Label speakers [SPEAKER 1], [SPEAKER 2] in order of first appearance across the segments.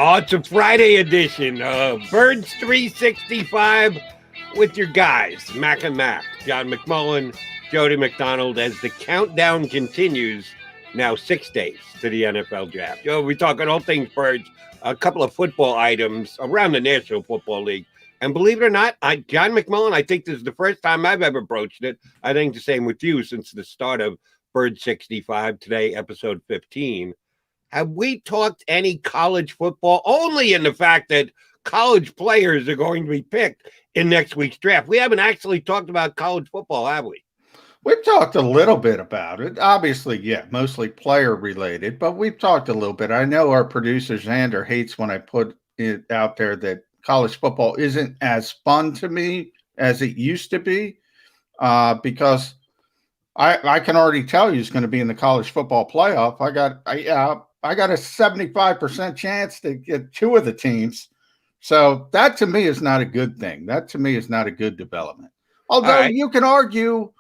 [SPEAKER 1] Oh, it's a Friday edition of Birds 365 with your guys, Mac and Mac, John McMullen, Jody McDonald, as the countdown continues. Now 6 days to the NFL draft. We're talking all things Birds, a couple of football items around the National Football League. And believe it or not, John McMullen, I think this is the first time I've ever broached it. I think the same with you since the start of Bird 65, today, episode 15. Have we talked any college football? Only in the fact that college players are going to be picked in next week's draft. We haven't actually talked about college football, have we?
[SPEAKER 2] We've talked a little bit about it. Obviously, yeah, mostly player related, but we've talked a little bit. I know our producer, Xander, hates when I put it out there that college football isn't as fun to me as it used to be because I can already tell you it's going to be in the college football playoff. I got a 75% chance to get two of the teams. So that to me is not a good thing. That to me is not a good development. Although you can argue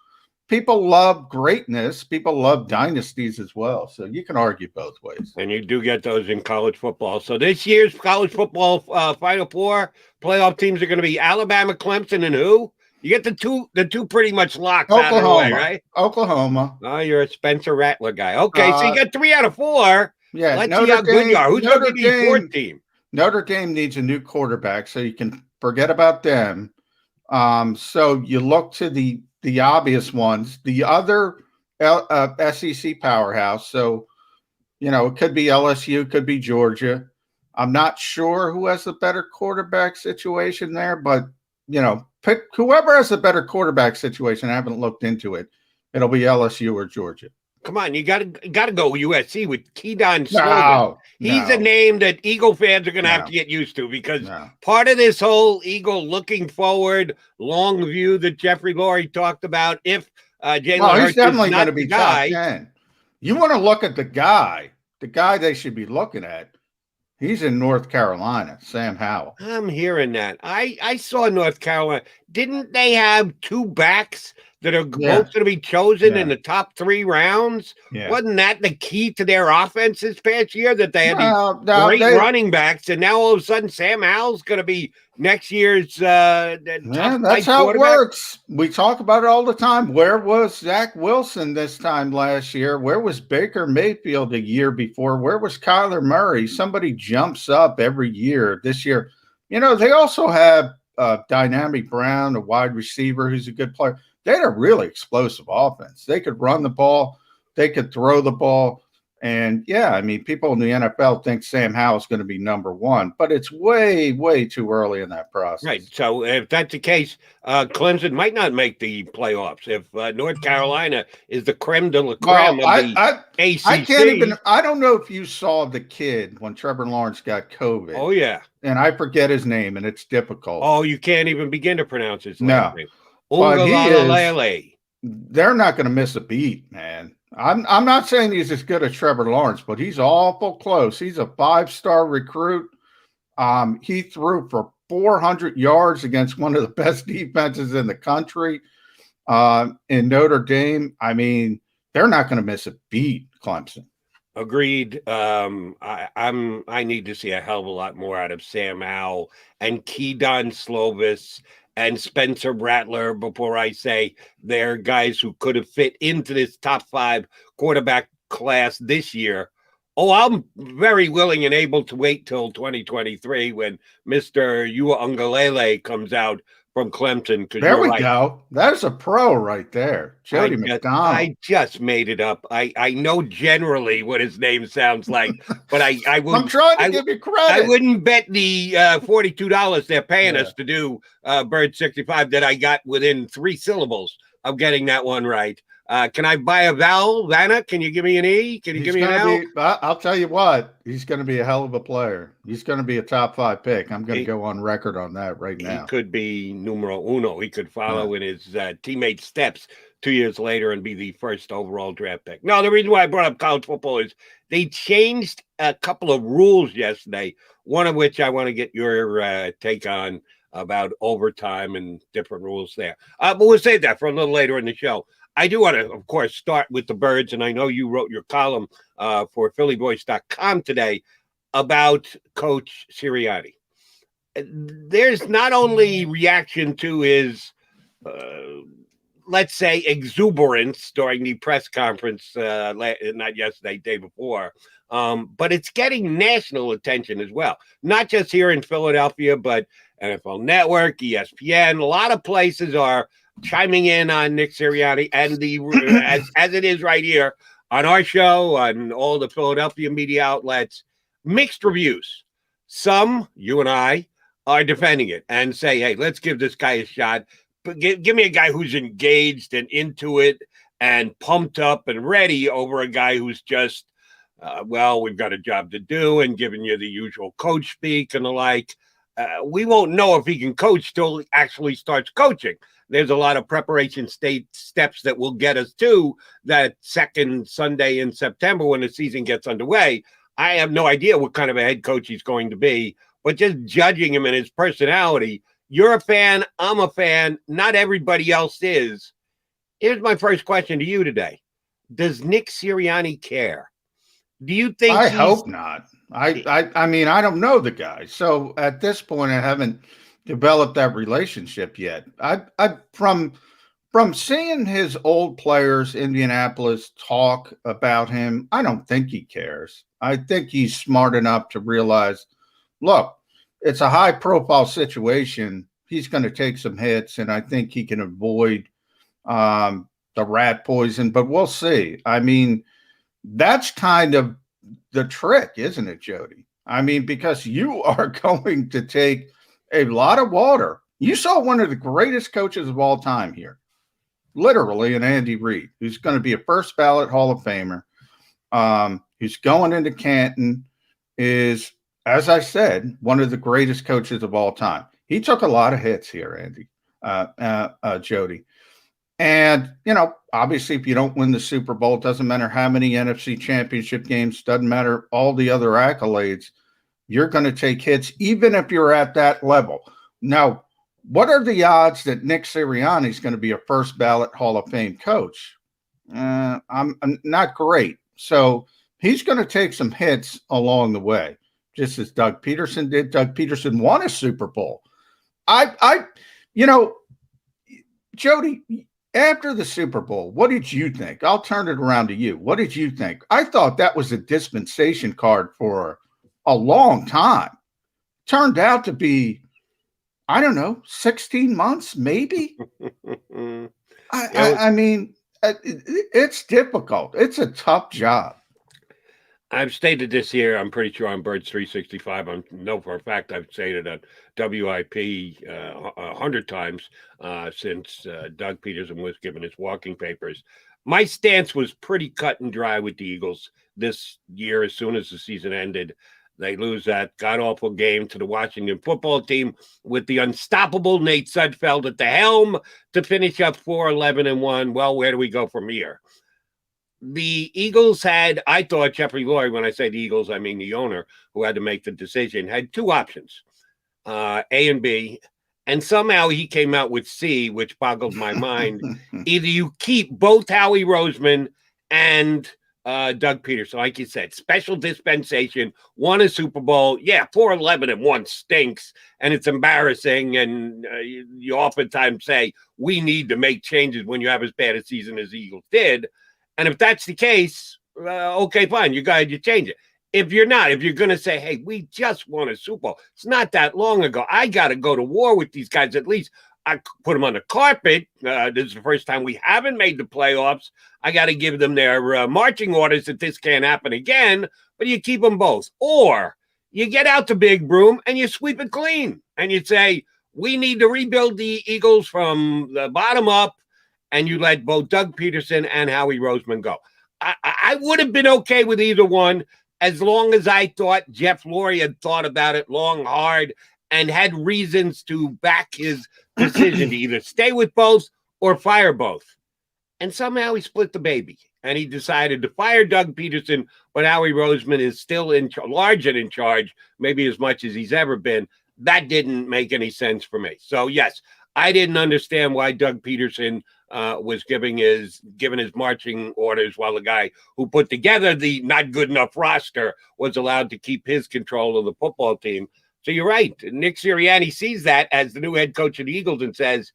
[SPEAKER 2] people love greatness. People love dynasties as well. So you can argue both ways.
[SPEAKER 1] And you do get those in college football. So this year's college football Final Four playoff teams are going to be Alabama, Clemson, and who? You get the two pretty much locked out of the way, right?
[SPEAKER 2] Oklahoma.
[SPEAKER 1] Oh, you're a Spencer Rattler guy. Okay, so you got 3 out of 4.
[SPEAKER 2] Yeah,
[SPEAKER 1] let's see how good you are. Who's going to be the fourth team?
[SPEAKER 2] Notre Dame needs a new quarterback, so you can forget about them. So you look to the obvious ones. The other SEC powerhouse, so, it could be LSU, could be Georgia. I'm not sure who has the better quarterback situation there, but, pick whoever has the better quarterback situation. I haven't looked into it. It'll be LSU or Georgia.
[SPEAKER 1] Come on, you gotta go USC with Keydon Slovis. He's a name that Eagle fans are gonna have to get used to because part of this whole Eagle looking forward, long view that Jeffrey Lurie talked about. If Jalen Hurts
[SPEAKER 2] he's definitely
[SPEAKER 1] is
[SPEAKER 2] going
[SPEAKER 1] not
[SPEAKER 2] to be
[SPEAKER 1] the guy,
[SPEAKER 2] top 10. You want to look at the guy they should be looking at. He's in North Carolina, Sam Howell.
[SPEAKER 1] I'm hearing that. I saw North Carolina. Didn't they have 2 backs that are both going to be chosen in the top 3 rounds? Yeah. Wasn't that the key to their offense this past year, that they had these great running backs, and now all of a sudden Sam Howell's going to be next year's
[SPEAKER 2] that's how it works. We talk about it all the time. Where was Zach Wilson this time last year? Where was Baker Mayfield a year before? Where was Kyler Murray? Somebody jumps up every year. This year, they also have Dynamic Brown, a wide receiver who's a good player. They had a really explosive offense. They could run the ball. They could throw the ball. And, people in the NFL think Sam Howell's going to be number 1, but it's way, way too early in that process.
[SPEAKER 1] Right. So if that's the case, Clemson might not make the playoffs. If North Carolina is the creme de la creme of the ACC.
[SPEAKER 2] I don't know if you saw the kid when Trevor Lawrence got COVID.
[SPEAKER 1] Oh, yeah.
[SPEAKER 2] And I forget his name, and it's difficult.
[SPEAKER 1] Oh, you can't even begin to pronounce his
[SPEAKER 2] last
[SPEAKER 1] name.
[SPEAKER 2] They're not going to miss a beat, man. I'm not saying he's as good as Trevor Lawrence, but he's awful close. He's a 5-star recruit. He threw for 400 yards against one of the best defenses in the country. In Notre Dame, they're not going to miss a beat, Clemson.
[SPEAKER 1] Agreed. I need to see a hell of a lot more out of Sam Howell and Keydon Slovis and Spencer Rattler before I say they're guys who could have fit into this top 5 quarterback class this year. Oh, I'm very willing and able to wait till 2023 when Mr. Uiagalelei comes out from Clemson.
[SPEAKER 2] There we go. That's a pro right there. Jody McDonald.
[SPEAKER 1] I just made it up. I know generally what his name sounds like, but I wouldn't.
[SPEAKER 2] I'm trying to give you credit.
[SPEAKER 1] I wouldn't bet the $42 they're paying us to do Bird 65 that I got within 3 syllables of getting that one right. Can I buy a vowel, Vanna? Can you give me an E? Can you give me an L?
[SPEAKER 2] I'll tell you what. He's going to be a hell of a player. He's going to be a top 5 pick. I'm going to go on record on that right now.
[SPEAKER 1] He could be numero uno. He could follow in his teammates' steps 2 years later and be the first overall draft pick. No, the reason why I brought up college football is they changed a couple of rules yesterday, one of which I want to get your take on about overtime and different rules there. But we'll save that for a little later in the show. I do want to, of course, start with the Birds, and I know you wrote your column for phillyvoice.com today. about Coach Sirianni. There's not only reaction to his, let's say, exuberance during the press conference, not yesterday, day before, but it's getting national attention as well. Not just here in Philadelphia, but NFL Network, ESPN, a lot of places are chiming in on Nick Sirianni, and as it is right here on our show, on all the Philadelphia media outlets, mixed reviews. Some, you and I, are defending it and say, hey, let's give this guy a shot. But give me a guy who's engaged and into it and pumped up and ready over a guy who's just, well, we've got a job to do and giving you the usual coach speak and the like. We won't know if he can coach till he actually starts coaching. There's a lot of preparation steps that will get us to that second Sunday in September when the season gets underway. I have no idea what kind of a head coach he's going to be, but just judging him and his personality, you're a fan, I'm a fan, not everybody else is. Here's my first question to you today. Does Nick Sirianni care? Do you think
[SPEAKER 2] I hope not. I mean, I don't know the guy. So at this point, I haven't developed that relationship yet. I from seeing his old players, Indianapolis, talk about him, I don't think he cares. I think he's smart enough to realize, look, it's a high-profile situation. He's going to take some hits, and I think he can avoid the rat poison, but we'll see. I mean, that's kind of the trick, isn't it, Jody? I mean, because you are going to take a lot of water. You saw one of the greatest coaches of all time here, literally, in Andy Reid, who's going to be a first ballot Hall of Famer, who's going into Canton, is, as I said, one of the greatest coaches of all time. He took a lot of hits here, Andy, Jody. And, you know, obviously, if you don't win the Super Bowl, it doesn't matter how many NFC championship games, doesn't matter all the other accolades, you're going to take hits, even if you're at that level. Now, what are the odds that Nick Sirianni is going to be a first ballot Hall of Fame coach? I'm not great. So he's going to take some hits along the way, just as Doug Peterson did. Doug Peterson won a Super Bowl. You know, Jody, after the Super Bowl, what did you think? I'll turn it around to you. What did you think? I thought that was a dispensation card for a long time. Turned out to be, I don't know, 16 months, maybe? I mean, it's difficult. It's a tough job.
[SPEAKER 1] I've stated this here. I'm pretty sure on Birds 365. I know for a fact I've stated it on WIP 100 times since Doug Peterson was given his walking papers. My stance was pretty cut and dry with the Eagles this year. As soon as the season ended, they lose that god-awful game to the Washington football team with the unstoppable Nate Sudfeld at the helm to finish up 4-11-1. Well, where do we go from here? The Eagles had, I thought, Jeffrey Lurie, when I say the Eagles, I mean the owner who had to make the decision, had two options, A and B, and somehow he came out with C, which boggled my mind. Either you keep both Howie Roseman and Doug Peterson, like you said, special dispensation, won a Super Bowl. Yeah, 4-11-1 stinks, and it's embarrassing, and you oftentimes say, we need to make changes when you have as bad a season as the Eagles did. And if that's the case, okay, fine. You change it. If you're not, if you're going to say, hey, we just won a Super Bowl, it's not that long ago. I got to go to war with these guys. At least I put them on the carpet. This is the first time we haven't made the playoffs. I got to give them their marching orders that this can't happen again. But you keep them both. Or you get out the big broom and you sweep it clean. And you say, we need to rebuild the Eagles from the bottom up. And you let both Doug Peterson and Howie Roseman go. I would have been okay with either one as long as I thought Jeff Lurie had thought about it long, hard, and had reasons to back his decision to either stay with both or fire both. And somehow he split the baby, and he decided to fire Doug Peterson, but Howie Roseman is still large and in charge, maybe as much as he's ever been. That didn't make any sense for me. So, yes, I didn't understand why Doug Peterson was giving his marching orders, while the guy who put together the not good enough roster was allowed to keep his control of the football team. So you're right. Nick Sirianni sees that as the new head coach of the Eagles and says,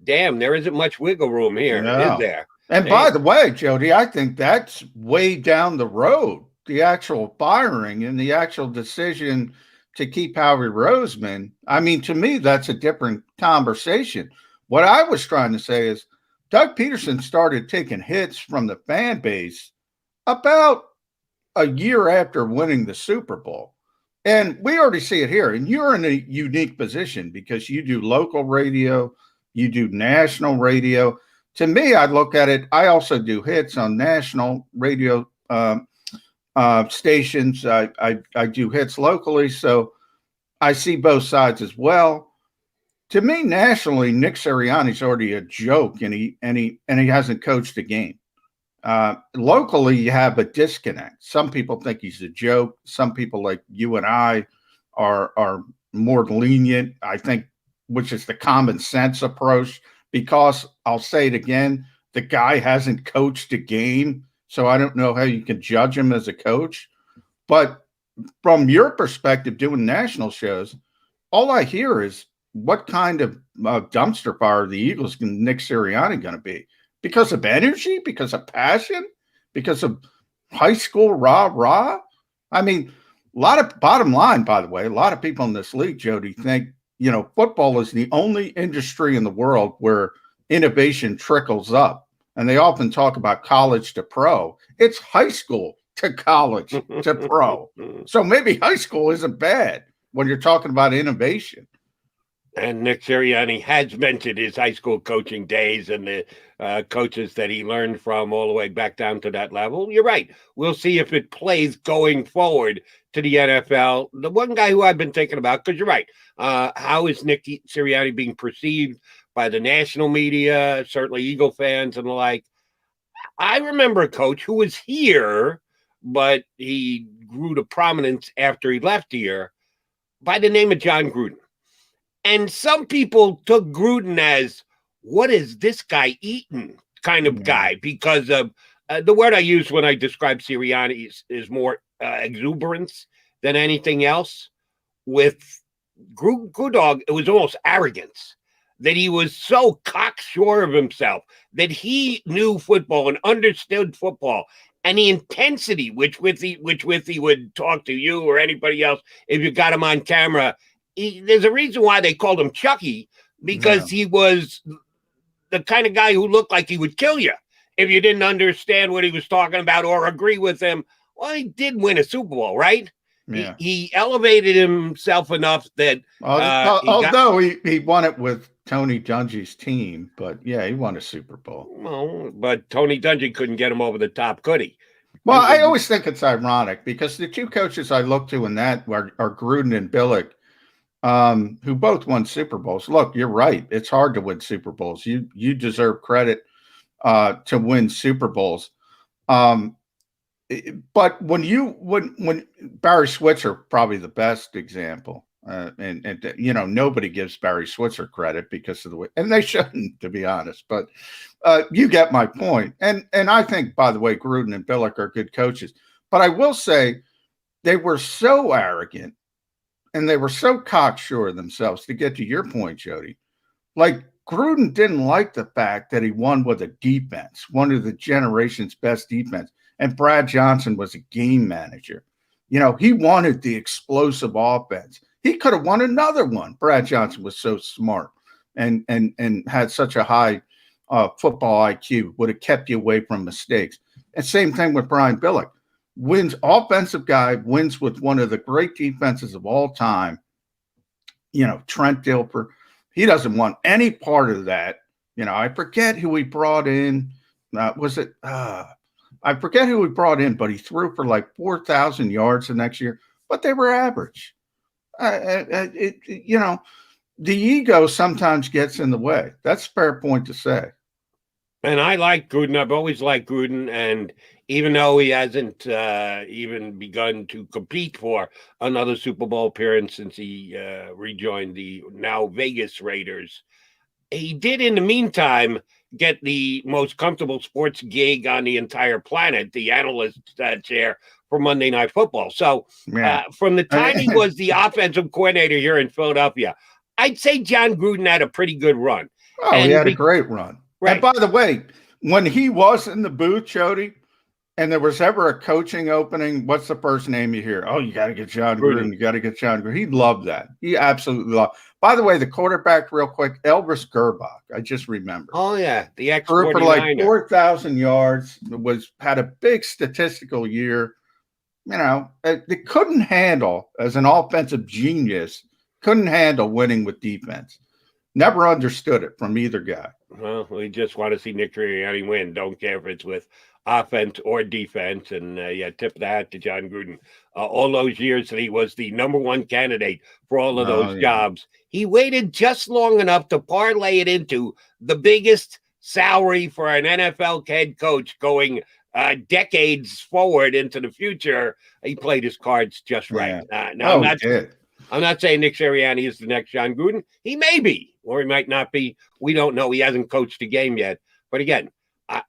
[SPEAKER 1] damn, there isn't much wiggle room here, is there?
[SPEAKER 2] And by the way, Jody, I think that's way down the road. The actual firing and the actual decision to keep Howie Roseman. I mean, to me, that's a different conversation. What I was trying to say is Doug Peterson started taking hits from the fan base about a year after winning the Super Bowl. And we already see it here. And you're in a unique position because you do local radio, you do national radio. To me, I look at it, I also do hits on national radio stations. I do hits locally, so I see both sides as well. To me, nationally, Nick Sirianni's already a joke, and he hasn't coached a game. Locally, you have a disconnect. Some people think he's a joke. Some people, like you and I, are more lenient, I think, which is the common sense approach. Because I'll say it again, the guy hasn't coached a game, so I don't know how you can judge him as a coach. But from your perspective, doing national shows, all I hear is what kind of dumpster fire the Eagles can Nick Sirianni going to be? Because of energy? Because of passion? Because of high school rah-rah? I mean, a lot of, bottom line, by the way, a lot of people in this league, Jody, think, football is the only industry in the world where innovation trickles up. And they often talk about college to pro. It's high school to college to pro. So maybe high school isn't bad when you're talking about innovation.
[SPEAKER 1] And Nick Sirianni has mentioned his high school coaching days and the coaches that he learned from all the way back down to that level. You're right. We'll see if it plays going forward to the NFL. The one guy who I've been thinking about, because you're right, how is Nick Sirianni being perceived by the national media, certainly Eagle fans and the like? I remember a coach who was here, but he grew to prominence after he left here, by the name of John Gruden. And some people took Gruden as, what is this guy eating kind of guy, because of the word I use when I describe Sirianni is more exuberance than anything else. With Grudog, it was almost arrogance, that he was so cocksure of himself, that he knew football and understood football, and the intensity which with he would talk to you or anybody else if you got him on camera. There's a reason why they called him Chucky, because he was the kind of guy who looked like he would kill you if you didn't understand what he was talking about or agree with him. Well, he did win a Super Bowl, right? Yeah. He elevated himself enough that
[SPEAKER 2] although he won it with Tony Dungy's team, but yeah, he won a Super Bowl.
[SPEAKER 1] Well, but Tony Dungy couldn't get him over the top, could he?
[SPEAKER 2] Well, I always think it's ironic because the two coaches I look to in that are Gruden and Billick, who both won Super Bowls. Look, you're right. It's hard to win Super Bowls. You deserve credit to win Super Bowls. But when Barry Switzer, probably the best example, and nobody gives Barry Switzer credit because of the way, and they shouldn't, to be honest. But you get my point. And I think, by the way, Gruden and Billick are good coaches. But I will say they were so arrogant and they were so cocksure of themselves, to get to your point, Jody. Like, Gruden didn't like the fact that he won with a defense, one of the generation's best defense. And Brad Johnson was a game manager. He wanted the explosive offense. He could have won another one. Brad Johnson was so smart and had such a high football IQ, would have kept you away from mistakes. And same thing with Brian Billick. Wins, offensive guy, wins with one of the great defenses of all time. Trent Dilfer. He doesn't want any part of that. I forget who he brought in. I forget who he brought in, but he threw for like 4,000 yards the next year. But they were average. The ego sometimes gets in the way. That's a fair point to say.
[SPEAKER 1] And I like Gruden. I've always liked Gruden. And even though he hasn't even begun to compete for another Super Bowl appearance since he rejoined the now Vegas Raiders, he did in the meantime get the most comfortable sports gig on the entire planet, the analyst chair for Monday Night Football. So from the time he was the offensive coordinator here in Philadelphia, I'd say John Gruden had a pretty good run.
[SPEAKER 2] Oh, he had a great run. Right. And by the way, when he was in the booth, Jody, and there was ever a coaching opening, what's the first name you hear? Oh, you got to get John Gruden. You got to get John Gruden. He loved that. He absolutely loved. By the way, the quarterback, real quick, Elvis Gerbach. I just remember.
[SPEAKER 1] Oh yeah, the ex
[SPEAKER 2] for like 4,000 yards. Had a big statistical year. You know, they couldn't handle, as an offensive genius, couldn't handle winning with defense. Never understood it from either guy.
[SPEAKER 1] Well, we just want to see Nick Sirianni win. Don't care if it's with offense or defense. And tip the hat to John Gruden. All those years that he was the number one candidate for all of those jobs, he waited just long enough to parlay it into the biggest salary for an NFL head coach going decades forward into the future. He played his cards just right. I'm not saying Nick Sirianni is the next John Gruden. He may be, or he might not be. We don't know. He hasn't coached a game yet. But again,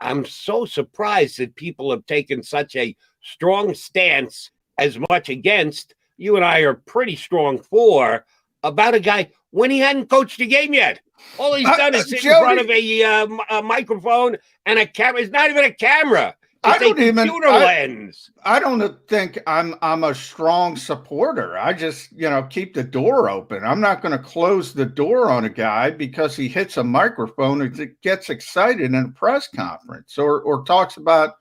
[SPEAKER 1] I'm so surprised that people have taken such a strong stance, as much against. You and I are pretty strong for, about a guy when he hadn't coached a game yet. All he's done is sit in front of a microphone and a camera. It's not even a camera. It's a computer lens.
[SPEAKER 2] I don't think I'm a strong supporter. I just, keep the door open. I'm not going to close the door on a guy because he hits a microphone and gets excited in a press conference or talks about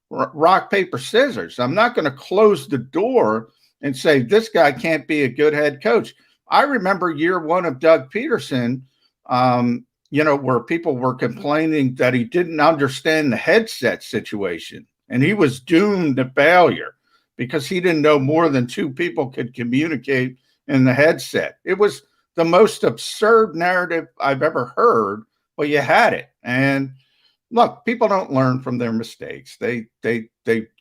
[SPEAKER 2] rock, paper, scissors. I'm not going to close the door and say this guy can't be a good head coach. I remember year one of Doug Peterson, where people were complaining that he didn't understand the headset situation, and he was doomed to failure because he didn't know more than two people could communicate in the headset. It was the most absurd narrative I've ever heard, but you had it. And look, people don't learn from their mistakes. They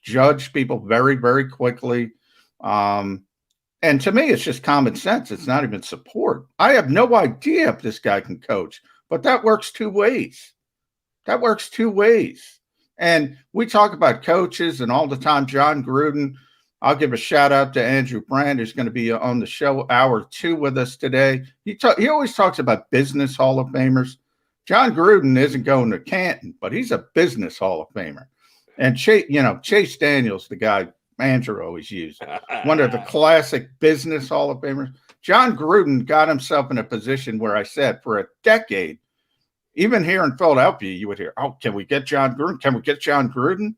[SPEAKER 2] judge people very, very quickly. And to me, it's just common sense. It's not even support. I have no idea if this guy can coach. But that works two ways. And we talk about coaches and all the time. John Gruden, I'll give a shout out to Andrew Brandt, who's going to be on the show hour 2 with us today. He always talks about business Hall of Famers. John Gruden isn't going to Canton, but he's a business Hall of Famer. And Chase Daniels, the guy Andrew always used, one of the classic business Hall of Famers. John Gruden got himself in a position where I said for a decade, even here in Philadelphia, you would hear, oh, can we get John Gruden? Can we get John Gruden?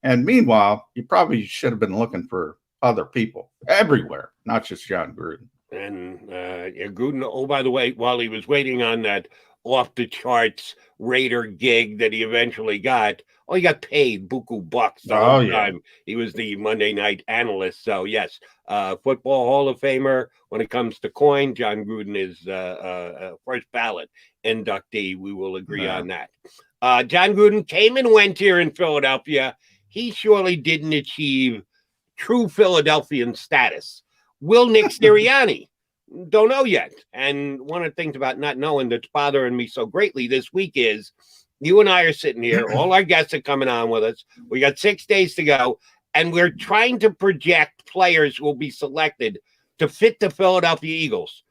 [SPEAKER 2] And meanwhile, you probably should have been looking for other people everywhere, not just John Gruden.
[SPEAKER 1] And Gruden, oh, by the way, while he was waiting on that off-the-charts Raider gig that he eventually got, he got paid buku bucks the whole time. He was the Monday night analyst. So, yes, Football Hall of Famer. When it comes to coin, John Gruden is first ballot inductee. We will agree on that. John Gruden came and went here in Philadelphia. He surely didn't achieve true Philadelphian status. Will Nick Sirianni? Don't know yet. And one of the things about not knowing that's bothering me so greatly this week is you and I are sitting here. All our guests are coming on with us. We got 6 days to go, and we're trying to project players who will be selected to fit the Philadelphia Eagles.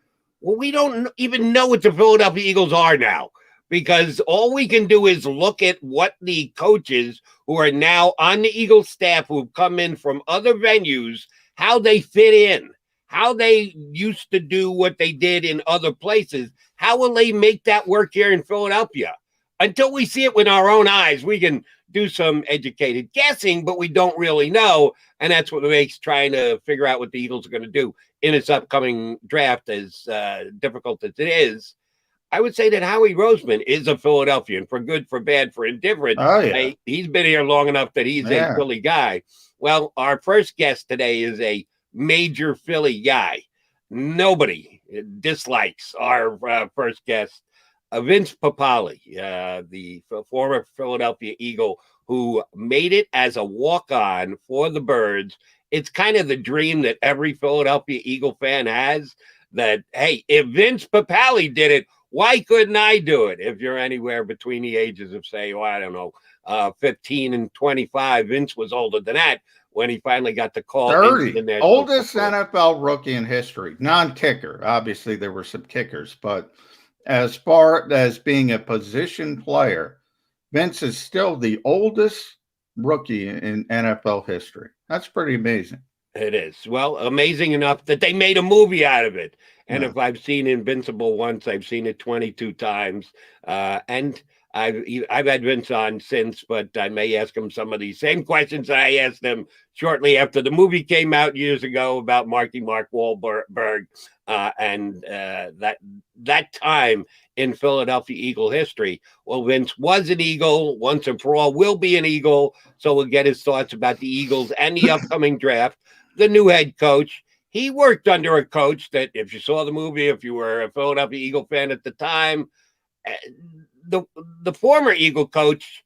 [SPEAKER 1] Well, we don't even know what the Philadelphia Eagles are now, because all we can do is look at what the coaches who are now on the Eagles staff who have come in from other venues, how they fit in, how they used to do what they did in other places. How will they make that work here in Philadelphia? Until we see it with our own eyes, we can do some educated guessing, but we don't really know. And that's what makes trying to figure out what the Eagles are going to do in its upcoming draft as difficult as it is. I would say that Howie Roseman is a Philadelphian, for good, for bad, for indifferent.
[SPEAKER 2] Oh, yeah.
[SPEAKER 1] He's been here long enough that he's a Philly guy. Well, our first guest today is a major Philly guy. Nobody dislikes our first guest, Vince Papale, the former Philadelphia Eagle who made it as a walk-on for the Birds. It's kind of the dream that every Philadelphia Eagle fan has, that, hey, if Vince Papale did it, Why couldn't I do it? If you're anywhere between the ages of, say, 15 and 25, Vince was older than that when he finally got the call.
[SPEAKER 2] 30, oldest NFL rookie in history, non-kicker. Obviously, there were some kickers, but as far as being a position player, Vince is still the oldest rookie in NFL history. That's pretty amazing.
[SPEAKER 1] It is. Well, amazing enough that they made a movie out of it. And if I've seen Invincible once, I've seen it 22 times. And I've had Vince on since, but I may ask him some of these same questions that I asked him shortly after the movie came out years ago about Mark Wahlberg and that time in Philadelphia Eagle history. Well, Vince was an Eagle once and for all, will be an Eagle. So we'll get his thoughts about the Eagles and the upcoming draft. The new head coach. He worked under a coach that, if you saw the movie, if you were a Philadelphia Eagle fan at the time, the former Eagle coach,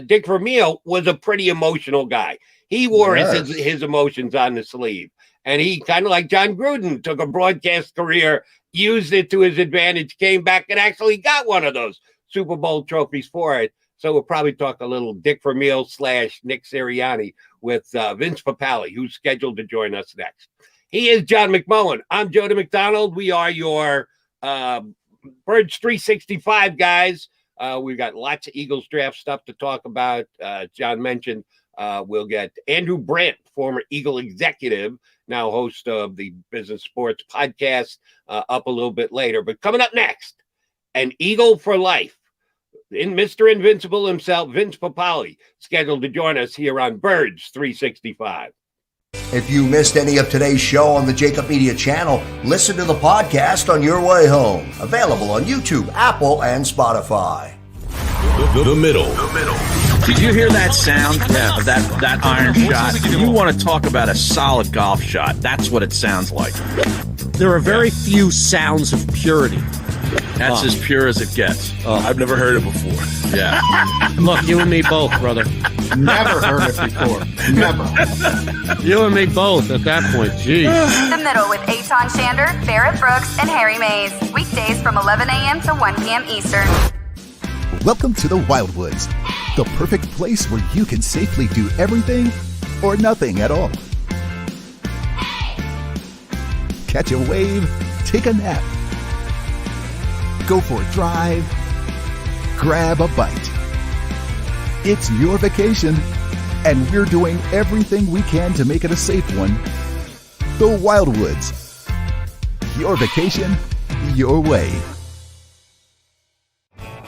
[SPEAKER 1] Dick Vermeil, was a pretty emotional guy. He wore his emotions on the sleeve. And he, kind of like John Gruden, took a broadcast career, used it to his advantage, came back and actually got one of those Super Bowl trophies for it. So we'll probably talk a little Dick Vermeil / Nick Sirianni with Vince Papale, who's scheduled to join us next. He is John McMullen. I'm Jody McDonald. We are your Birds 365 guys. We've got lots of Eagles draft stuff to talk about. John mentioned we'll get Andrew Brandt, former Eagle executive, now host of the Business Sports podcast, up a little bit later. But coming up next, an Eagle for life. In Mr. Invincible himself, Vince Papale, scheduled to join us here on Birds 365.
[SPEAKER 3] If you missed any of today's show on the JAKIB Media channel, listen to the podcast on your way home. Available on YouTube, Apple, and Spotify.
[SPEAKER 4] The middle.
[SPEAKER 5] Did you hear that sound? Yeah, that iron shot. You want to talk about a solid golf shot. That's what it sounds like.
[SPEAKER 6] There are very few sounds of purity.
[SPEAKER 5] That's as pure as it gets.
[SPEAKER 4] I've never heard it before.
[SPEAKER 5] Yeah.
[SPEAKER 6] Look, you and me both, brother.
[SPEAKER 2] Never heard it before. Never.
[SPEAKER 6] You and me both at that point. Jeez.
[SPEAKER 7] The Middle with Eitan Shander, Barrett Brooks, and Harry Mays. Weekdays from 11 a.m. to 1 p.m. Eastern.
[SPEAKER 8] Welcome to the Wildwoods, the perfect place where you can safely do everything or nothing at all. Catch a wave, take a nap, go for a drive, grab a bite. It's your vacation, and we're doing everything we can to make it a safe one. The Wildwoods. Your vacation, your way.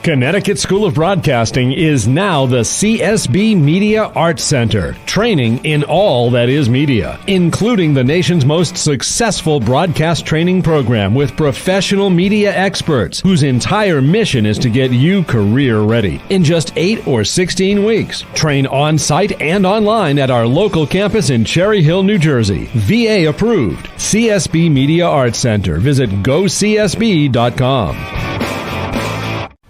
[SPEAKER 9] Connecticut School of Broadcasting is now the CSB Media Arts Center, training in all that is media, including the nation's most successful broadcast training program with professional media experts whose entire mission is to get you career ready. In just 8 or 16 weeks, train on-site and online at our local campus in Cherry Hill, New Jersey. VA approved. CSB Media Arts Center. Visit gocsb.com.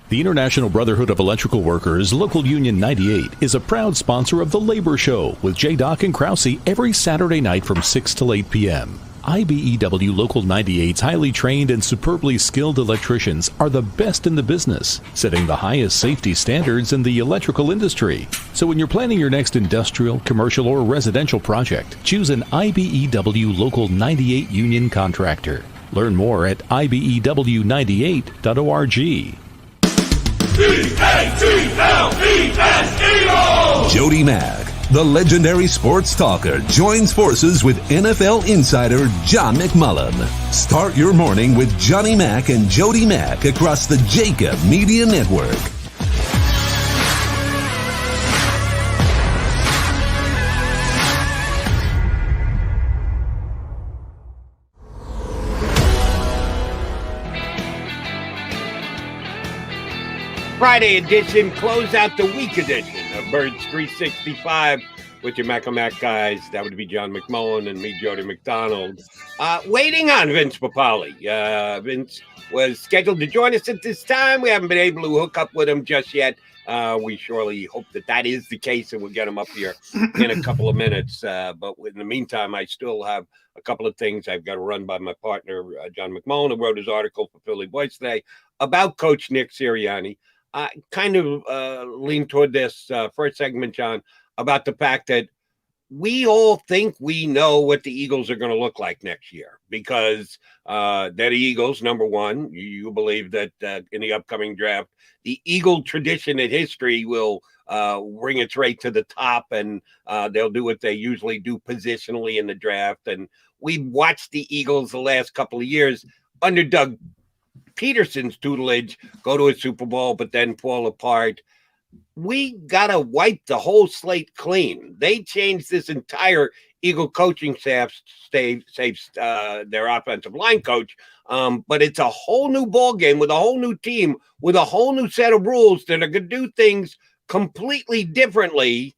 [SPEAKER 4] The International Brotherhood of Electrical Workers, Local Union 98, is a proud sponsor of The Labor Show with J. Doc and Krause every Saturday night from 6 to 8 p.m. IBEW Local 98's highly trained and superbly skilled electricians are the best in the business, setting the highest safety standards in the electrical industry. So when you're planning your next industrial, commercial, or residential project, choose an IBEW Local 98 union contractor. Learn more at IBEW98.org.
[SPEAKER 10] Jody Mack, the legendary sports talker, joins forces with NFL insider John McMullen. Start your morning with Johnny Mack and Jody Mack across the JAKIB Media Network.
[SPEAKER 1] Friday edition, close out the week edition of Birds 365. with your Mac guys. That would be John McMullen and me, Jody McDonald. Waiting on Vince Papale. Vince was scheduled to join us at this time. We haven't been able to hook up with him just yet. We surely hope that is the case, and we'll get him up here in a couple of minutes. But in the meantime, I still have a couple of things I've got to run by my partner, John McMullen, who wrote his article for Philly Voice today about Coach Nick Sirianni. I kind of lean toward this first segment, John, about the fact that we all think we know what the Eagles are going to look like next year because they're the Eagles, number one. You believe that in the upcoming draft, the Eagle tradition and history will bring its right to the top, and they'll do what they usually do positionally in the draft. And we've watched the Eagles the last couple of years under Doug Peterson's tutelage go to a Super Bowl, but then fall apart. We got to wipe the whole slate clean. They changed this entire Eagle coaching staff, saves their offensive line coach. But it's a whole new ball game with a whole new team, with a whole new set of rules that are going to do things completely differently.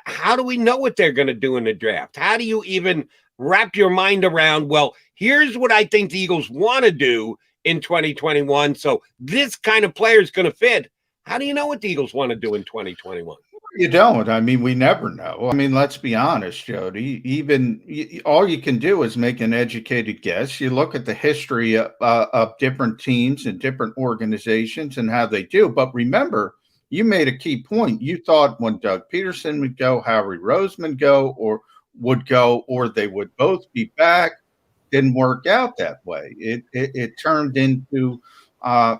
[SPEAKER 1] How do we know what they're going to do in the draft? How do you even wrap your mind around, well, here's what I think the Eagles want to do in 2021. So this kind of player is going to fit. How do you know what the Eagles want to do in 2021?
[SPEAKER 2] You don't. I mean, we never know. I mean, let's be honest, Jody. All you can do is make an educated guess. You look at the history of different teams and different organizations and how they do. But remember, you made a key point. You thought when Doug Peterson would go, Howie Roseman would go, or they would both be back. Didn't work out that way. It turned into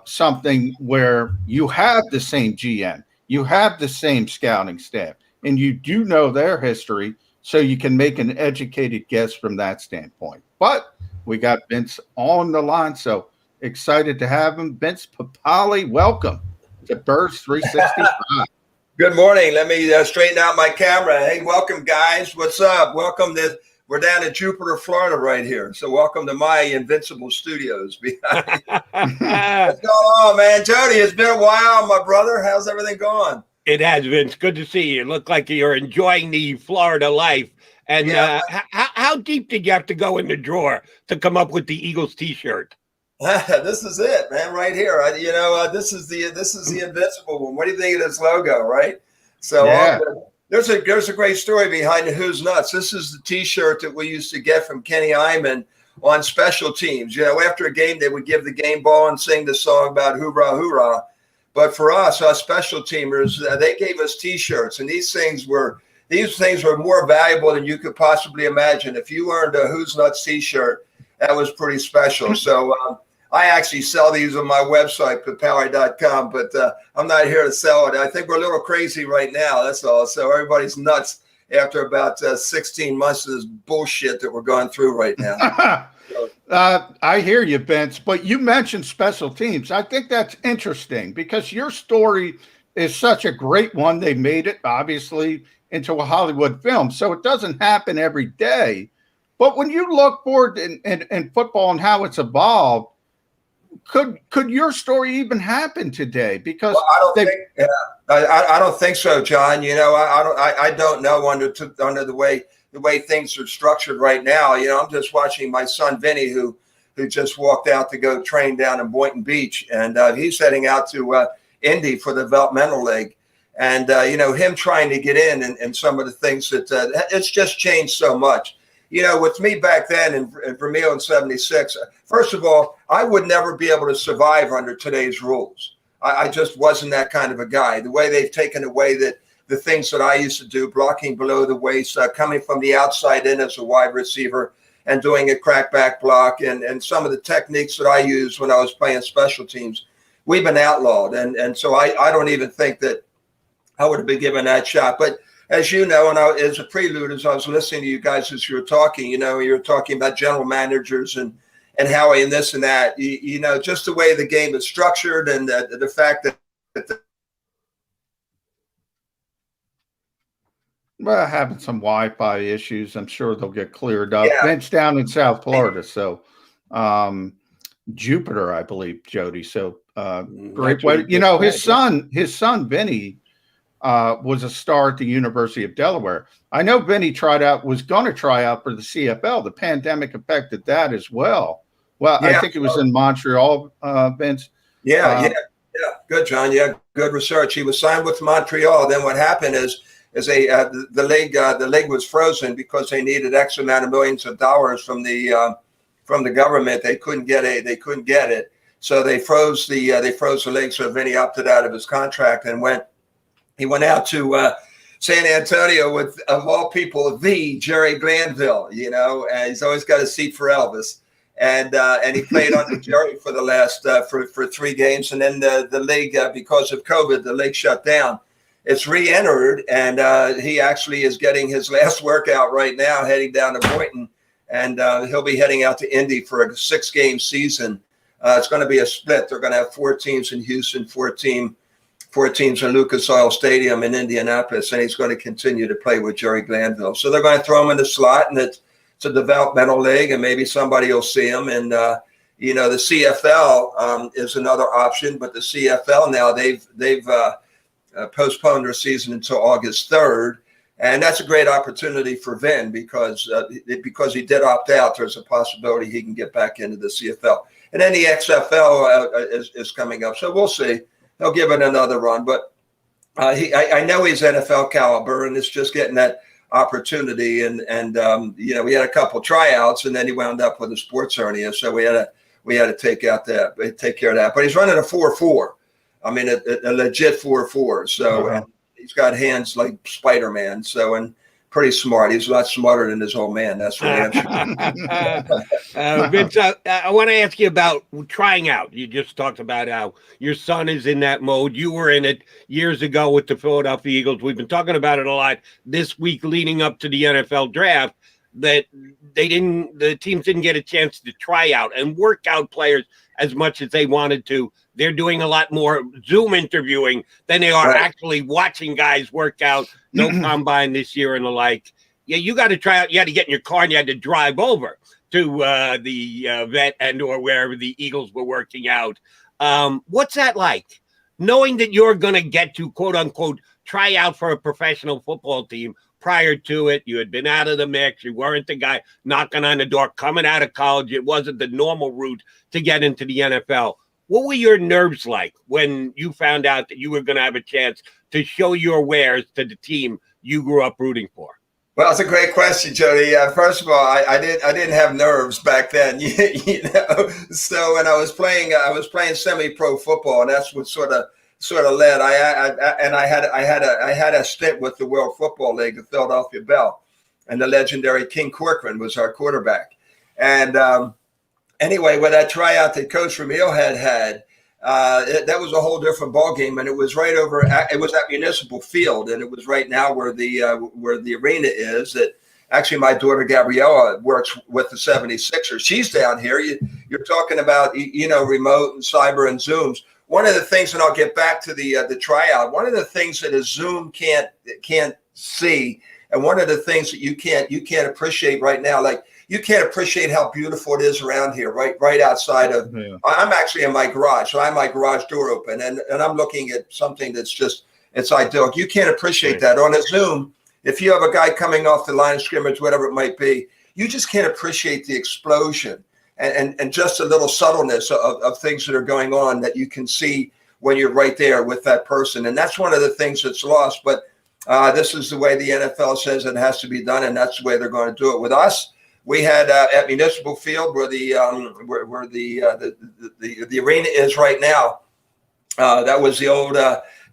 [SPEAKER 2] something where you have the same GM, you have the same scouting staff, and you do know their history, so you can make an educated guess from that standpoint. But we got Vince on the line, so excited to have him. Vince Papale, welcome to Birds 365.
[SPEAKER 11] Good morning. Let me straighten out my camera. Hey, welcome, guys. What's up? Welcome to. We're down in Jupiter, Florida right here. So welcome to my invincible studios. What's going on, man? Jody, it's been a while, my brother. How's everything going?
[SPEAKER 1] It has, Vince. Good to see you. Look like you're enjoying the Florida life. And yeah. How deep did you have to go in the drawer to come up with the Eagles T-shirt?
[SPEAKER 11] This is it, man, right here. This is the invincible one. What do you think of this logo, right? So yeah. There's a great story behind the Who's Nuts. This is the T-shirt that we used to get from Kenny Iman on special teams. After a game, they would give the game ball and sing the song about hoorah, hoorah. But for us special teamers, they gave us T-shirts, and these things were more valuable than you could possibly imagine. If you earned a Who's Nuts T-shirt, that was pretty special. So I actually sell these on my website, papale.com, but I'm not here to sell it. I think we're a little crazy right now, that's all. So everybody's nuts after about 16 months of this bullshit that we're going through right now.
[SPEAKER 2] I hear you, Vince, but you mentioned special teams. I think that's interesting because your story is such a great one. They made it, obviously, into a Hollywood film, so it doesn't happen every day. But when you look forward in football and how it's evolved, could your story even happen today? Because
[SPEAKER 11] I don't think so, John. I don't know under the way things are structured right now. I'm just watching my son Vinny, who just walked out to go train down in Boynton Beach, and he's heading out to Indy for the developmental league. And him trying to get in and some of the things that it's just changed so much. With me back then in Vermeil in 76, first of all, I would never be able to survive under today's rules. I just wasn't that kind of a guy. The way they've taken away the things that I used to do, blocking below the waist, coming from the outside in as a wide receiver and doing a crackback block and some of the techniques that I used when I was playing special teams, we've been outlawed. And so I don't even think that I would have been given that shot. But as you know, and as a prelude, as I was listening to you guys as you were talking, you were talking about general managers and Howie and this and that, just the way the game is structured and the fact that
[SPEAKER 2] well, having some Wi-Fi issues, I'm sure they'll get cleared up.
[SPEAKER 11] Yeah.
[SPEAKER 2] Vince down in South Florida, so Jupiter, I believe, Jody. So great way. His son Vinny was a star at the University of Delaware. I know Vinny was going to try out for the CFL. The pandemic affected that as well. Well, I think it was in Montreal, Vince.
[SPEAKER 11] Yeah. Good, John. Yeah, good research. He was signed with Montreal. Then what happened is the league was frozen because they needed X amount of millions of dollars from the government. They couldn't get it. So they froze the league. So Vinny opted out of his contract and went out to San Antonio with, of all people, the Jerry Glanville. And he's always got a seat for Elvis. And he played under Jerry for the last for 3 games, and then the league, because of COVID, the league shut down. It's re-entered, and he actually is getting his last workout right now, heading down to Boynton, and he'll be heading out to Indy for a 6-game season. It's going to be a split. They're going to have 4 teams in Houston, 4 teams in Lucas Oil Stadium in Indianapolis, and he's going to continue to play with Jerry Glanville. So they're going to throw him in the slot, and it's a developmental league, and maybe somebody will see him. And the CFL is another option, but the CFL now they've postponed their season until August 3rd, and that's a great opportunity for Vin because he did opt out. There's a possibility he can get back into the CFL, and then the XFL is coming up, so we'll see. He'll give it another run, but I know he's NFL caliber, and it's just getting that opportunity, and we had a couple tryouts, and then he wound up with a sports hernia, so we had to take care of that. But he's running a 4.4. I mean, a legit 4.4. So and he's got hands like Spider-Man. So, and pretty smart. He's a lot smarter than his old man. That's for damn sure.
[SPEAKER 1] Vince, I want to ask you about trying out. You just talked about how your son is in that mode. You were in it years ago with the Philadelphia Eagles. We've been talking about it a lot this week leading up to the NFL draft, that the teams didn't get a chance to try out and work out players as much as they wanted to. They're doing a lot more Zoom interviewing than they are actually watching guys work out. No combine this year and the like. Yeah, you got to try out. You had to get in your car and you had to drive over to the vet and or wherever the Eagles were working out. What's that like? Knowing that you're going to get to, quote unquote, try out for a professional football team. Prior to it, you had been out of the mix. You weren't the guy knocking on the door, coming out of college. It wasn't the normal route to get into the NFL. What were your nerves like when you found out that you were going to have a chance to show your wares to the team you grew up rooting for?
[SPEAKER 11] Well, it's a great question, Jody. First of all, I didn't have nerves back then, So when I was playing semi-pro football, and that's what sort of led. I had a stint with the World Football League, the Philadelphia Bell, and the legendary King Corcoran was our quarterback. And anyway, with that tryout that Coach Vermeil had, that was a whole different ball game, and it was right over. It was at Municipal Field, and it was right now where the arena is. That actually, my daughter Gabriella works with the 76ers. She's down here. You're talking about remote and cyber and Zooms. One of the things, and I'll get back to the tryout. One of the things that a Zoom can't see, and one of the things that you can't appreciate right now, like you can't appreciate how beautiful it is around here, right outside of. Yeah. I'm actually in my garage, so I have my garage door open, and I'm looking at something that's just it's idyllic. You can't appreciate that on a Zoom. If you have a guy coming off the line of scrimmage, whatever it might be, you just can't appreciate the explosion. And just a little subtleness of things that are going on that you can see when you're right there with that person. And that's one of the things that's lost. But this is the way the NFL says it has to be done, and that's the way they're going to do it. With us, we had at Municipal Field where the arena is right now. That was the old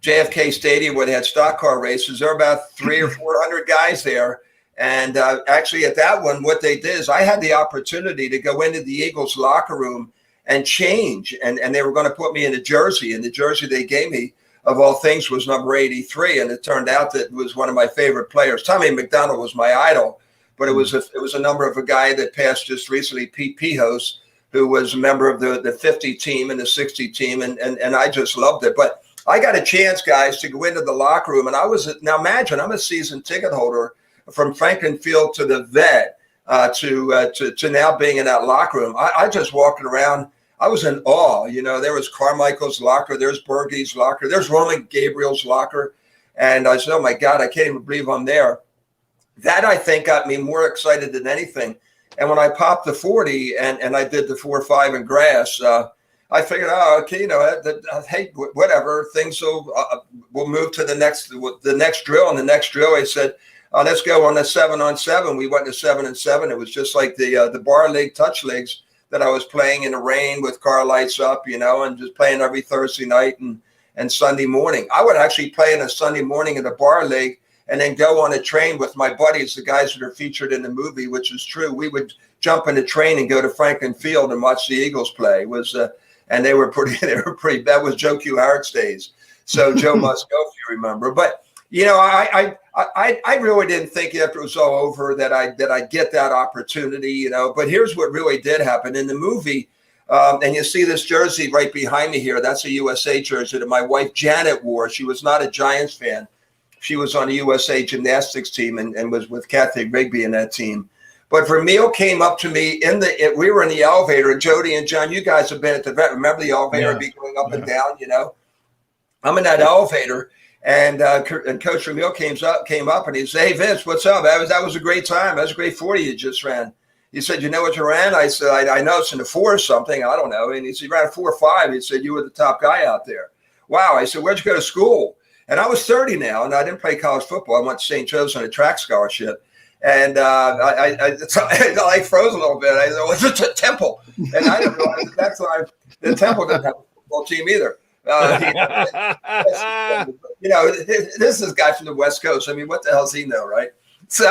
[SPEAKER 11] JFK Stadium where they had stock car races. There are about 300 or 400 guys there. And actually at that one, what they did is I had the opportunity to go into the Eagles locker room and change. And they were going to put me in a jersey. And the jersey they gave me, of all things, was number 83. And it turned out that it was one of my favorite players. Tommy McDonald was my idol. But it was a number of a guy that passed just recently, Pete Pijos, who was a member of the 50 team and the 60 team. And I just loved it. But I got a chance, guys, to go into the locker room. And now imagine, I'm a season ticket holder from Franklin Field to the vet to now being in that locker room. I just walking around. I was in awe. There was Carmichael's locker. There's Bergey's locker. There's Roman Gabriel's locker. And I said, oh my God, I can't even believe I'm there. That I think got me more excited than anything. And when I popped the 40 and I did the 4.5 in grass, I figured, oh, okay, hey, whatever, things will move to the next drill. And the next drill, I said, let's go on the 7-on-7. We went to 7-and-7. It was just like the bar league touch leagues that I was playing in the rain with car lights up, and just playing every Thursday night and Sunday morning. I would actually play in a Sunday morning in the bar league and then go on a train with my buddies, the guys that are featured in the movie, which is true. We would jump in a train and go to Franklin Field and watch the Eagles play. And they were pretty. That was Joe Q. Harrick's days. So Joe must go, if you remember. But I really didn't think after it was all over that I'd get that opportunity. But here's what really did happen in the movie. And you see this jersey right behind me here. That's a USA jersey that my wife Janet wore. She was not a Giants fan. She was on the USA gymnastics team and was with Kathy Rigby in that team. But Vermeil came up to me we were in the elevator, and Jody and John, you guys have been at the vet. Remember the elevator be going up and down, I'm in that elevator, and Coach Vermeil came up and he said, hey, Vince, what's up? That was a great time. That was a great 40 you just ran. He said, you know what you ran? I said, I know it's in the 4 or something. I don't know. And he said, you ran a 4.5. He said, you were the top guy out there. Wow. I said, where'd you go to school? And I was 30 now, and I didn't play college football. I went to St. Joe's on a track scholarship. And I froze a little bit. I said, well, it's a Temple. And I didn't realize that's why the Temple didn't have a football team either. This is a guy from the West Coast. I mean, what the hell does he know, right? So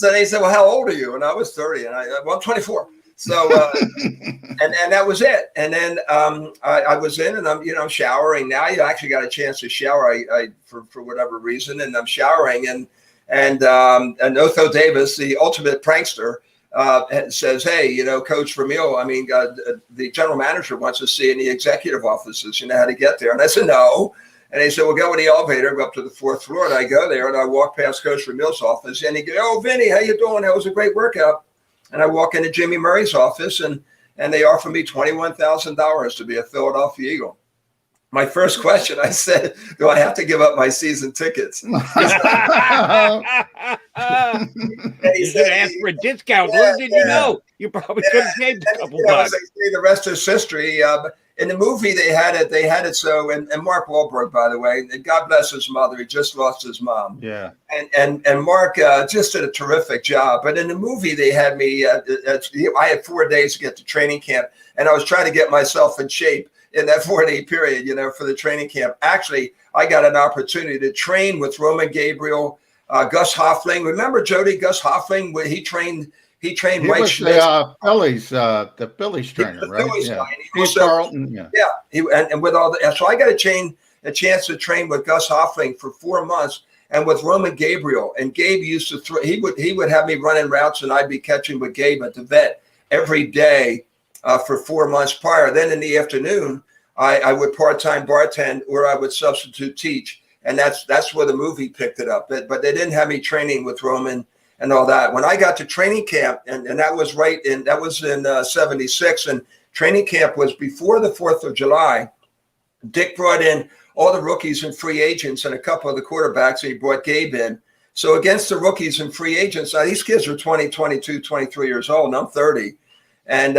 [SPEAKER 11] they said, well, how old are you? And I was 30. And I'm 24. So, and that was it. And then I was in, and I'm showering. Now you actually got a chance to shower for whatever reason. And I'm showering, and Otho Davis, the ultimate prankster, says, hey, Coach Vermeil, the general manager wants to see in the executive offices, how to get there. And I said, no. And he said, well, go in the elevator, go up to the 4th floor. And I go there, and I walk past Coach Vermeil's office, and he goes, oh, Vinny, how you doing? That was a great workout. And I walk into Jimmy Murray's office, and they offer me $21,000 to be a Philadelphia Eagle. My first question, I said, do I have to give up my season tickets?
[SPEAKER 1] You should ask for a discount. Little did you know. You probably could have saved a couple bucks.
[SPEAKER 11] The rest is history. In the movie, they had it so, and Mark Wahlberg, by the way, and God bless his mother. He just lost his mom.
[SPEAKER 2] Yeah.
[SPEAKER 11] And Mark just did a terrific job. But in the movie, they had me, I had 4 days to get to training camp, and I was trying to get myself in shape in that 4-day period, for the training camp. Actually, I got an opportunity to train with Roman Gabriel, Gus Hoffling. Remember Jody, Gus Hoffling, where he trained Mike Schmidt.
[SPEAKER 2] The Phillies trainer, right?
[SPEAKER 11] Phillies
[SPEAKER 2] yeah.
[SPEAKER 11] guy. And with all so I got a chance to train with Gus Hoffling for 4 months, and with Roman Gabriel. And Gabe used to throw. He would have me running routes, and I'd be catching with Gabe at the vet every day for 4 months prior. Then in the afternoon, I would part-time bartend, or I would substitute teach, and that's where the movie picked it up. But they didn't have me training with Roman and all that. When I got to training camp, and that was in 76, and training camp was before the 4th of July. Dick brought in all the rookies and free agents and a couple of the quarterbacks, and he brought Gabe in. So against the rookies and free agents, now these kids are 20, 22, 23 years old, and I'm 30. And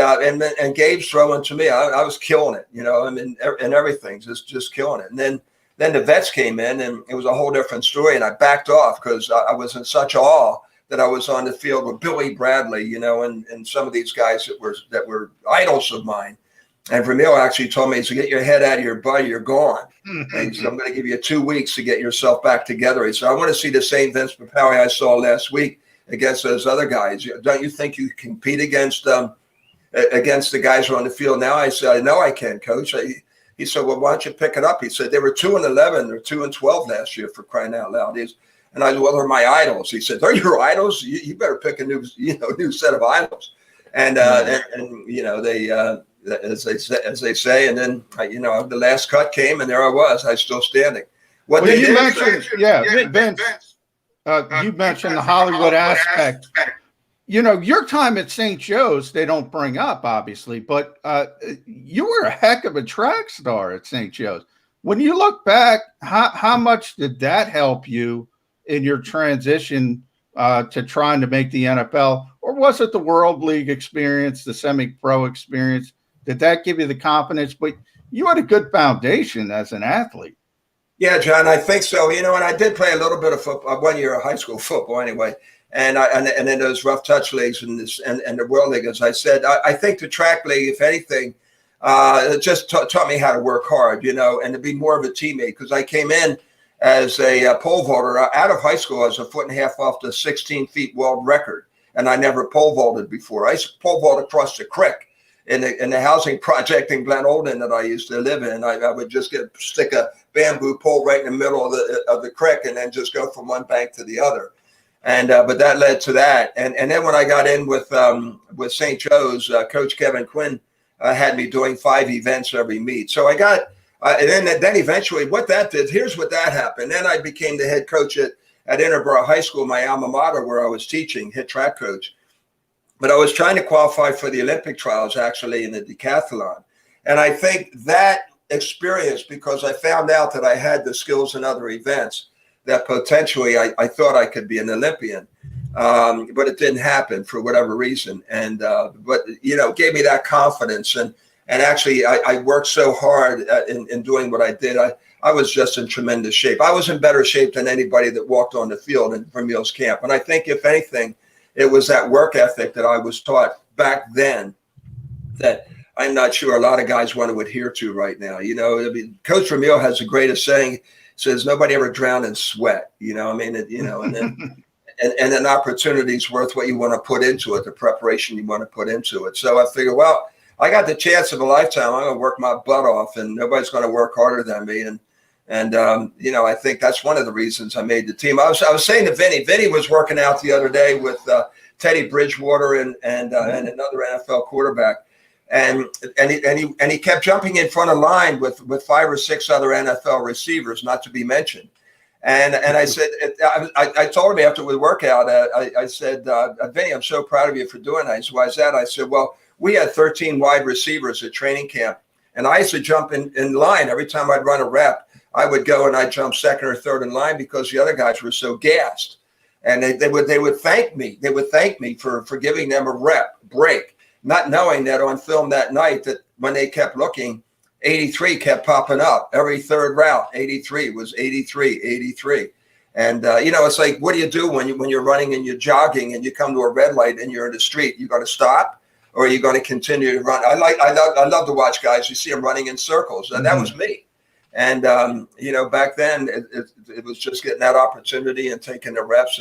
[SPEAKER 11] Gabe's throwing to me. I was killing it, and everything, just killing it. And then the vets came in, and it was a whole different story. And I backed off because I was in such awe that I was on the field with Billy Bradley, and some of these guys that were idols of mine. And Vermeil actually told me, he said, get your head out of your butt, you're gone. And he said, I'm going to give you 2 weeks to get yourself back together. He said, I want to see the same Vince Papale I saw last week against those other guys. Don't you think you can compete against the guys who are on the field now? I said, I know I can, Coach. He said, well, why don't you pick it up? He said, they were 2-11 or 2-12 last year, for crying out loud. And I said, well, they're my idols. He said, they're your idols? You better pick a new set of idols. And they, as they say, and then, the last cut came, and there I was. I was still standing.
[SPEAKER 2] You mentioned the Hollywood aspect. Your time at St. Joe's, they don't bring up, obviously, but you were a heck of a track star at St. Joe's. When you look back, how much did that help you in your transition to trying to make the NFL? Or was it the World League experience, the semi-pro experience? Did that give you the confidence? But you had a good foundation as an athlete.
[SPEAKER 11] Yeah, John, I think so. And I did play a little bit of football, 1 year of high school football anyway. And then those rough touch leagues and the World League, as I said, I think the track league, if anything, it just taught me how to work hard, and to be more of a teammate. Because I came in as a pole vaulter out of high school. I was 1.5 feet off the 16 feet world record, and I never pole vaulted before. I used to pole vault across the creek in the housing project in Glen Olden that I used to live in. I would just stick a bamboo pole right in the middle of the creek and then just go from one bank to the other. And but that led to that. And then when I got in with St. Joe's, Coach Kevin Quinn had me doing 5 events every meet. So I got and then eventually what that did, here's what that happened. Then I became the head coach at Interborough High School, my alma mater, where I was teaching, head track coach. But I was trying to qualify for the Olympic trials actually in the decathlon. And I think that experience, because I found out that I had the skills in other events, that potentially I thought I could be an Olympian, but it didn't happen for whatever reason. And but gave me that confidence, and actually I worked so hard in doing what I did. I was just in tremendous shape. I was in better shape than anybody that walked on the field in Vermeil's camp. And I think if anything, it was that work ethic that I was taught back then that I'm not sure a lot of guys want to adhere to right now. Coach Vermeil has the greatest saying. Says nobody ever drowned in sweat, and then and an opportunity is worth what you want to put into it, the preparation you want to put into it. So I figure, well, I got the chance of a lifetime. I'm going to work my butt off, and nobody's going to work harder than me. And I think that's one of the reasons I made the team. I was saying to Vinny was working out the other day with Teddy Bridgewater and another NFL quarterback. And he kept jumping in front of line with 5 or 6 other NFL receivers, not to be mentioned. And I said, I told him after the workout, I said, Vinny, I'm so proud of you for doing that. He said, why is that? I said, well, we had 13 wide receivers at training camp, and I used to jump in line every time I'd run a rep. I would go and I'd jump second or third in line because the other guys were so gassed, and they would thank me. They would thank me for giving them a rep break. Not knowing that on film that night that when they kept looking, 83 kept popping up. Every third route, 83 was 83, 83. And, it's like, what do you do when you're running and you're jogging and you come to a red light and you're in the street? You got to stop, or are you going to continue to run? I love to watch guys. You see them running in circles. And that was me. And, back then it was just getting that opportunity and taking the reps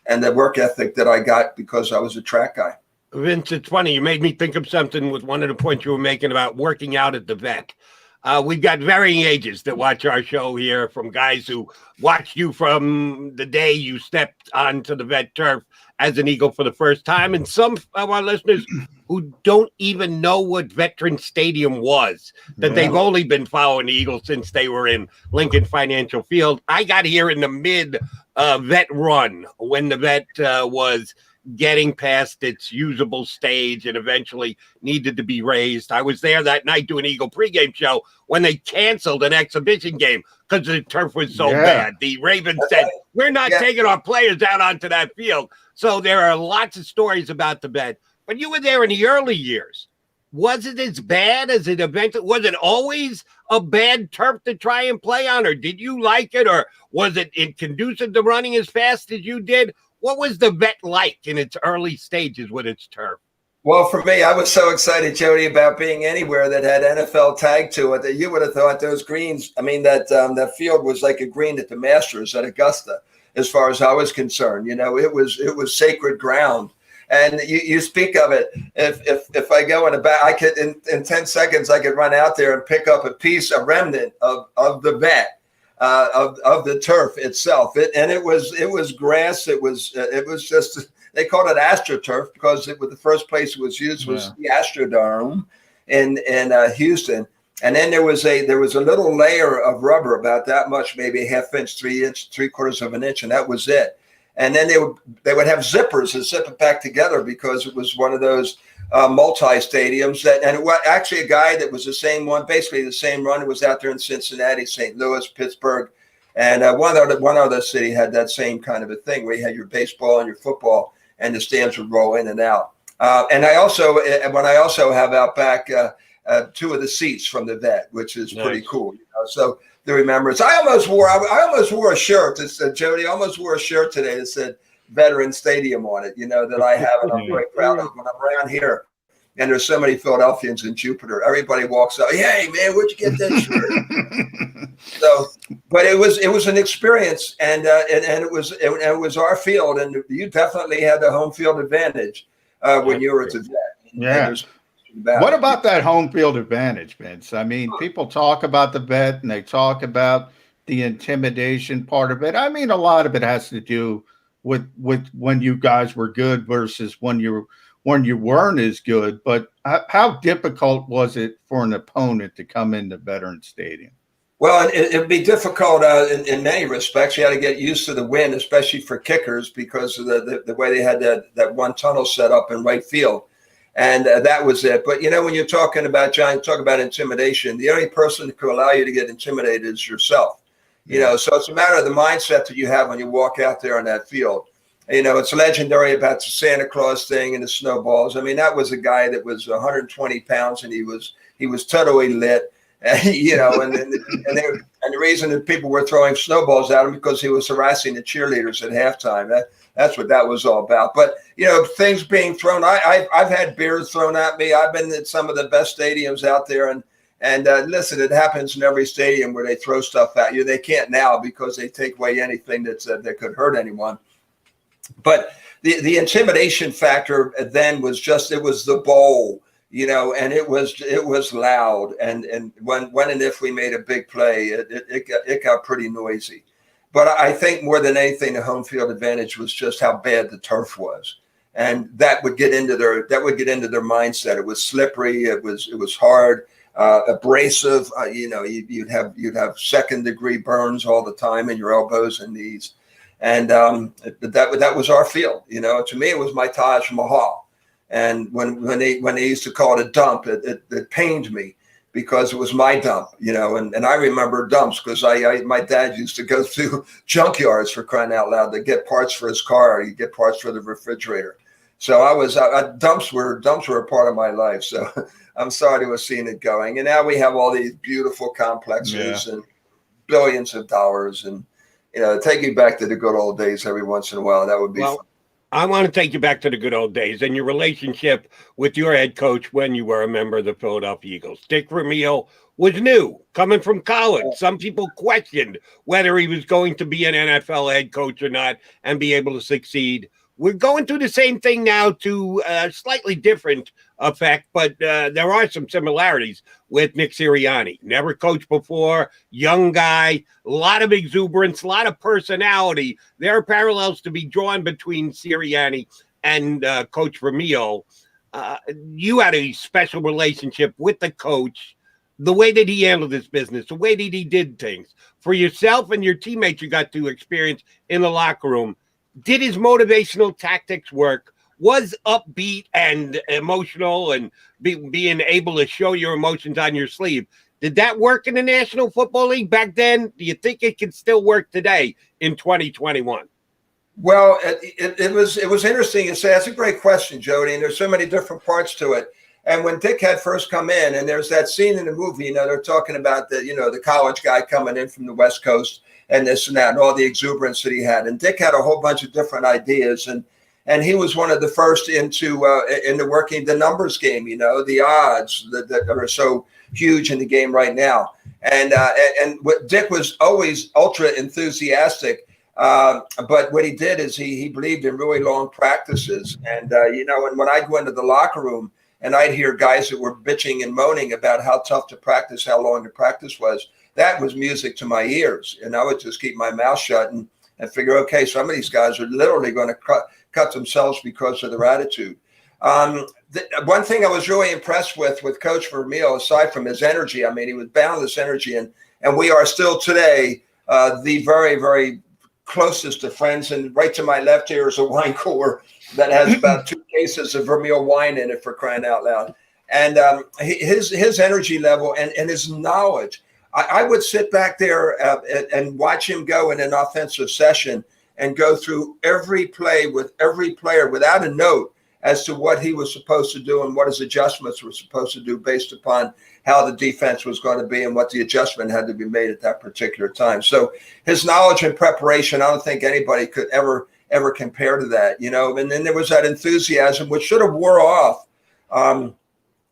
[SPEAKER 11] and the work ethic that I got because I was a track guy.
[SPEAKER 1] Vince, it's funny. You made me think of something with one of the points you were making about working out at the vet. We've got varying ages that watch our show here, from guys who watched you from the day you stepped onto the vet turf as an Eagle for the first time, and some of our listeners who don't even know what Veteran Stadium was, that they've only been following the Eagles since they were in Lincoln Financial Field. I got here in the mid-vet run when the vet was getting past its usable stage and eventually needed to be raised. I was there that night doing Eagle pregame show when they canceled an exhibition game because the turf was so bad. The Ravens said, we're not taking our players out onto that field. So there are lots of stories about the vet. But you were there in the early years. Was it as bad as it eventually was? It always a bad turf to try and play on, or did you like it, or was it conducive to running as fast as you did? What was the vet like in its early stages with its turf?
[SPEAKER 11] Well, for me, I was so excited, Jody, about being anywhere that had NFL tag to it that you would have thought those greens, that field was like a green at the Masters at Augusta, as far as I was concerned. It was sacred ground. And you speak of it. If I go in the back, I could in 10 seconds I could run out there and pick up a remnant of the vet. Of the turf itself, it was grass. It was just, they called it AstroTurf because the first place it was used was the Astrodome in Houston, and then there was a little layer of rubber about that much, maybe a half inch, 3 inch, 3/4 of an inch, and that was it. And then they would have zippers and zip it back together because it was one of those multi-stadiums. And it was actually a guy that was the same one, basically the same run. It was out there in Cincinnati, St. Louis, Pittsburgh. And one other city had that same kind of a thing where you had your baseball and your football and the stands would roll in and out. And I also have out back two of the seats from the vet, which is pretty cool. So the remembrance. I almost wore a shirt that said, Jody, I almost wore a shirt today that said Veteran Stadium on it, that I have, and I'm very proud of when I'm around here. And there's so many Philadelphians in Jupiter. Everybody walks up, hey man, where'd you get that shirt? So, but it was an experience, and it was our field, and you definitely had the home field advantage when you were at the vet.
[SPEAKER 2] Yeah. What about that home field advantage, Vince? I mean, people talk about the vet and they talk about the intimidation part of it. I mean, a lot of it has to do with when you guys were good versus when you weren't as good. But how difficult was it for an opponent to come into Veterans Stadium?
[SPEAKER 11] Well, it'd be difficult in many respects. You had to get used to the wind, especially for kickers, because of the way they had that one tunnel set up in right field. And that was it. But, when you're talking about, John, talk about intimidation, the only person that could allow you to get intimidated is yourself. So it's a matter of the mindset that you have when you walk out there on that field. It's legendary about the Santa Claus thing and the snowballs. I mean, that was a guy that was 120 pounds and he was totally lit. And the reason that people were throwing snowballs at him because he was harassing the cheerleaders at halftime. That's what that was all about. But things being thrown. I've had beers thrown at me. I've been at some of the best stadiums out there, and listen, it happens in every stadium where they throw stuff at you. They can't now because they take away anything that could hurt anyone. But the intimidation factor then was it was the bowl. And it was loud, and when and if we made a big play, it got pretty noisy. But I think more than anything, the home field advantage was just how bad the turf was, and that would get into their mindset. It was slippery, it was hard, abrasive. You'd have second degree burns all the time in your elbows and knees, and that was our field. To me, it was my Taj Mahal. And when they used to call it a dump, it pained me because it was my dump, and I remember dumps because my dad used to go through junkyards, for crying out loud, to get parts for his car, or get parts for the refrigerator. So dumps were a part of my life. So I'm sorry to have seen it going. And now we have all these beautiful complexes and billions of dollars, and taking back to the good old days every once in a while, that would be fun.
[SPEAKER 1] I want to take you back to the good old days and your relationship with your head coach when you were a member of the Philadelphia Eagles. Dick Vermeil was new, coming from college. Some people questioned whether he was going to be an NFL head coach or not and be able to succeed. We're going through the same thing now to a slightly different effect, but there are some similarities with Nick Sirianni. Never coached before, young guy, a lot of exuberance, a lot of personality. There are parallels to be drawn between Sirianni and Coach Vermeil. You had a special relationship with the coach, the way that he handled his business, the way that he did things. For yourself and your teammates you got to experience in the locker room, did his motivational tactics work? Was upbeat and emotional and being able to show your emotions on your sleeve? Did that work in the National Football League back then? Do you think it can still work today in 2021?
[SPEAKER 11] Well, it was interesting to say. That's a great question, Jody. And there's so many different parts to it. And when Dick had first come in, and there's that scene in the movie, they're talking about the college guy coming in from the West Coast and this and that, and all the exuberance that he had. And Dick had a whole bunch of different ideas, and he was one of the first into working the numbers game, the odds that are so huge in the game right now. And what Dick was always ultra enthusiastic, but what he did is he believed in really long practices. And and when I'd go into the locker room and I'd hear guys that were bitching and moaning about how tough to practice, how long the practice was, that was music to my ears. And I would just keep my mouth shut and figure, okay, some of these guys are literally going to cut themselves because of their attitude. One thing I was really impressed with Coach Vermeil, aside from his energy, I mean, he was boundless energy, and we are still today the very, very closest of friends. And right to my left here is a wine cooler that has about 2 case is a Vermeil wine in it, for crying out loud. And his energy level and his knowledge. I would sit back there and watch him go in an offensive session and go through every play with every player without a note as to what he was supposed to do and what his adjustments were supposed to do based upon how the defense was going to be and what the adjustment had to be made at that particular time. So his knowledge and preparation, I don't think anybody could ever compare to that, you know. And then there was that enthusiasm, which should have wore off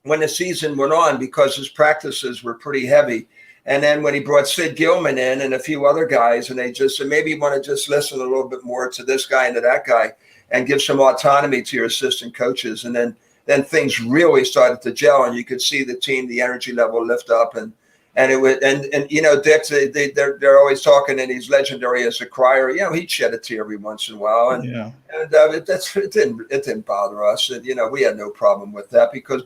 [SPEAKER 11] when the season went on, because his practices were pretty heavy. And then when he brought Sid Gilman in and a few other guys, and they just said, maybe you want to just listen a little bit more to this guy and to that guy and give some autonomy to your assistant coaches. And then things really started to gel, and you could see the team, the energy level lift up. And it would, and you know, Dick, they're always talking, and he's legendary as a crier. You know, he'd shed a tear every once in a while. And, it didn't bother us. And, you know, we had no problem with that, because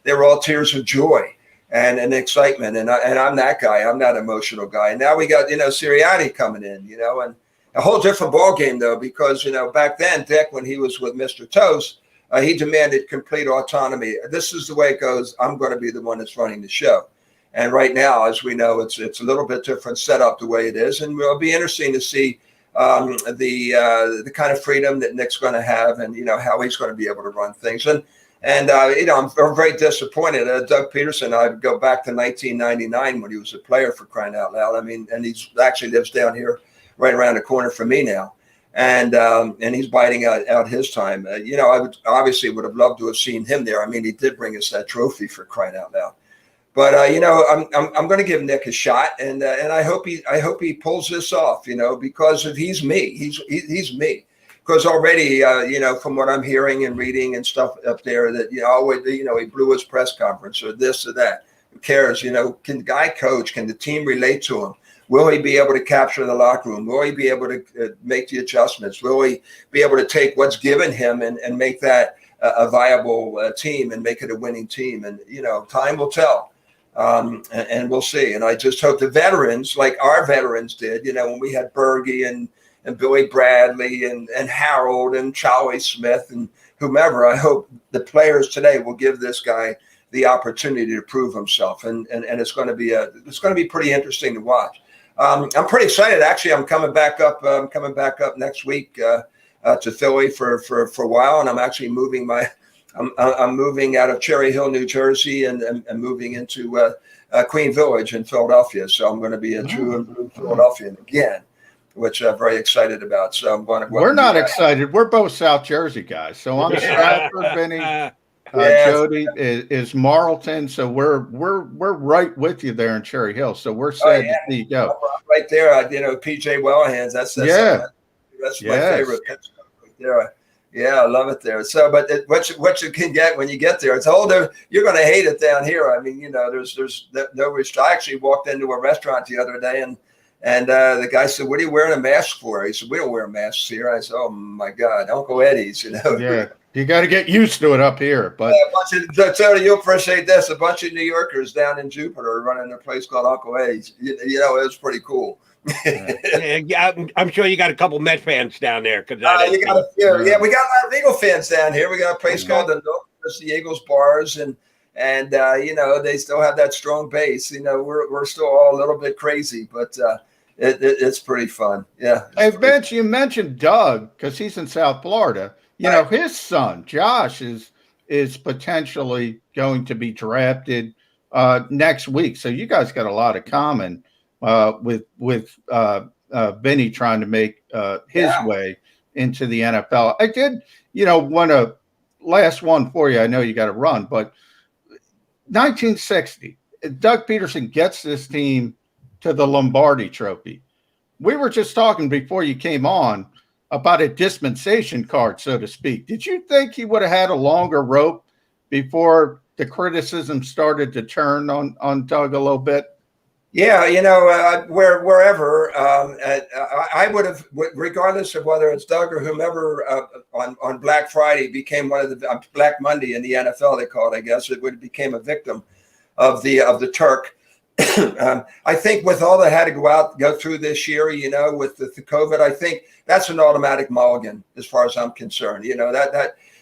[SPEAKER 11] they were all tears of joy and excitement. And I'm that guy. I'm that emotional guy. And now we got, you know, Sirianni coming in, you know, and a whole different ball game, though, because, you know, back then, Dick, when he was with Mr. Toast, he demanded complete autonomy. This is the way it goes. I'm going to be the one that's running the show. And right now, as we know, it's a little bit different setup the way it is. And it'll be interesting to see the kind of freedom that Nick's going to have, and, you know, how he's going to be able to run things. And you know, I'm very disappointed. Doug Peterson, I go back to 1999 when he was a player, for crying out loud. I mean, and he's actually lives down here right around the corner from me now. And he's biding out his time. You know, I would have loved to have seen him there. I mean, he did bring us that trophy, for crying out loud. But you know, I'm going to give Nick a shot, and I hope he pulls this off. You know, because he's me. He's me. Because already, you know, from what I'm hearing and reading and stuff up there, that, you know, he blew his press conference or this or that. Who cares? You know, can the guy coach? Can the team relate to him? Will he be able to capture the locker room? Will he be able to make the adjustments? Will he be able to take what's given him and make that a viable team and make it a winning team? And, you know, time will tell. And we'll see. And I just hope the veterans, like our veterans did, you know, when we had Bergie and Billy Bradley and Harold and Charlie Smith and whomever, I hope the players today will give this guy the opportunity to prove himself. And it's going to be pretty interesting to watch. I'm pretty excited. Actually, I'm coming back up next week to Philly for a while, and I'm actually moving I'm moving out of Cherry Hill, New Jersey, and moving into Queen Village in Philadelphia. So I'm going to be a true and blue Philadelphian again, which I'm very excited about. So I'm going to. We're
[SPEAKER 2] not excited. We're both South Jersey guys. So I'm Stratford, Vinny. Jody is Marlton, so we're right with you there in Cherry Hill. So we're sad to see you go.
[SPEAKER 11] Right there, you know, PJ Wellhands. That's my favorite pitch right there. Yeah, I love it there. So, but what you can get when you get there, it's a whole different. You're going to hate it down here. I mean, you know, there's no restriction. I actually walked into a restaurant the other day, and the guy said, "What are you wearing a mask for?" He said, "We don't wear masks here." I said, "Oh my God, Uncle Eddie's," you know.
[SPEAKER 2] Yeah. You got to get used to it up here, but
[SPEAKER 11] Tony, you'll appreciate this. A bunch of New Yorkers down in Jupiter are running a place called Uncle Eddie's. You know, it was pretty cool.
[SPEAKER 1] Yeah, I'm sure you got a couple Met fans down there.
[SPEAKER 11] We got a lot of Eagle fans down here. We got a place called the Eagles Bars, and you know, they still have that strong base. You know, we're still all a little bit crazy, but it's pretty fun. Yeah.
[SPEAKER 2] Hey, Vince, you mentioned Doug because he's in South Florida. You know, his son, Josh, is potentially going to be drafted next week. So you guys got a lot of common with Vinny trying to make his way into the NFL. I did, you know, want to last one for you. I know you got to run, but 1960, Doug Peterson gets this team to the Lombardi Trophy. We were just talking before you came on about a dispensation card, so to speak. Did you think he would have had a longer rope before the criticism started to turn on Doug a little bit?
[SPEAKER 11] Yeah, you know, wherever I would have, regardless of whether it's Doug or whomever, on Black Friday became one of the Black Monday in the NFL, they call it, I guess, it would became a victim of the Turk. I think with all that had to go through this year, you know, with the COVID, I think that's an automatic mulligan as far as I'm concerned. You know,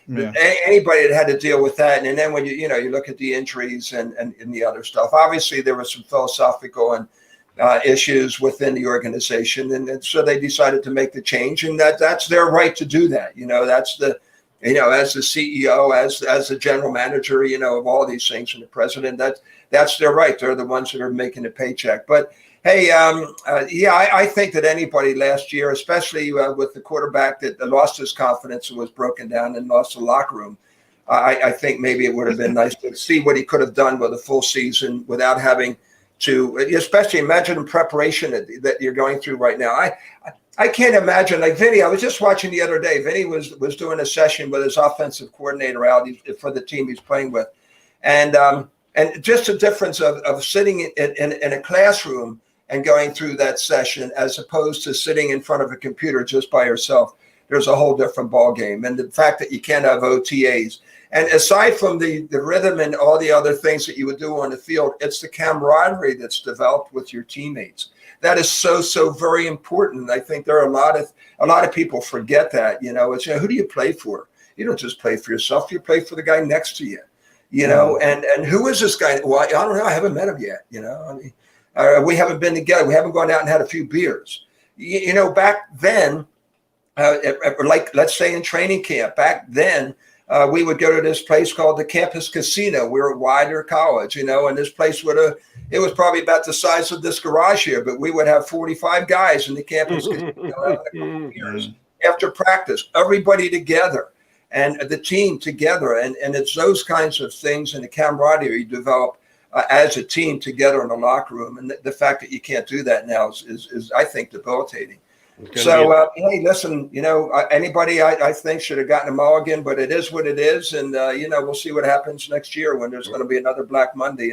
[SPEAKER 11] anybody that had to deal with that. And then when you look at the injuries and the other stuff, obviously there was some philosophical and issues within the organization, and so they decided to make the change, and that's their right to do that. That's the, as the CEO, as the general manager, of all these things, and the president, that's their right. They're the ones that are making the paycheck. But hey, I think that anybody last year, especially with the quarterback that lost his confidence and was broken down and lost the locker room, I think maybe it would have been nice to see what he could have done with a full season without having to, especially imagine the preparation that you're going through right now. I can't imagine, like Vinny, I was just watching the other day. Vinny was doing a session with his offensive coordinator out for the team he's playing with. And just the difference of sitting in a classroom and going through that session as opposed to sitting in front of a computer just by yourself. There's a whole different ball game. And the fact that you can't have OTAs. And aside from the rhythm and all the other things that you would do on the field, it's the camaraderie that's developed with your teammates. That is so very important. I think there are a lot of people forget that. It's who do you play for? You don't just play for yourself. You play for the guy next to you. And who is this guy? Well, I don't know. I haven't met him yet. We haven't been together. We haven't gone out and had a few beers. Back then, like let's say in training camp, back then. We would go to this place called the Campus Casino. We were at Wider College, and this place it was probably about the size of this garage here, but we would have 45 guys in the Campus Casino years after practice, everybody together and the team together. And it's those kinds of things and the camaraderie you develop as a team together in the locker room. And the fact that you can't do that now is I think, debilitating. So, hey, listen, anybody I think should have gotten a mulligan, but it is what it is. And, we'll see what happens next year when there's going to be another Black Monday.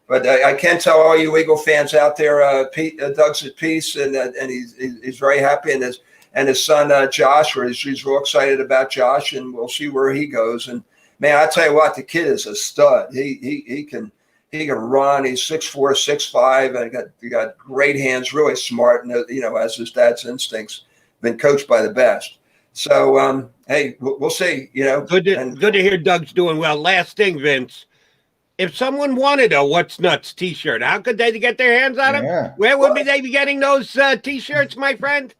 [SPEAKER 11] But I can tell all you Eagle fans out there, Doug's at peace, and he's very happy. And his son, Josh, he's real excited about Josh, and we'll see where he goes. And, man, I tell you what, the kid is a stud. He can run. He's 6'4", 6'5", and he got great hands, really smart, and as his dad's instincts, been coached by the best. So hey, we'll see.
[SPEAKER 1] Good to hear Doug's doing well. Last thing, Vince, if someone wanted a What's Nuts T-shirt, how could they get their hands on them?
[SPEAKER 2] Yeah.
[SPEAKER 1] Where would they be getting those T-shirts, my friend?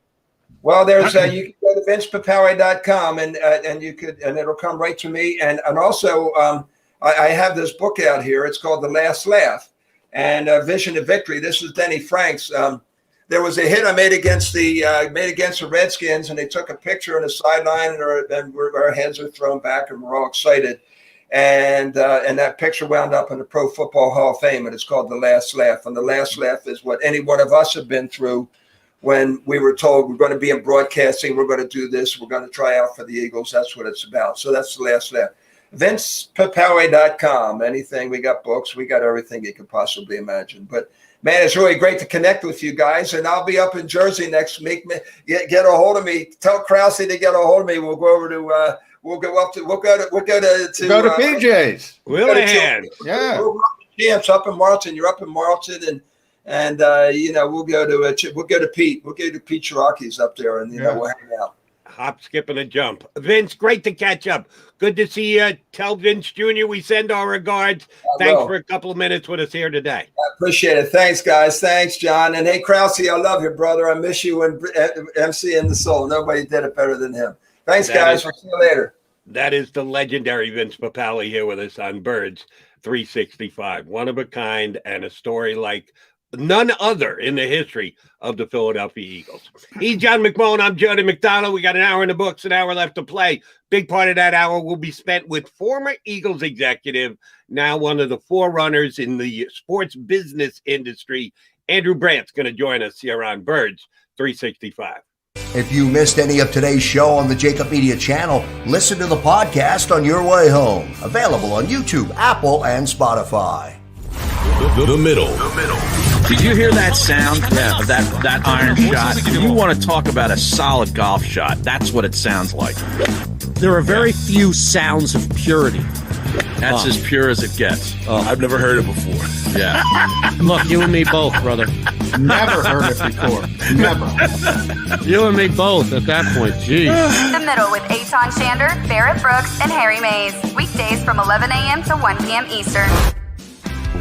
[SPEAKER 11] Well, there's you can go to VincePapale.com and you could, and it'll come right to me. And also I have this book out here. It's called The Last Laugh and Vision of Victory. This is Denny Franks. There was a hit I made against the Redskins, and they took a picture on the sideline, and our heads are thrown back, and we're all excited. And that picture wound up in the Pro Football Hall of Fame, and it's called The Last Laugh. And the last laugh is what any one of us have been through when we were told we're going to be in broadcasting, we're going to do this, we're going to try out for the Eagles. That's what it's about. So that's The Last Laugh. VincePapale.com. Anything. We got books. We got everything you could possibly imagine. But man, it's really great to connect with you guys. And I'll be up in Jersey next week. Get a hold of me. Tell Krause to get a hold of me. We'll go over to. We'll go to
[SPEAKER 2] PJ's.
[SPEAKER 1] Willingham.
[SPEAKER 2] Yeah.
[SPEAKER 11] We'll go to Champs up in Marlton. You're up in Marlton, and we'll go to Pete. We'll go to Pete Chiraki's up there, and we'll hang out.
[SPEAKER 1] Hop, skip, and a jump. Vince, great to catch up. Good to see you. Tell Vince Jr. we send our regards. Thanks for a couple of minutes with us here today.
[SPEAKER 11] I appreciate it. Thanks, guys. Thanks, John. And hey, Krause, I love you, brother. I miss you and MC in the soul. Nobody did it better than him. Thanks, guys. We'll see you later.
[SPEAKER 1] That is the legendary Vince Papale here with us on Birds 365. One of a kind and a story like none other in the history of the Philadelphia Eagles. He's John McMullen. I'm Jody McDonald. We got an hour in the books, an hour left to play. Big part of that hour will be spent with former Eagles executive, now one of the forerunners in the sports business industry. Andrew Brandt's going to join us here on Birds 365.
[SPEAKER 3] If you missed any of today's show on the JAKIB Media channel, listen to the podcast on your way home. Available on YouTube, Apple, and Spotify.
[SPEAKER 10] The middle.
[SPEAKER 5] Did you hear that sound? Yeah, that iron shot. If you want to talk about a solid golf shot, that's what it sounds like.
[SPEAKER 6] There are very few sounds of purity.
[SPEAKER 5] That's as pure as it gets.
[SPEAKER 6] I've never heard it before.
[SPEAKER 5] Yeah.
[SPEAKER 6] Look, you and me both, brother.
[SPEAKER 2] Never heard it before. Never.
[SPEAKER 6] You and me both at that point. Jeez.
[SPEAKER 7] The Middle with Eitan Shander, Barrett Brooks, and Harry Mays. Weekdays from 11 a.m. to 1 p.m. Eastern.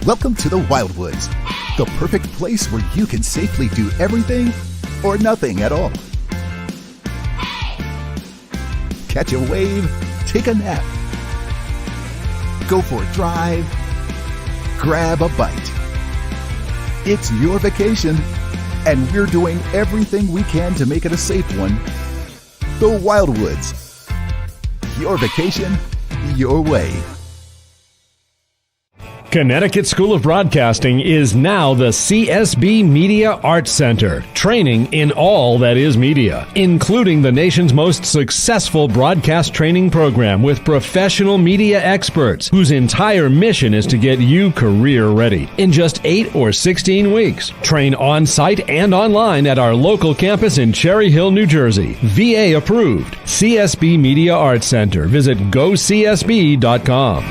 [SPEAKER 8] Welcome to the Wildwoods, the perfect place where you can safely do everything or nothing at all. Catch a wave, take a nap, go for a drive, grab a bite. It's your vacation, and we're doing everything we can to make it a safe one. The Wildwoods. Your vacation, your way.
[SPEAKER 9] Connecticut School of Broadcasting is now the CSB Media Arts Center, training in all that is media, including the nation's most successful broadcast training program with professional media experts whose entire mission is to get you career ready in just 8 or 16 weeks. Train on-site and online at our local campus in Cherry Hill, New Jersey. VA approved. CSB Media Arts Center. Visit gocsb.com.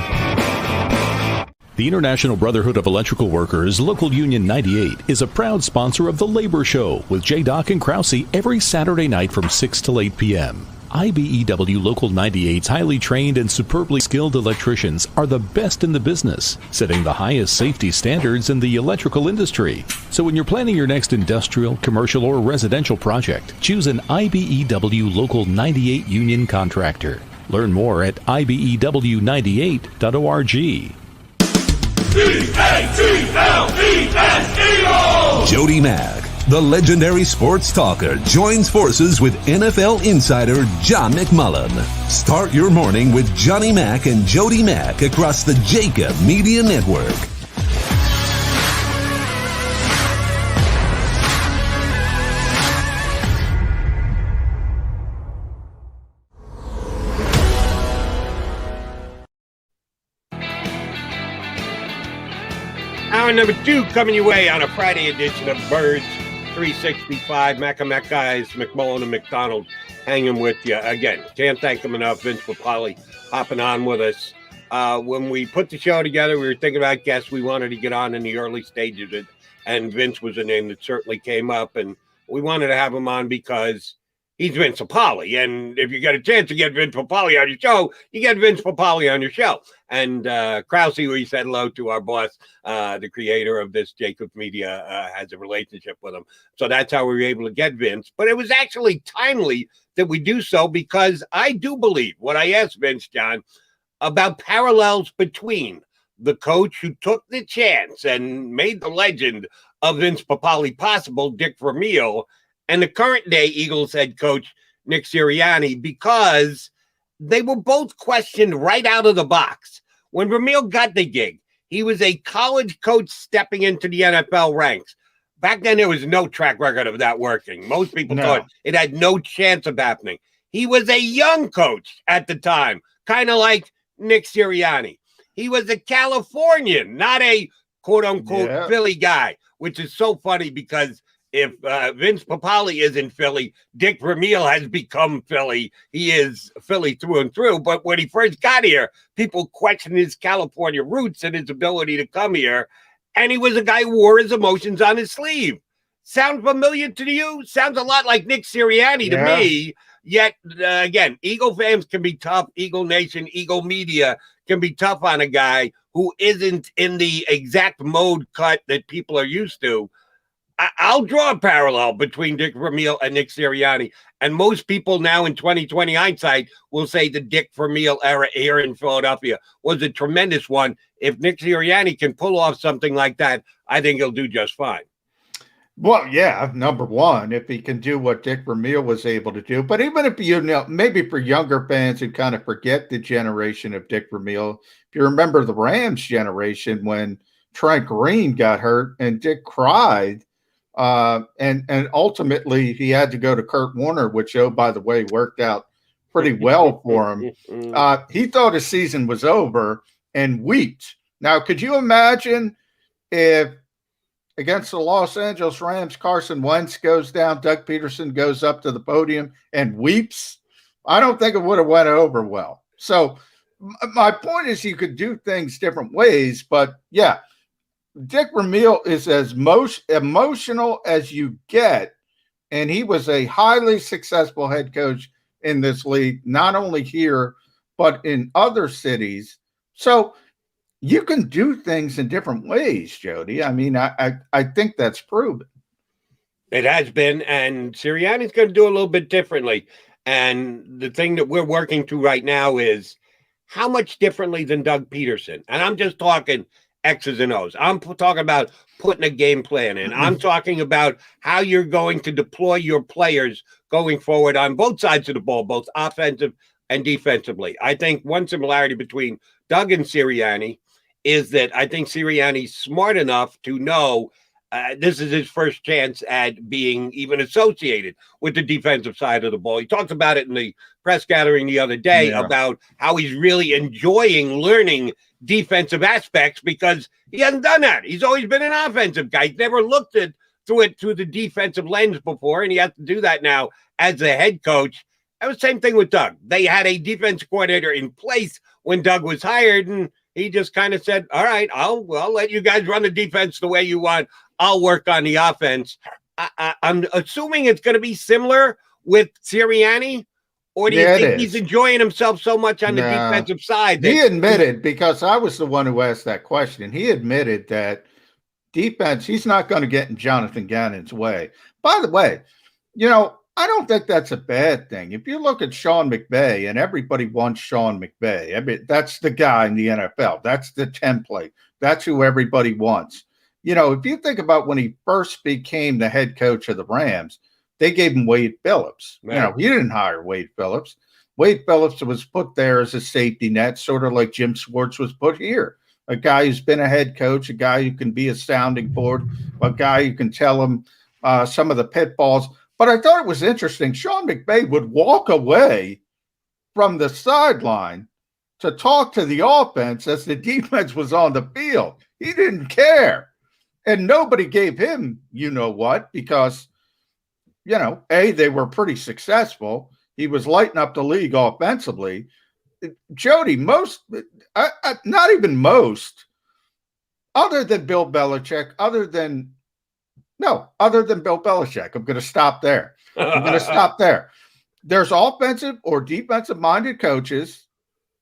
[SPEAKER 4] The International Brotherhood of Electrical Workers, Local Union 98, is a proud sponsor of The Labor Show with J. and Krause every Saturday night from 6 till 8 p.m. IBEW Local 98's highly trained and superbly skilled electricians are the best in the business, setting the highest safety standards in the electrical industry. So when you're planning your next industrial, commercial, or residential project, choose an IBEW Local 98 union contractor. Learn more at ibew98.org.
[SPEAKER 10] Jody Mack, the legendary sports talker, joins forces with NFL insider John McMullen. Start your morning with Johnny Mack and Jody Mack across the JAKIB Media Network.
[SPEAKER 1] Hour number 2 coming your way on a Friday edition of Birds 365. Mac and Mac guys, McMullen and McDonald hanging with you. Again, can't thank them enough. Vince Papale hopping on with us. When we put the show together, we were thinking about guests we wanted to get on in the early stages of it, and Vince was a name that certainly came up, and we wanted to have him on because he's Vince Papale, and if you get a chance to get Vince Papale on your show, you get Vince Papale on your show. And Krause, who he said hello to, our boss, the creator of this JAKIB Media, has a relationship with him. So that's how we were able to get Vince. But it was actually timely that we do so because I do believe what I asked Vince, John, about parallels between the coach who took the chance and made the legend of Vince Papale possible, Dick Vermeil, and the current day Eagles head coach, Nick Sirianni, because they were both questioned right out of the box. When Vermeil got the gig, he was a college coach stepping into the NFL ranks. Back then, there was no track record of that working. Most people thought it had no chance of happening. He was a young coach at the time, kind of like Nick Sirianni. He was a Californian, not a quote-unquote Philly guy, which is so funny because if Vince Papale is in Philly, Dick Vermeil has become Philly. He is Philly through and through. But when he first got here, people questioned his California roots and his ability to come here. And he was a guy who wore his emotions on his sleeve. Sound familiar to you? Sounds a lot like Nick Sirianni to me. Yet, again, Eagle fans can be tough. Eagle Nation, Eagle Media can be tough on a guy who isn't in the exact mode cut that people are used to. I'll draw a parallel between Dick Vermeil and Nick Sirianni. And most people now in 2020 hindsight will say the Dick Vermeil era here in Philadelphia was a tremendous one. If Nick Sirianni can pull off something like that, I think he'll do just fine.
[SPEAKER 2] Well, yeah, number one, if he can do what Dick Vermeil was able to do. But even if you know, maybe for younger fans who kind of forget the generation of Dick Vermeil, if you remember the Rams generation when Trent Green got hurt and Dick cried, and ultimately he had to go to Kurt Warner, which, oh, by the way, worked out pretty well for him. He thought his season was over and wept. Now, could you imagine if against the Los Angeles Rams, Carson Wentz goes down, Doug Peterson goes up to the podium and weeps? I don't think it would have went over well. So, my point is you could do things different ways, but yeah, Dick Vermeil is as most emotional as you get, and he was a highly successful head coach in this league, not only here but in other cities. So you can do things in different ways, Jody. I mean, I think that's proven.
[SPEAKER 1] It has been, and Sirianni's going to do a little bit differently. And the thing that we're working to right now is how much differently than Doug Peterson. And I'm just talking X's and O's. I'm talking about putting a game plan in. I'm talking about how you're going to deploy your players going forward on both sides of the ball, both offensive and defensively. I think one similarity between Doug and Sirianni is that I think Sirianni's smart enough to know this is his first chance at being even associated with the defensive side of the ball. He talked about it in the press gathering the other day about how he's really enjoying learning defensive aspects because he hasn't done that. He's always been an offensive guy. He's never looked at through the defensive lens before, and he has to do that now as a head coach. That was the same thing with Doug. They had a defense coordinator in place when Doug was hired, and he just kind of said, all right, I'll let you guys run the defense the way you want. I'll work on the offense. I'm assuming it's going to be similar with Sirianni, or do you think he's enjoying himself so much on the defensive side?
[SPEAKER 2] He admitted, because I was the one who asked that question, he admitted that defense, he's not going to get in Jonathan Gannon's way. By the way, I don't think that's a bad thing. If you look at Sean McVay, and everybody wants Sean McVay, I mean, that's the guy in the NFL. That's the template. That's who everybody wants. If you think about when he first became the head coach of the Rams, they gave him Wade Phillips.
[SPEAKER 1] Right.
[SPEAKER 2] He didn't hire Wade Phillips. Wade Phillips was put there as a safety net, sort of like Jim Schwartz was put here. A guy who's been a head coach, a guy who can be a sounding board, a guy who can tell him some of the pitfalls. But I thought it was interesting. Sean McVay would walk away from the sideline to talk to the offense as the defense was on the field. He didn't care. And nobody gave him, what, because, they were pretty successful. He was lighting up the league offensively. Jody, not even most, other than Bill Belichick, other than Bill Belichick. I'm going to stop there. There's offensive or defensive-minded coaches,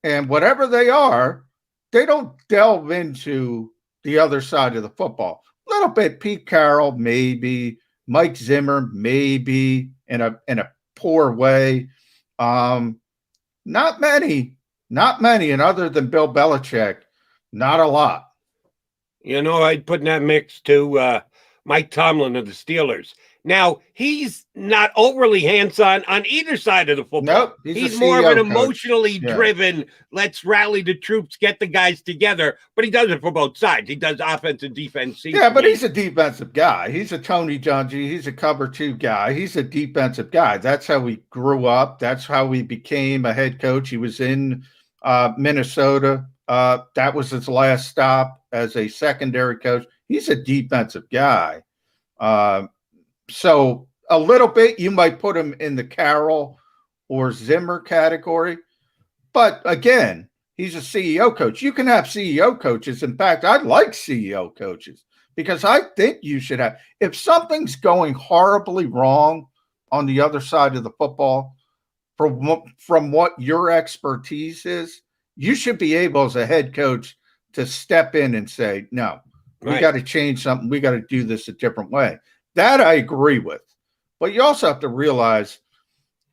[SPEAKER 2] and whatever they are, they don't delve into the other side of the football. A little bit Pete Carroll, maybe. Mike Zimmer, maybe, in a poor way. Not many. And other than Bill Belichick, not a lot.
[SPEAKER 1] I'd put in that mix to Mike Tomlin of the Steelers. Now, he's not overly hands-on on either side of the football.
[SPEAKER 2] Nope,
[SPEAKER 1] he's more of an emotionally driven, let's rally the troops, get the guys together. But he does it for both sides. He does offense and defense.
[SPEAKER 2] Yeah, but he's a defensive guy. He's a Tony Dungy. He's a cover two guy. He's a defensive guy. That's how he grew up. That's how he became a head coach. He was in Minnesota. That was his last stop as a secondary coach. He's a defensive guy. So a little bit, you might put him in the Carroll or Zimmer category. But again, he's a CEO coach. You can have CEO coaches. In fact, I like CEO coaches because I think you should have. If something's going horribly wrong on the other side of the football, from what your expertise is, you should be able as a head coach to step in and say, no, we got to change something. We got to do this a different way. That I agree with. But you also have to realize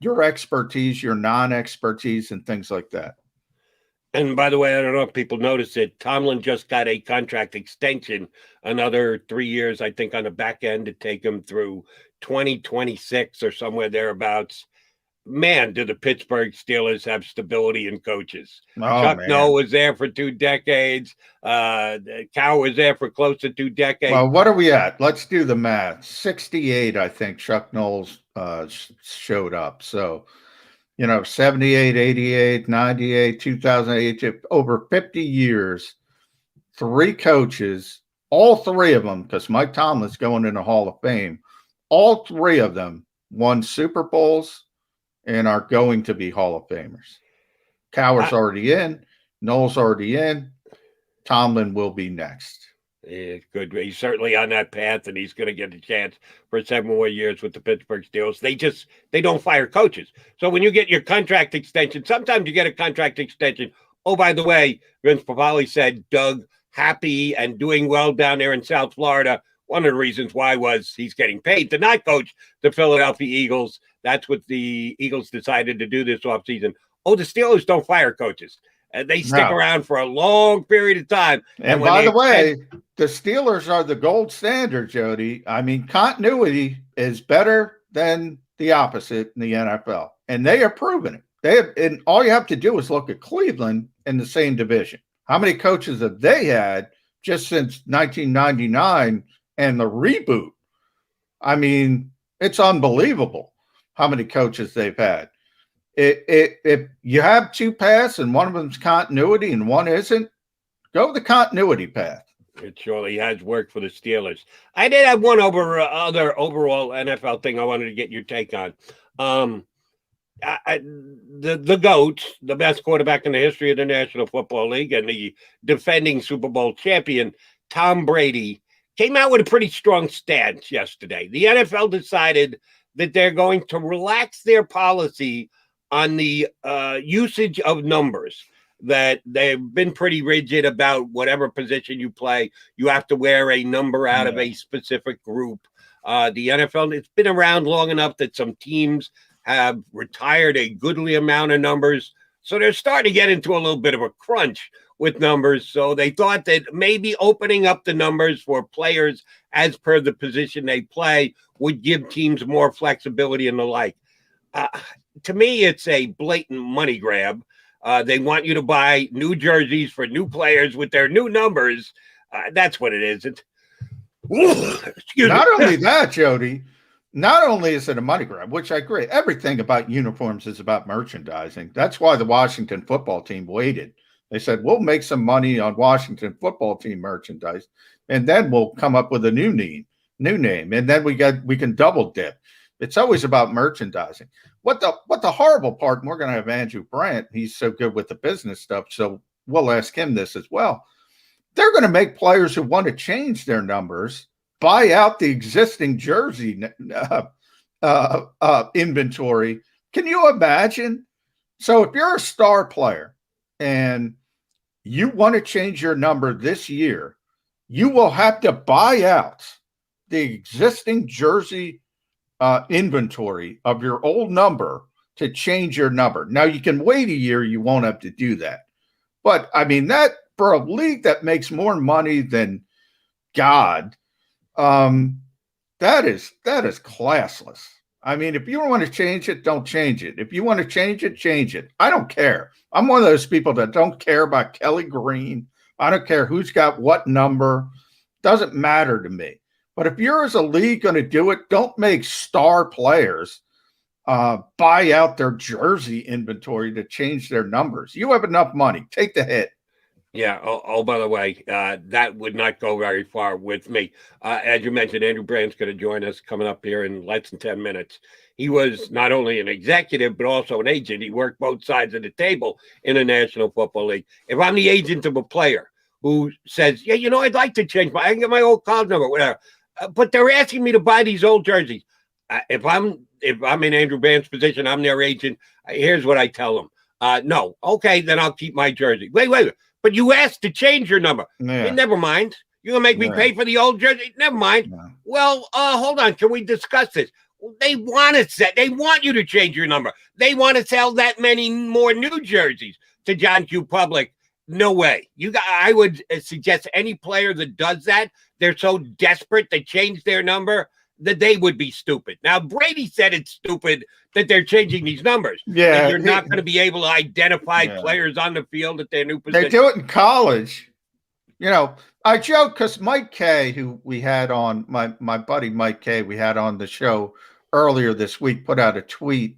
[SPEAKER 2] your expertise, your non-expertise, and things like that.
[SPEAKER 1] And by the way, I don't know if people noticed it. Tomlin just got a contract extension, another 3 years, I think, on the back end to take him through 2026 or somewhere thereabouts. Man, do the Pittsburgh Steelers have stability in coaches. Chuck Noll was there for 2 decades. Cow was there for close to 2 decades.
[SPEAKER 2] Well, what are we at? Let's do the math. 68, I think, Chuck Knowles showed up. So, 78, 88, 98, 2008, over 50 years, 3 coaches, all 3 of them, because Mike Tomlin's going in the Hall of Fame, all 3 of them won Super Bowls and are going to be Hall of Famers. Cowher's already in. Noel's already in. Tomlin will be next.
[SPEAKER 1] It's good. He's certainly on that path, and he's going to get a chance for 7 more years with the Pittsburgh Steelers. They don't fire coaches. So when you get your contract extension, sometimes you get a contract extension. Oh, by the way, Vince Papale said Doug happy and doing well down there in South Florida. One of the reasons why was he's getting paid to not coach the Philadelphia Eagles. That's what the Eagles decided to do this offseason. Oh, the Steelers don't fire coaches. They stick around for a long period of time.
[SPEAKER 2] And by the way, the Steelers are the gold standard, Jody. I mean, continuity is better than the opposite in the NFL. And they are proving it. And all you have to do is look at Cleveland in the same division. How many coaches have they had just since 1999 and the reboot? I mean, it's unbelievable how many coaches they've had. If you have two paths and one of them's continuity and one isn't, go the continuity path.
[SPEAKER 1] It surely has worked for the Steelers. I did have one other overall NFL thing I wanted to get your take on. The GOAT, the best quarterback in the history of the National Football League and the defending Super Bowl champion, Tom Brady, came out with a pretty strong stance yesterday. The NFL decided that they're going to relax their policy on the usage of numbers, that they've been pretty rigid about whatever position you play. You have to wear a number out of a specific group. The NFL, it's been around long enough that some teams have retired a goodly amount of numbers. So they're starting to get into a little bit of a crunch with numbers. So they thought that maybe opening up the numbers for players as per the position they play would give teams more flexibility and the like. To me, it's a blatant money grab. They want you to buy new jerseys for new players with their new numbers. That's what it is.
[SPEAKER 2] Not only that, Jody, not only is it a money grab, which I agree, everything about uniforms is about merchandising. That's why the Washington football team waited. They said, we'll make some money on Washington football team merchandise, and then we'll come up with a new name, and then we can double dip. It's always about merchandising. What the horrible part, and we're going to have Andrew Brandt, he's so good with the business stuff, so we'll ask him this as well. They're going to make players who want to change their numbers buy out the existing jersey inventory. Can you imagine? So if you're a star player and you want to change your number this year, you will have to buy out the existing jersey inventory of your old number to change your number. Now, you can wait a year. You won't have to do that. But, I mean, that for a league that makes more money than God, that is classless. I mean, if you don't want to change it, don't change it. If you want to change it, change it. I don't care. I'm one of those people that don't care about Kelly Green. I don't care who's got what number. Doesn't matter to me. But if you're as a league going to do it, don't make star players buy out their jersey inventory to change their numbers. You have enough money. Take the hit.
[SPEAKER 1] Yeah. Oh, by the way, that would not go very far with me. As you mentioned, Andrew Brandt's going to join us coming up here in less than 10 minutes. He was not only an executive, but also an agent. He worked both sides of the table in the National Football League. If I'm the agent of a player who says, yeah, I'd like to change I can get my old college number, whatever. But they're asking me to buy these old jerseys. If I'm in Andrew Brandt's position, I'm their agent. Here's what I tell them. No. Okay, then I'll keep my jersey. Wait. But you asked to change your number. Yeah. Hey, never mind. You're going to make me pay for the old jersey? Never mind. Yeah. Well, hold on. Can we discuss this? They want you to change your number. They want to sell that many more new jerseys to John Q. Public. No way. I would suggest any player that does that, they're so desperate to change their number that they would be stupid. Now, Brady said it's stupid that they're changing these numbers. Yeah. You're not going to be able to identify players on the field at their new position.
[SPEAKER 2] They do it in college. I joke because Mike Kay, who we had on, my buddy Mike Kay, we had on the show earlier this week, put out a tweet,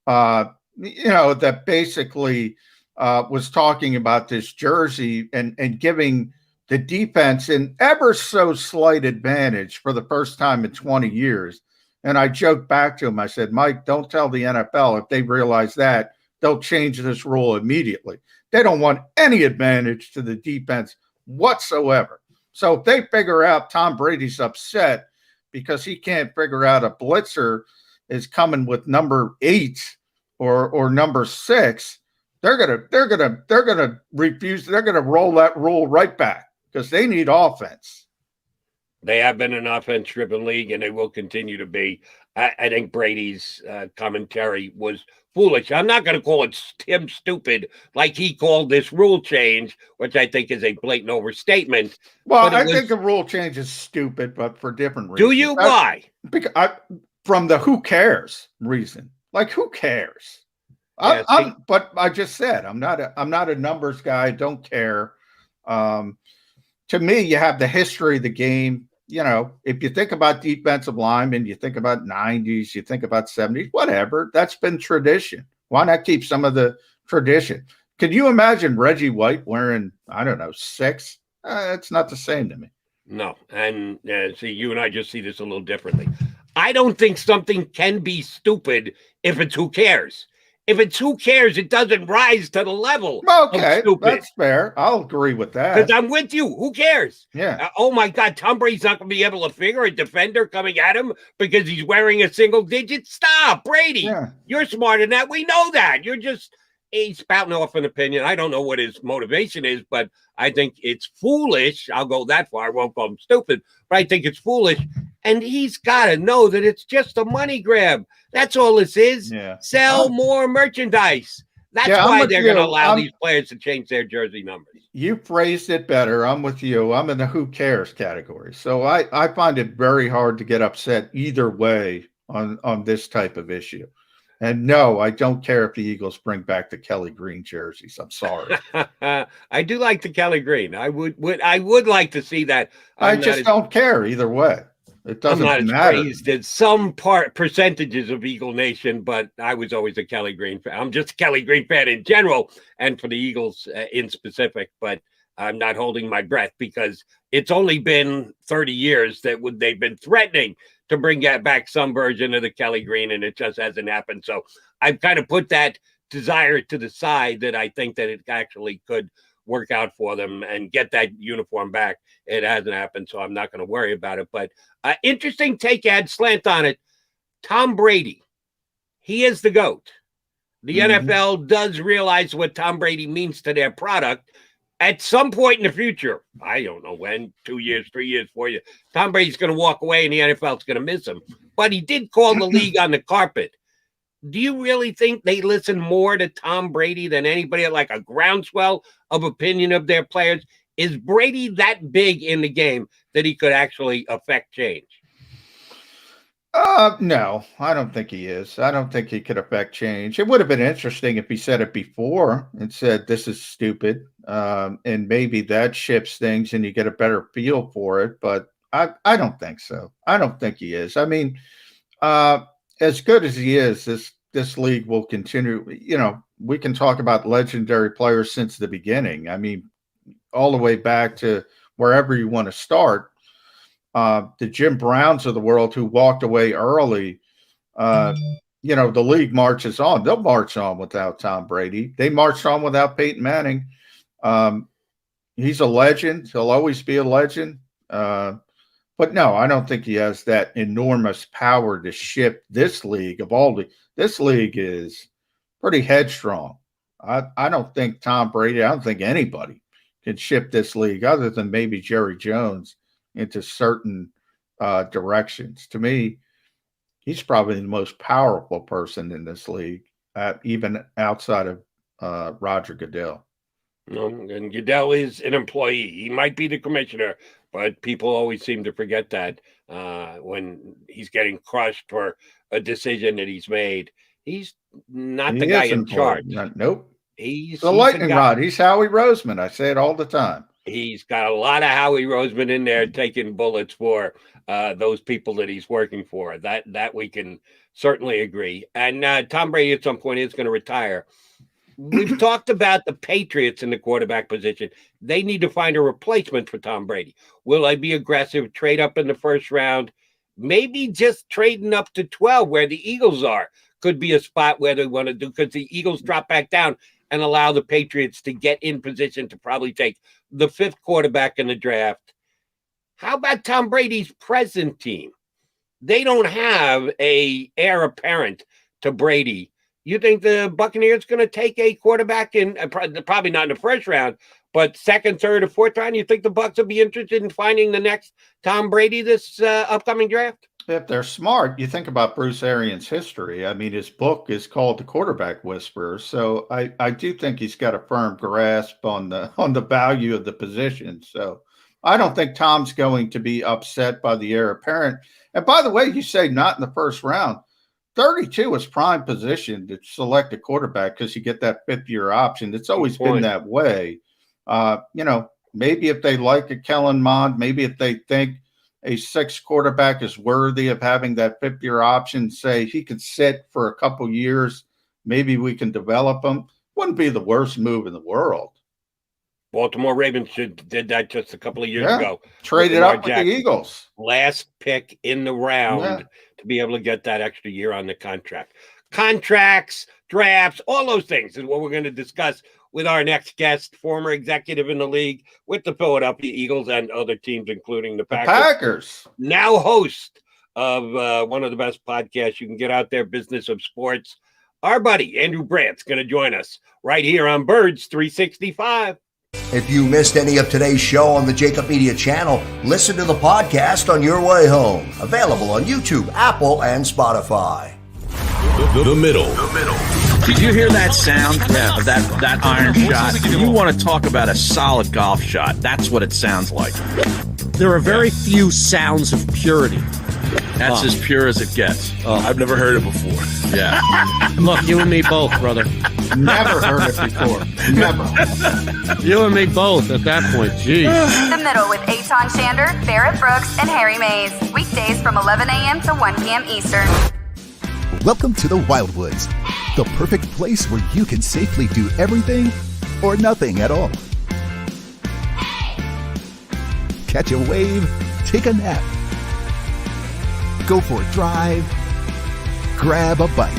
[SPEAKER 2] that basically was talking about this jersey and giving the defense an ever so slight advantage for the first time in 20 years. And I joked back to him. I said, Mike, don't tell the NFL if they realize that, they'll change this rule immediately. They don't want any advantage to the defense whatsoever. So if they figure out Tom Brady's upset because he can't figure out a blitzer is coming with number 8 or number 6, they're gonna refuse. They're gonna roll that rule right back because they need offense.
[SPEAKER 1] They have been an offense-driven league, and they will continue to be. I think Brady's commentary was foolish. I'm not going to call him stupid like he called this rule change, which I think is a blatant overstatement.
[SPEAKER 2] Well, I think the rule change is stupid, but for different reasons.
[SPEAKER 1] Do you? Why?
[SPEAKER 2] Because from the who cares reason. Like, who cares?
[SPEAKER 1] Yeah,
[SPEAKER 2] but I just said I'm not a numbers guy. Don't care. To me, you have the history of the game. You know, if you think about defensive linemen, you think about 90s, you think about 70s, whatever. That's been tradition. Why not keep some of the tradition? Could you imagine Reggie White wearing, I don't know, 6? It's not the same to me.
[SPEAKER 1] No. And see, you and I just see this a little differently. I don't think something can be stupid if it's who cares. If it's who cares, it doesn't rise to the level of stupid.
[SPEAKER 2] That's fair. I'll agree with that.
[SPEAKER 1] Because I'm with you. Who cares?
[SPEAKER 2] Yeah.
[SPEAKER 1] Oh, my God. Tom Brady's not going to be able to figure a defender coming at him because he's wearing a single digit. Stop, Brady.
[SPEAKER 2] Yeah.
[SPEAKER 1] You're smarter than that. We know that. You're just spouting off an opinion. I don't know what his motivation is, but I think it's foolish. I'll go that far. I won't call him stupid, but I think it's foolish. And he's got to know that it's just a money grab. That's all this is.
[SPEAKER 2] Yeah.
[SPEAKER 1] Sell more merchandise. That's why they're going to allow these players to change their jersey numbers.
[SPEAKER 2] You phrased it better. I'm with you. I'm in the who cares category. So I find it very hard to get upset either way on this type of issue. And no, I don't care if the Eagles bring back the Kelly Green jerseys. I'm sorry.
[SPEAKER 1] I do like the Kelly Green. I would like to see that.
[SPEAKER 2] I just don't care either way. It doesn't matter. I'm not as
[SPEAKER 1] praised as some percentages of Eagle Nation, but I was always a Kelly Green fan. I'm just a Kelly Green fan in general and for the Eagles in specific, but I'm not holding my breath because it's only been 30 years that they've been threatening to bring back some version of the Kelly Green, and it just hasn't happened. So I've kind of put that desire to the side that I think that it actually could work out for them and get that uniform back. It hasn't happened, so I'm not going to worry about it. But interesting take, add slant on it. Tom Brady, he is the GOAT. The NFL does realize what Tom Brady means to their product. At some point in the future, I don't know when, 2 years, 3 years, 4 years, Tom Brady's going to walk away and the NFL's going to miss him. But he did call the league on the carpet. Do you really think they listen more to Tom Brady than anybody, like a groundswell of opinion of their players? Is Brady that big in the game that he could actually affect change?
[SPEAKER 2] No, I don't think he is. I don't think he could affect change. It would have been interesting if he said it before and said, this is stupid. And maybe that shifts things and you get a better feel for it. But I don't think so. I don't think he is. I mean, as good as he is, this league will continue. You know, we can talk about legendary players since the beginning. I mean, all the way back to wherever you want to start. The Jim Browns of the world who walked away early, you know, the league marches on. They'll march on without Tom Brady. They marched on without Peyton Manning. He's a legend. He'll always be a legend. But no, I don't think he has that enormous power to shift this league. This league is pretty headstrong. I don't think Tom Brady, I don't think anybody can shift this league other than maybe Jerry Jones into certain directions. To me, he's probably the most powerful person in this league, even outside of Roger Goodell.
[SPEAKER 1] No, and Goodell is an employee. He might be the commissioner, but people always seem to forget that when he's getting crushed for a decision that he's made. He's not the guy in charge.
[SPEAKER 2] Nope.
[SPEAKER 1] He's
[SPEAKER 2] the lightning rod. He's Howie Roseman. I say it all the time.
[SPEAKER 1] He's got a lot of Howie Roseman in there taking bullets for those people that he's working for. That we can certainly agree. And Tom Brady at some point is going to retire. We've talked about the Patriots in the quarterback position. They need to find a replacement for Tom Brady. Will I be aggressive, trade up in the first round? Maybe just trading up to 12 where the Eagles are could be a spot where they want to do, because the Eagles drop back down and allow the Patriots to get in position to probably take the 5th quarterback in the draft. How about Tom Brady's present team? They don't have a heir apparent to Brady. You think the Buccaneers going to take a quarterback in, probably not in the 1st round, but 2nd, 3rd, or 4th round? You think the Bucs will be interested in finding the next Tom Brady this upcoming draft?
[SPEAKER 2] If they're smart, you think about Bruce Arians' history. I mean, his book is called The Quarterback Whisperer. So I do think he's got a firm grasp on the value of the position. So I don't think Tom's going to be upset by the heir apparent. And by the way, you say not in the 1st round. 32 is prime position to select a quarterback because you get that 5th-year option. It's always been that way. Maybe if they like a Kellen Mond, maybe if they think a 6th quarterback is worthy of having that 5th-year option, say he could sit for a couple years, maybe we can develop him. Wouldn't be the worst move in the world.
[SPEAKER 1] Baltimore Ravens did that just a couple of years ago.
[SPEAKER 2] Traded up with the Eagles.
[SPEAKER 1] Last pick in the round to be able to get that extra year on the contract. Contracts, drafts, all those things is what we're going to discuss with our next guest, former executive in the league with the Philadelphia Eagles and other teams, including the Packers. Now host of one of the best podcasts you can get out there, Business of Sports. Our buddy, Andrew Brandt's going to join us right here on Birds 365.
[SPEAKER 3] If you missed any of today's show on the JAKIB Media channel, listen to the podcast on your way home. Available on YouTube, Apple, and Spotify.
[SPEAKER 10] The middle.
[SPEAKER 5] Did you hear that sound? Of that iron shot? You want to talk about a solid golf shot. That's what it sounds like.
[SPEAKER 6] There are very few sounds of purity.
[SPEAKER 5] That's as pure as it gets.
[SPEAKER 12] I've never heard it before.
[SPEAKER 5] Yeah.
[SPEAKER 6] Look, you and me both, brother.
[SPEAKER 2] Never heard it before. Never.
[SPEAKER 6] You and me both at that point. Jeez.
[SPEAKER 7] The Middle with Eitan Shander, Barrett Brooks, and Harry Mays. Weekdays from 11 a.m. to 1 p.m. Eastern.
[SPEAKER 8] Welcome to the Wildwoods, the perfect place where you can safely do everything or nothing at all. Catch a wave, take a nap, go for a drive, grab a bite.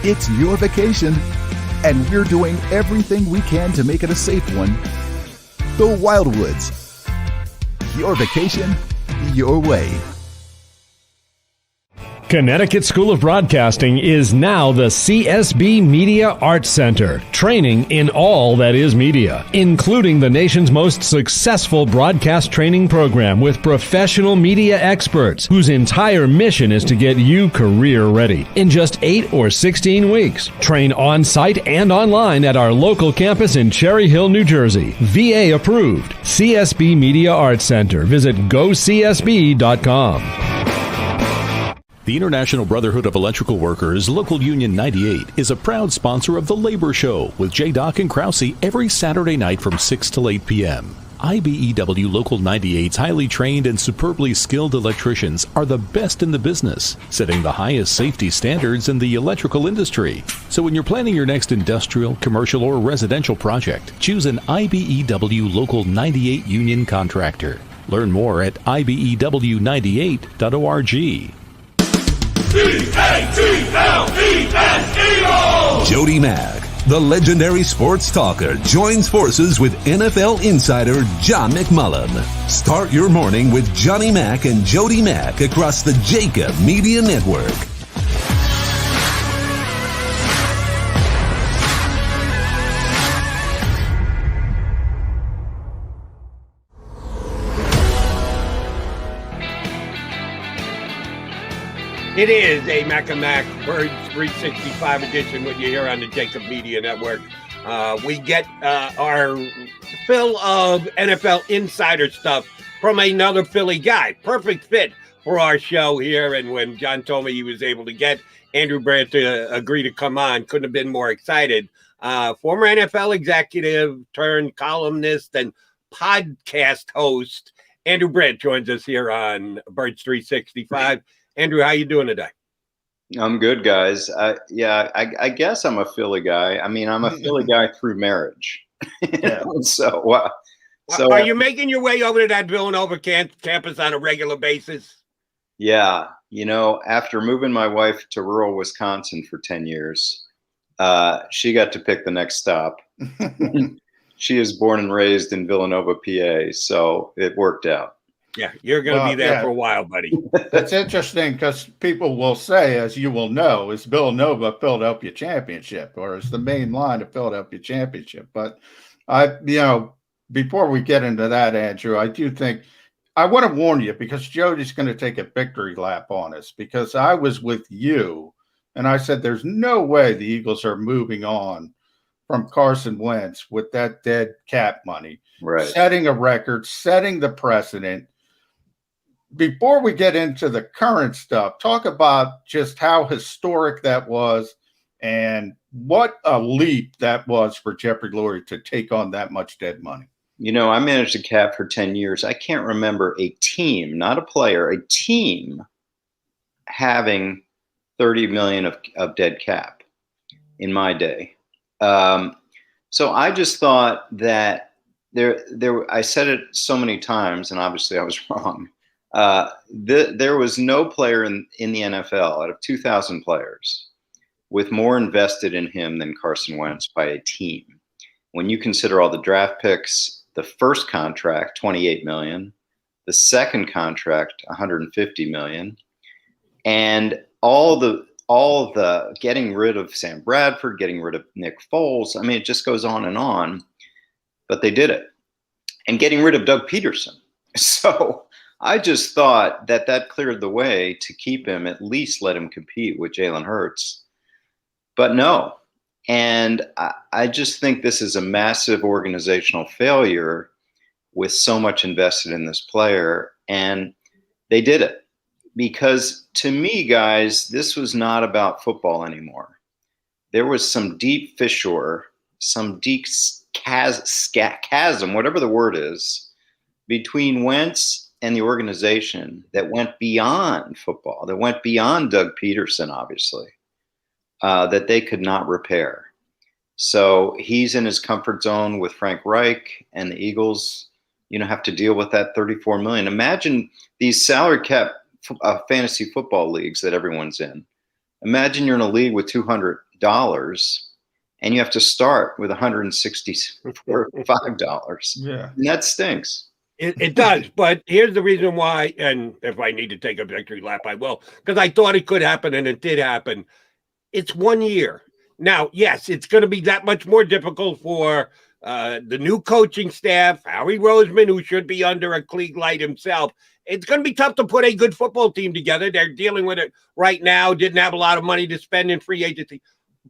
[SPEAKER 8] It's your vacation, and we're doing everything we can to make it a safe one. The Wildwoods. Your vacation, your way.
[SPEAKER 9] Connecticut School of Broadcasting is now the CSB Media Arts Center, training in all that is media, including the nation's most successful broadcast training program with professional media experts whose entire mission is to get you career ready. In just 8 or 16 weeks, train on-site and online at our local campus in Cherry Hill, New Jersey. VA approved. CSB Media Arts Center. Visit gocsb.com.
[SPEAKER 4] The International Brotherhood of Electrical Workers, Local Union 98, is a proud sponsor of The Labor Show with J. Doc and Krause every Saturday night from 6 till 8 p.m. IBEW Local 98's highly trained and superbly skilled electricians are the best in the business, setting the highest safety standards in the electrical industry. So when you're planning your next industrial, commercial, or residential project, choose an IBEW Local 98 union contractor. Learn more at IBEW98.org.
[SPEAKER 10] Jody Mack, the legendary sports talker, joins forces with NFL insider John McMullen. Start your morning with Johnny Mack and Jody Mack across the JAKIB Media Network.
[SPEAKER 1] It is a Mac and Mac Birds 365 edition, what you hear on the JAKIB Media Network. We get our fill of NFL insider stuff from another Philly guy. Perfect fit for our show here. And when John told me he was able to get Andrew Brandt to agree to come on, couldn't have been more excited. Former NFL executive turned columnist and podcast host, Andrew Brandt joins us here on Birds 365. Andrew, how you doing today?
[SPEAKER 13] I'm good, guys. I guess I'm a Philly guy. I mean, I'm a Philly guy through marriage. So
[SPEAKER 1] are you making your way over to that Villanova campus on a regular basis?
[SPEAKER 13] Yeah. You know, after moving my wife to rural Wisconsin for 10 years, she got to pick the next stop. She is born and raised in Villanova, PA, so it worked out.
[SPEAKER 1] Yeah, you're going to be there for a while, buddy.
[SPEAKER 2] It's interesting because people will say, as you will know, is Villanova Philadelphia Championship, or is the main line of Philadelphia Championship. But before we get into that, Andrew, I do think I want to warn you, because Jody's going to take a victory lap on us, because I was with you and I said there's no way the Eagles are moving on from Carson Wentz with that dead cap money,
[SPEAKER 13] right?
[SPEAKER 2] Setting a record, setting the precedent. Before we get into the current stuff, talk about just how historic that was and what a leap that was for Jeffrey Lurie to take on that much dead money.
[SPEAKER 13] I managed a cap for 10 years. I can't remember a team, not a player, a team having 30 million of dead cap in my day. So I just thought that I said it so many times, and obviously I was wrong. There was no player in the NFL out of 2,000 players with more invested in him than Carson Wentz by a team. When you consider all the draft picks, the first contract, 28 million, the second contract, 150 million, and all the getting rid of Sam Bradford, getting rid of Nick Foles. I mean, it just goes on, but they did it. And getting rid of Doug Peterson. So I just thought that cleared the way to keep him, at least let him compete with Jalen Hurts. But no. And I just think this is a massive organizational failure with so much invested in this player. And they did it. Because to me, guys, this was not about football anymore. There was some deep fissure, some deep chasm, whatever the word is, between Wentz and the organization that went beyond football, that went beyond Doug Peterson, obviously, that they could not repair. So he's in his comfort zone with Frank Reich, and the Eagles, have to deal with that $34 million. Imagine these salary cap fantasy football leagues that everyone's in. Imagine you're in a league with $200 and you have to start with $165.
[SPEAKER 2] Yeah.
[SPEAKER 13] And that stinks.
[SPEAKER 1] It does, but here's the reason why, and if I need to take a victory lap, I will, because I thought it could happen, and it did happen. It's 1 year. Now, yes, it's going to be that much more difficult for the new coaching staff, Howie Roseman, who should be under a Klieg light himself. It's going to be tough to put a good football team together. They're dealing with it right now, didn't have a lot of money to spend in free agency.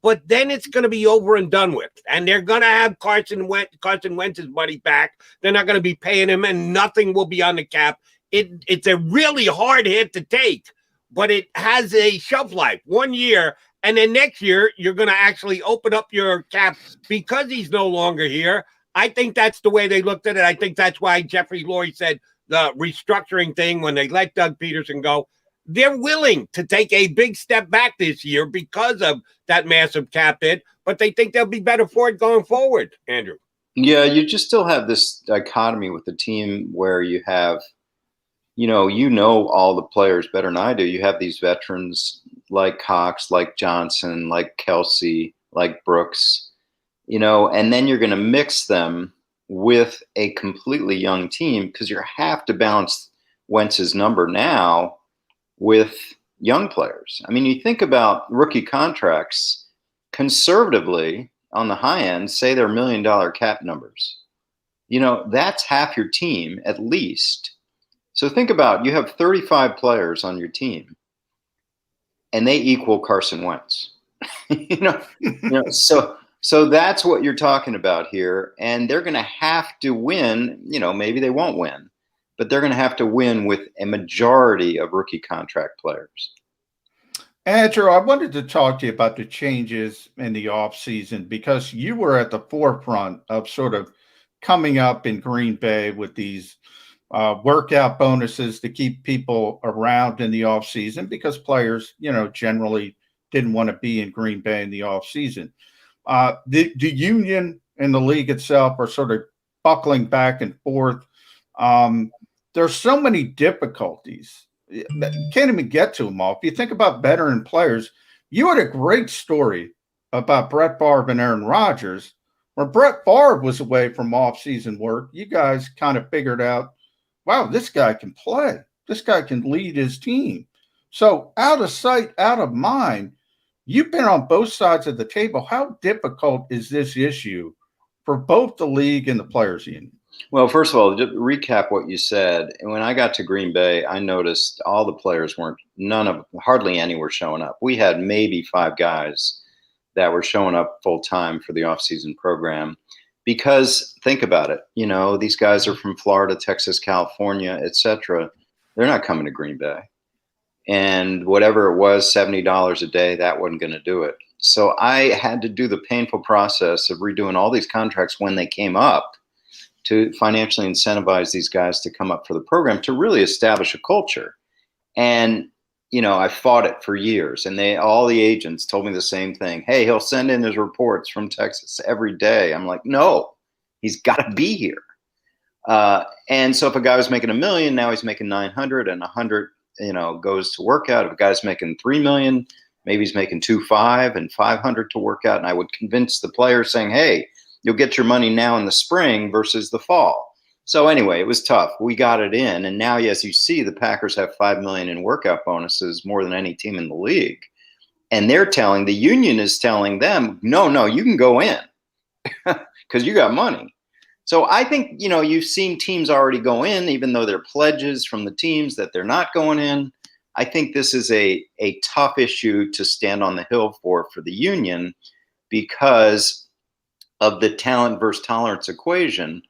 [SPEAKER 1] But then it's going to be over and done with. And they're going to have Carson Wentz's money back. They're not going to be paying him, and nothing will be on the cap. It's a really hard hit to take, but it has a shelf life, 1 year. And then next year, you're going to actually open up your cap because he's no longer here. I think that's the way they looked at it. I think that's why Jeffrey Lurie said the restructuring thing when they let Doug Peterson go. They're willing to take a big step back this year because of that massive cap hit, but they think they'll be better for it going forward, Andrew.
[SPEAKER 13] Yeah, you just still have this dichotomy with the team where you have, all the players better than I do. You have these veterans like Cox, like Johnson, like Kelsey, like Brooks, and then you're going to mix them with a completely young team because you have to balance Wentz's number now with young players. I mean, you think about rookie contracts conservatively on the high end, say they're $1 million cap numbers. That's half your team at least. So think about, you have 35 players on your team and they equal Carson Wentz. So that's what you're talking about here. And they're going to have to win, maybe they won't win, but they're going to have to win with a majority of rookie contract players.
[SPEAKER 2] Andrew, I wanted to talk to you about the changes in the offseason because you were at the forefront of sort of coming up in Green Bay with these workout bonuses to keep people around in the offseason because players, generally didn't want to be in Green Bay in the offseason. The union and the league itself are sort of buckling back and forth. There's so many difficulties. You can't even get to them all. If you think about veteran players, you had a great story about Brett Favre and Aaron Rodgers. When Brett Favre was away from off-season work, you guys kind of figured out, wow, this guy can play. This guy can lead his team. So out of sight, out of mind, you've been on both sides of the table. How difficult is this issue for both the league and the players' union?
[SPEAKER 13] Well, first of all, to recap what you said, when I got to Green Bay, I noticed all the players hardly any were showing up. We had maybe 5 guys that were showing up full time for the off-season program because think about it, these guys are from Florida, Texas, California, etc. They're not coming to Green Bay. And whatever it was, $70 a day, that wasn't going to do it. So I had to do the painful process of redoing all these contracts when they came up to financially incentivize these guys to come up for the program to really establish a culture. And, I fought it for years, and all the agents told me the same thing. Hey, he'll send in his reports from Texas every day. I'm like, no, he's got to be here. And so if a guy was making $1 million, now he's making 900, and 100, goes to workout. If a guy's making $3 million, maybe he's making 2.5 and 500 to work out. And I would convince the players saying, hey, you'll get your money now in the spring versus the fall. So anyway, it was tough. We got it in. And now, as you see, the Packers have $5 million in workout bonuses, more than any team in the league. And the union is telling them, no, you can go in because you got money. So I think, you've seen teams already go in, even though there are pledges from the teams that they're not going in. I think this is a tough issue to stand on the hill for the union because of the talent versus tolerance equation.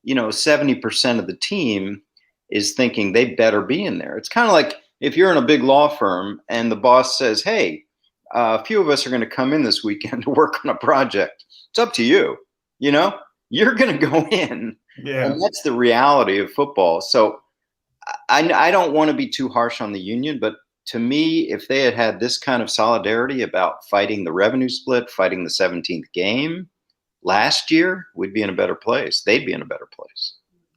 [SPEAKER 13] 70% of the team is thinking they better be in there. It's kind of like if you're in a big law firm and the boss says, hey, a few of us are going to come in this weekend to work on a project. It's up to you. You're going to go in. Yeah. And that's the reality of football. So I don't want to be too harsh on the union, but to me, if they had had this kind of solidarity about fighting the revenue split, fighting the 17th game last year, we'd be in a better place. They'd be in a better place.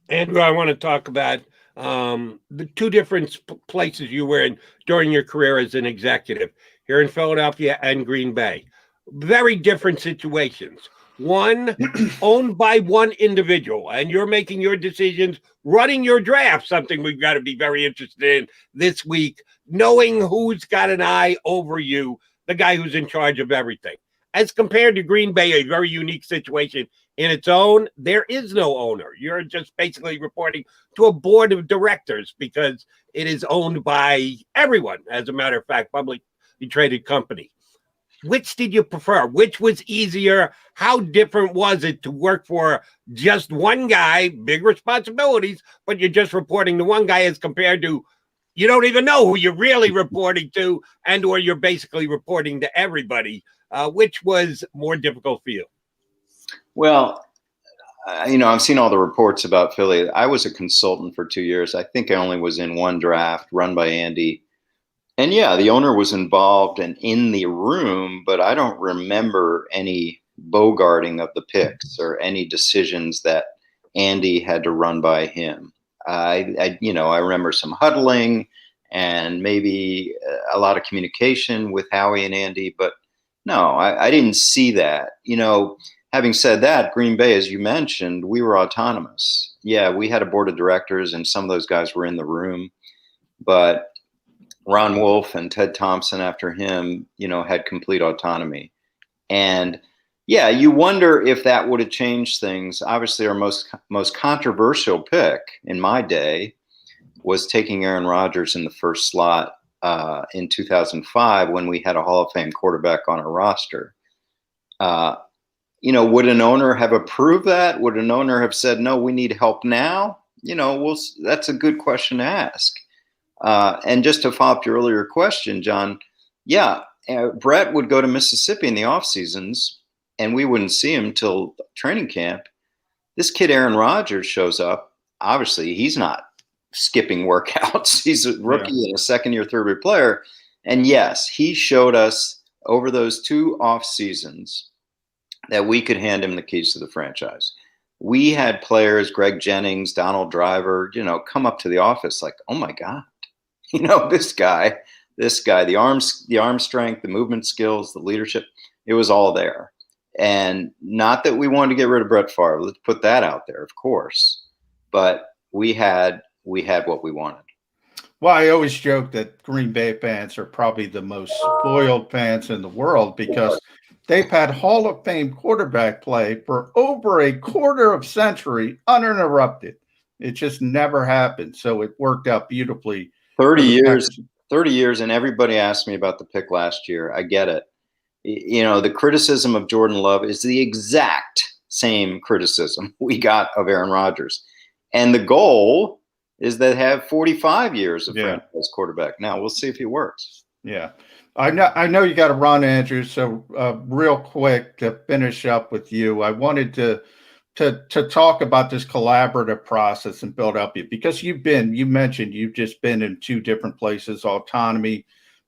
[SPEAKER 1] Andrew, I want to talk about the 2 different places you were in during your career as an executive here in Philadelphia and Green Bay. Very different situations. One owned by one individual, and you're making your decisions, running your draft, something we've got to be very interested in this week, knowing who's got an eye over you, the guy who's in charge of everything. As compared to Green Bay, a very unique situation in its own, there is no owner. You're just basically reporting to a board of directors because it is owned by everyone, as a matter of fact, publicly traded company. Which did you prefer? Which was easier? How different was it to work for just one guy, big responsibilities, but you're just reporting to one guy as compared to you don't even know who you're really reporting to and or you're basically reporting to everybody? Which was more difficult for you?
[SPEAKER 13] Well, I've seen all the reports about Philly. I was a consultant for 2 years. I think I only was in one draft run by Andy. And yeah, the owner was involved and in the room, but I don't remember any bogarting of the picks or any decisions that Andy had to run by him. I remember some huddling and maybe a lot of communication with Howie and Andy, but no, I didn't see that. Having said that, Green Bay, as you mentioned, we were autonomous. Yeah, we had a board of directors and some of those guys were in the room, but Ron Wolf and Ted Thompson after him, had complete autonomy. And yeah, you wonder if that would have changed things. Obviously, our most controversial pick in my day was taking Aaron Rodgers in the first slot in 2005 when we had a Hall of Fame quarterback on our roster. Would an owner have approved that? Would an owner have said, no, we need help now? That's a good question to ask. And just to follow up your earlier question, John, Brett would go to Mississippi in the off seasons and we wouldn't see him till training camp. This kid, Aaron Rodgers, shows up. Obviously, he's not skipping workouts. He's a rookie and a second-year, third-year player. And yes, he showed us over those 2 off seasons that we could hand him the keys to the franchise. We had players, Greg Jennings, Donald Driver, come up to the office like, oh my God, this guy, the arm strength, the movement skills, the leadership. It was all there. And not that we wanted to get rid of Brett Favre. Let's put that out there, of course. But we had what we wanted.
[SPEAKER 2] Well, I always joke that Green Bay fans are probably the most spoiled fans in the world because they've had Hall of Fame quarterback play for over a quarter of a century uninterrupted. It just never happened. So it worked out beautifully.
[SPEAKER 13] 30 years, and everybody asked me about the pick last year. I get it. You know, the criticism of Jordan Love is the exact same criticism we got of Aaron Rodgers. And the goal is to have 45 years of franchise quarterback. Now, we'll see if he works.
[SPEAKER 2] Yeah. I know you got to run, Andrew. So real quick to finish up with you, I wanted to talk about this collaborative process in Philadelphia because you mentioned you've just been in 2 different places, autonomy.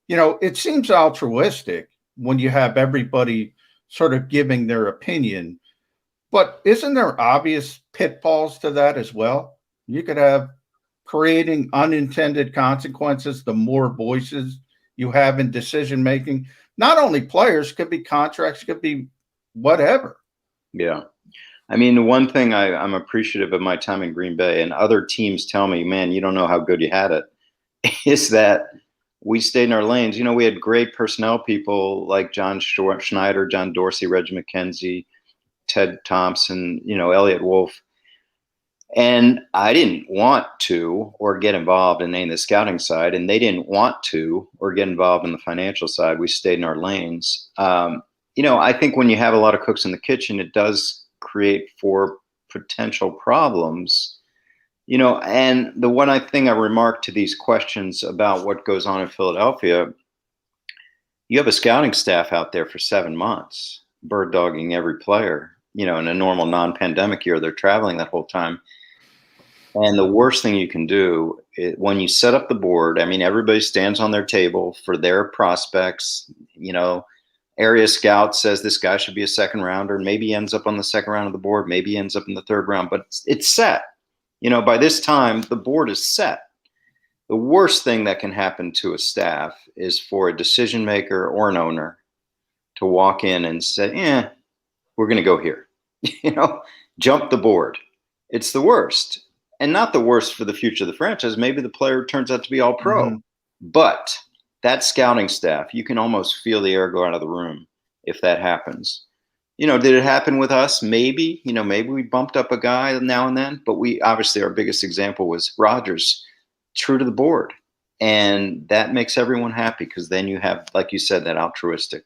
[SPEAKER 2] You know, it seems altruistic when you have everybody sort of giving their opinion, but isn't there obvious pitfalls to that as well? You could have creating unintended consequences the more voices you have in decision making. Not only players, could be contracts, could be whatever.
[SPEAKER 13] Yeah. I mean, the one thing I'm appreciative of my time in Green Bay, and other teams tell me, man, you don't know how good you had it, is that we stayed in our lanes. You know, we had great personnel people like John Schneider, John Dorsey, Reggie McKenzie, Ted Thompson, you know, Elliott Wolf. And I didn't want to or get involved in any of the scouting side, and they didn't want to or get involved in the financial side. We stayed in our lanes. You know, I think when you have a lot of cooks in the kitchen, it does create for potential problems. You know, and the one thing I remarked to these questions about what goes on in Philadelphia, you have a scouting staff out there for 7 months, bird dogging every player. You know, in a normal non-pandemic year, they're traveling that whole time. And the worst thing you can do when you set up the board, I mean, everybody stands on their table for their prospects. You know, area scout says this guy should be a 2nd rounder. Maybe he ends up on the 2nd round of the board. Maybe he ends up in the 3rd round, but it's set. You know, by this time, the board is set. The worst thing that can happen to a staff is for a decision maker or an owner to walk in and say, we're going to go here. You know, jump the board. It's the worst. And not the worst for the future of the franchise. Maybe the player turns out to be all pro. Mm-hmm. But that scouting staff, you can almost feel the air go out of the room if that happens. You know, did it happen with us? Maybe. You know, maybe we bumped up a guy now and then. But we obviously, our biggest example was Rodgers, true to the board. And that makes everyone happy because then you have, like you said, that altruistic.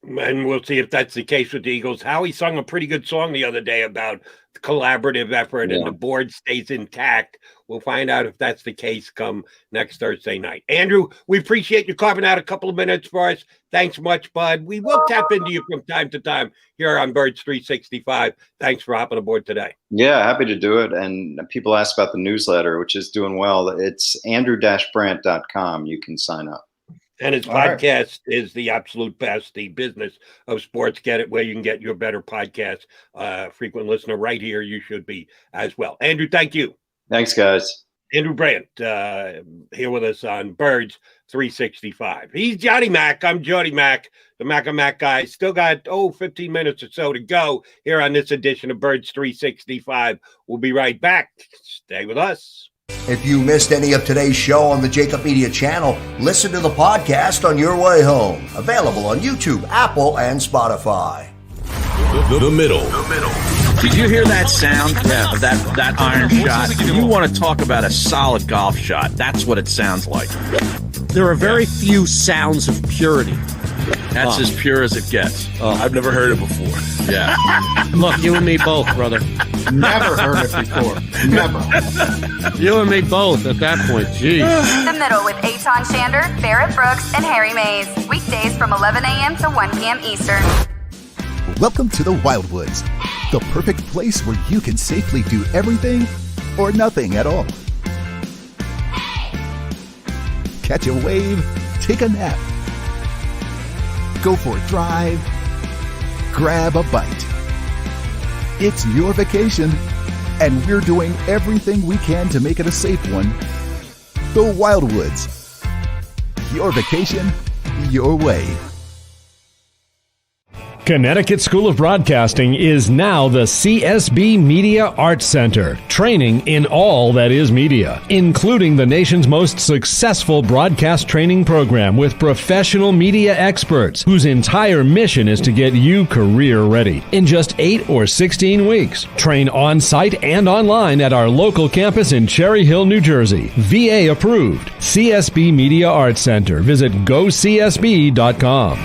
[SPEAKER 1] And we'll see if that's the case with the Eagles. Howie sung a pretty good song the other day about the collaborative effort and the board stays intact. We'll find out if that's the case come next Thursday night. Andrew, we appreciate you carving out a couple of minutes for us. Thanks much, bud. We will tap into you from time to time here on Birds 365. Thanks for hopping aboard today.
[SPEAKER 13] Yeah, happy to do it. And people ask about the newsletter, which is doing well. It's andrew-brandt.com. You can sign up.
[SPEAKER 1] And his podcast is the absolute best, The Business of Sports. Get it where you can get your better podcast. Frequent listener right here, you should be as well. Andrew, thank you.
[SPEAKER 13] Thanks, guys.
[SPEAKER 1] Andrew Brandt here with us on Birds 365. He's Johnny Mac. I'm Jody Mac, the Mac and Mac guy. Still got, 15 minutes or so to go here on this edition of Birds 365. We'll be right back. Stay with us.
[SPEAKER 3] If you missed any of today's show on the JAKIB Media channel, listen to the podcast on your way home. Available on YouTube, Apple, and Spotify.
[SPEAKER 10] The middle.
[SPEAKER 5] Did you hear that sound? Yeah, of that iron shot. You want to talk about a solid golf shot. That's what it sounds like.
[SPEAKER 6] There are very few sounds of purity.
[SPEAKER 5] That's as pure as it gets.
[SPEAKER 12] I've never heard it before.
[SPEAKER 5] Yeah.
[SPEAKER 6] Look, you and me both, brother.
[SPEAKER 2] Never heard it before. Never.
[SPEAKER 6] You and me both at that point. Jeez.
[SPEAKER 7] The Middle with Eitan Shander, Barrett Brooks, and Harry Mays. Weekdays from 11 a.m. to 1 p.m. Eastern.
[SPEAKER 8] Welcome to the Wildwoods, the perfect place where you can safely do everything or nothing at all. Catch a wave, take a nap, go for a drive, grab a bite. It's your vacation, and we're doing everything we can to make it a safe one. The Wildwoods. Your vacation, your way.
[SPEAKER 9] Connecticut School of Broadcasting is now the CSB Media Arts Center, training in all that is media, including the nation's most successful broadcast training program with professional media experts whose entire mission is to get you career ready in just 8 or 16 weeks. Train on-site and online at our local campus in Cherry Hill, New Jersey. VA approved. CSB Media Arts Center. Visit gocsb.com.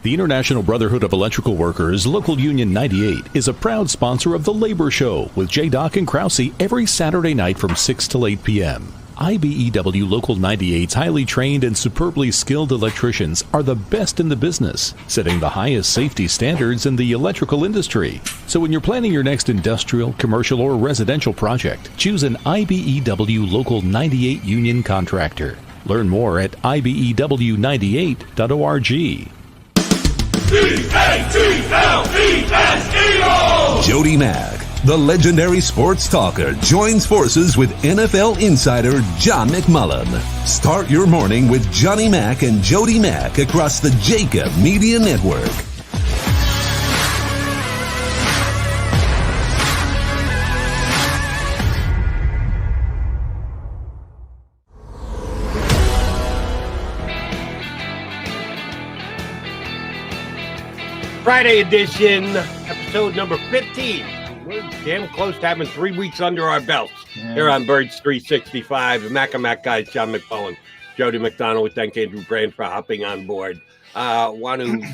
[SPEAKER 4] The International Brotherhood of Electrical Workers, Local Union 98, is a proud sponsor of The Labor Show with J. and Krause every Saturday night from 6 to 8 p.m. IBEW Local 98's highly trained and superbly skilled electricians are the best in the business, setting the highest safety standards in the electrical industry. So when you're planning your next industrial, commercial, or residential project, choose an IBEW Local 98 union contractor. Learn more at IBEW98.org.
[SPEAKER 10] Jody Mack, the legendary sports talker, joins forces with NFL insider John McMullen. Start your morning with Johnny Mack and Jody Mack across the JAKIB Media Network.
[SPEAKER 1] Friday edition, episode number 15. We're damn close to having 3 weeks under our belts here on Birds 365. The Mac and Mac guys, John McMullen, Jody McDonald. We thank Andrew Brandt for hopping on board. Want to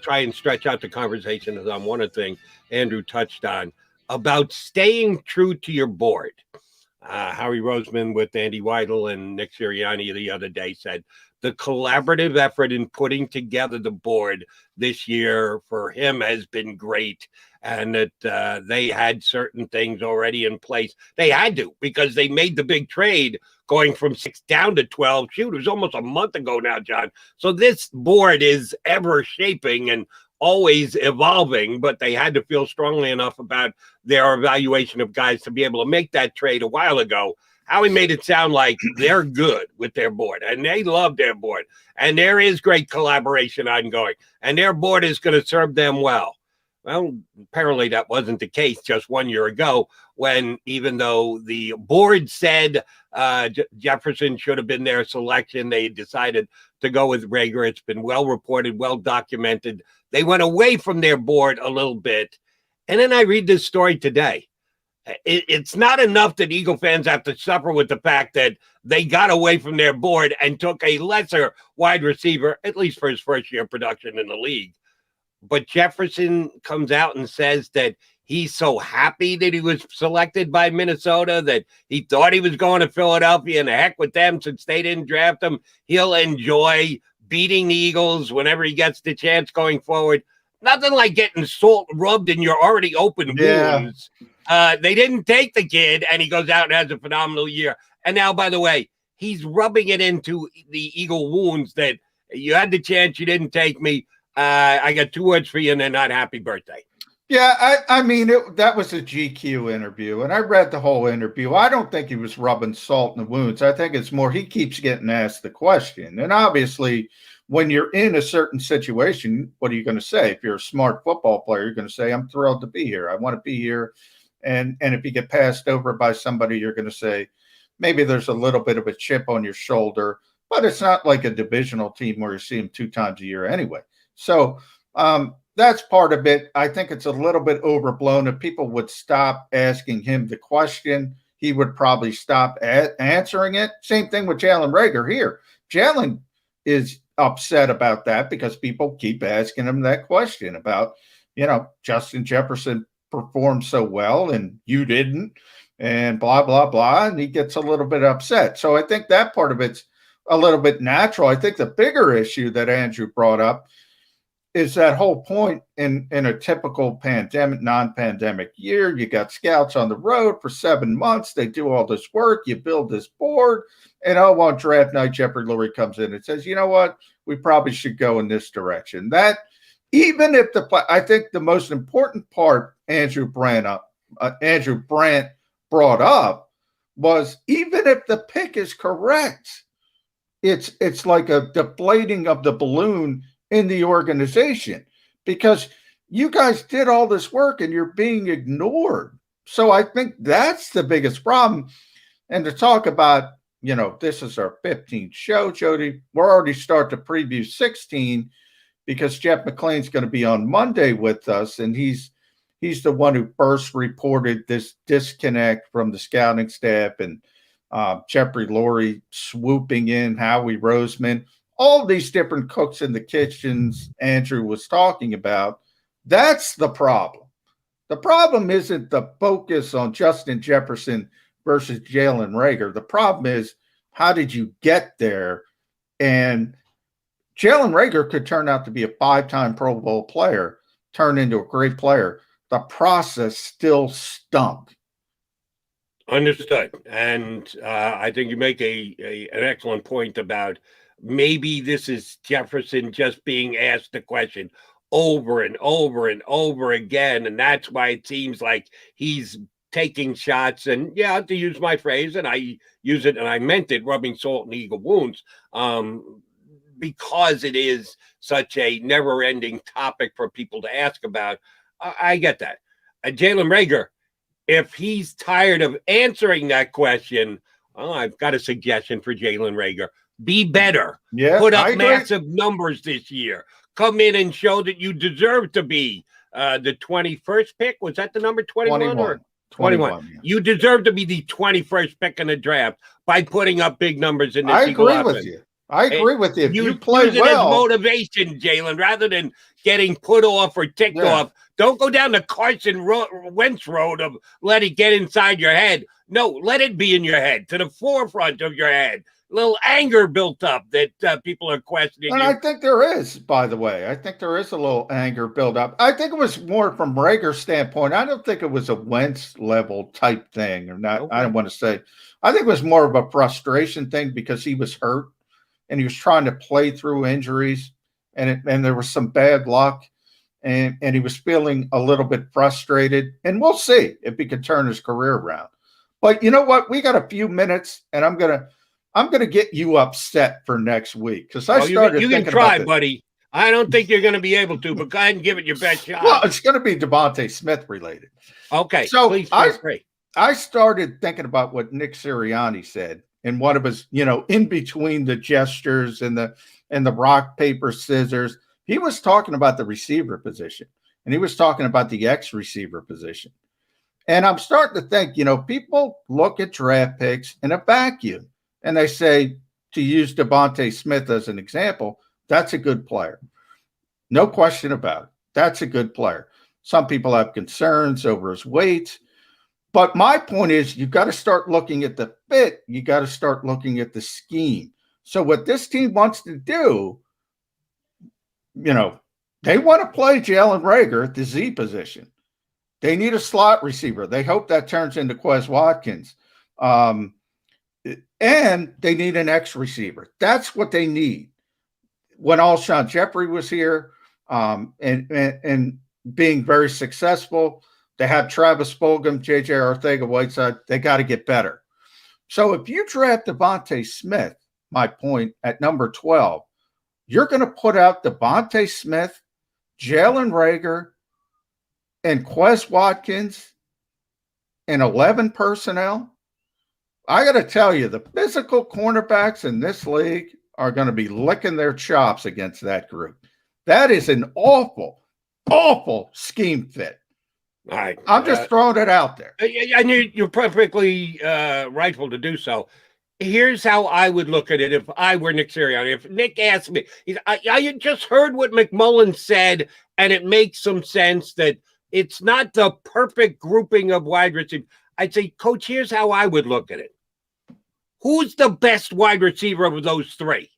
[SPEAKER 1] try and stretch out the conversation on one thing Andrew touched on about staying true to your board. Howie Roseman with Andy Weidel and Nick Sirianni the other day said the collaborative effort in putting together the board this year for him has been great, and that they had certain things already in place. They had to, because they made the big trade going from 6 down to 12. Shoot, it was almost a month ago now, John. So this board is ever shaping and always evolving, but they had to feel strongly enough about their evaluation of guys to be able to make that trade a while ago. Howie made it sound like they're good with their board, and they love their board, and there is great collaboration ongoing, and their board is going to serve them well. Well, apparently that wasn't the case just 1 year ago, when even though the board said Jefferson should have been their selection, they decided to go with Rager. It's been well reported, well documented. They went away from their board a little bit, and then I read this story today. It's not enough that Eagle fans have to suffer with the fact that they got away from their board and took a lesser wide receiver, at least for his first year production in the league. But Jefferson comes out and says that he's so happy that he was selected by Minnesota, that he thought he was going to Philadelphia, and the heck with them since they didn't draft him. He'll enjoy beating the Eagles whenever he gets the chance going forward. Nothing like getting salt rubbed in your already open wounds. They didn't take the kid, and he goes out and has a phenomenal year. And now, by the way, he's rubbing it into the Eagle wounds that you had the chance, you didn't take me. I got 2 words for you, and they're not happy birthday.
[SPEAKER 2] Yeah, I mean, that was a GQ interview, and I read the whole interview. I don't think he was rubbing salt in the wounds. I think it's more he keeps getting asked the question. And obviously, when you're in a certain situation, what are you going to say? If you're a smart football player, you're going to say, I'm thrilled to be here. I want to be here. And if you get passed over by somebody, you're going to say, maybe there's a little bit of a chip on your shoulder, but it's not like a divisional team where you see them 2 times a year anyway. So that's part of it. I think it's a little bit overblown. If people would stop asking him the question, he would probably stop answering it. Same thing with Jalen Reagor here. Jalen is upset about that because people keep asking him that question about, Justin Jefferson performed so well and you didn't, and blah, blah, blah. And he gets a little bit upset. So I think that part of it's a little bit natural. I think the bigger issue that Andrew brought up is that whole point in a typical pandemic, non-pandemic year. You got scouts on the road for 7 months. They do all this work. You build this board. And on draft night, Jeffrey Lurie comes in and says, you know what? We probably should go in this direction. That even if I think the most important part Andrew Brandt brought up was even if the pick is correct, it's like a deflating of the balloon in the organization because you guys did all this work and you're being ignored. So I think that's the biggest problem. And to talk about, this is our 15th show, Jody, we're already starting to preview 16 because Jeff McLean's going to be on Monday with us. And he's the one who first reported this disconnect from the scouting staff and Jeffrey Lurie swooping in, Howie Roseman, all these different cooks in the kitchens Andrew was talking about. That's the problem. The problem isn't the focus on Justin Jefferson versus Jalen Reagor. The problem is, how did you get there? And Jalen Reagor could turn out to be a 5-time Pro Bowl player, turn into a great player. The process still stunk.
[SPEAKER 1] Understood. And I think you make an excellent point about maybe this is Jefferson just being asked the question over and over and over again. And that's why it seems like he's taking shots. And yeah, to use my phrase, and I use it and I meant it, rubbing salt in eagle wounds, because it is such a never-ending topic for people to ask about. I get that. Jalen Reagor, if he's tired of answering that question, I've got a suggestion for Jalen Reagor. Be better.
[SPEAKER 2] Yeah,
[SPEAKER 1] put up massive numbers this year. Come in and show that you deserve to be the 21st pick. Was that the number 21 or 21? Yeah. You deserve to be the 21st pick in the draft by putting up big numbers in this.
[SPEAKER 2] I agree with you. I agree with you. If you play
[SPEAKER 1] use it
[SPEAKER 2] well,
[SPEAKER 1] as motivation, Jalen, rather than getting put off or ticked off. Don't go down the Carson Wentz road of let it get inside your head. No, let it be in your head, to the forefront of your head. A little anger built up that people are questioning.
[SPEAKER 2] And I think there is, by the way. I think there is a little anger built up. I think it was more from Reagor's standpoint. I don't think it was a Wentz level type thing or not. Okay. I don't want to say. I think it was more of a frustration thing because he was hurt and he was trying to play through injuries and there was some bad luck. And he was feeling a little bit frustrated. And we'll see if he can turn his career around. But you know what? We got a few minutes, and I'm gonna get you upset for next week because I started.
[SPEAKER 1] You can try, buddy. I don't think you're going to be able to, but go ahead and give it your best shot.
[SPEAKER 2] Well, it's going to be Devontae Smith related.
[SPEAKER 1] Okay,
[SPEAKER 2] so
[SPEAKER 1] please feel free.
[SPEAKER 2] I started thinking about what Nick Sirianni said in one of his, in between the gestures and the rock paper scissors. He was talking about the receiver position, and he was talking about the X receiver position. And I'm starting to think, people look at draft picks in a vacuum, and they say, to use Devontae Smith as an example, that's a good player. No question about it. That's a good player. Some people have concerns over his weight. But my point is, you've got to start looking at the fit. You got to start looking at the scheme. So what this team wants to do, they want to play Jalen Reagor at the Z position. They need a slot receiver. They hope that turns into Quez Watkins. And they need an X receiver. That's what they need. When Alshon Jeffrey was here and being very successful, they have Travis Fulgham, J.J. Arcega-Whiteside. They got to get better. So if you draft Devontae Smith, my point, at number 12, you're going to put out Devontae Smith, Jalen Reagor, and Quez Watkins in 11 personnel. I got to tell you, the physical cornerbacks in this league are going to be licking their chops against that group. That is an awful, awful scheme fit.
[SPEAKER 1] All right.
[SPEAKER 2] I'm just throwing it out there.
[SPEAKER 1] And you're perfectly rightful to do so. Here's how I would look at it if I were Nick Sirianni. If Nick asked me, I just heard what McMullen said, and it makes some sense that it's not the perfect grouping of wide receivers. I'd say, Coach, here's how I would look at it. Who's the best wide receiver of those three?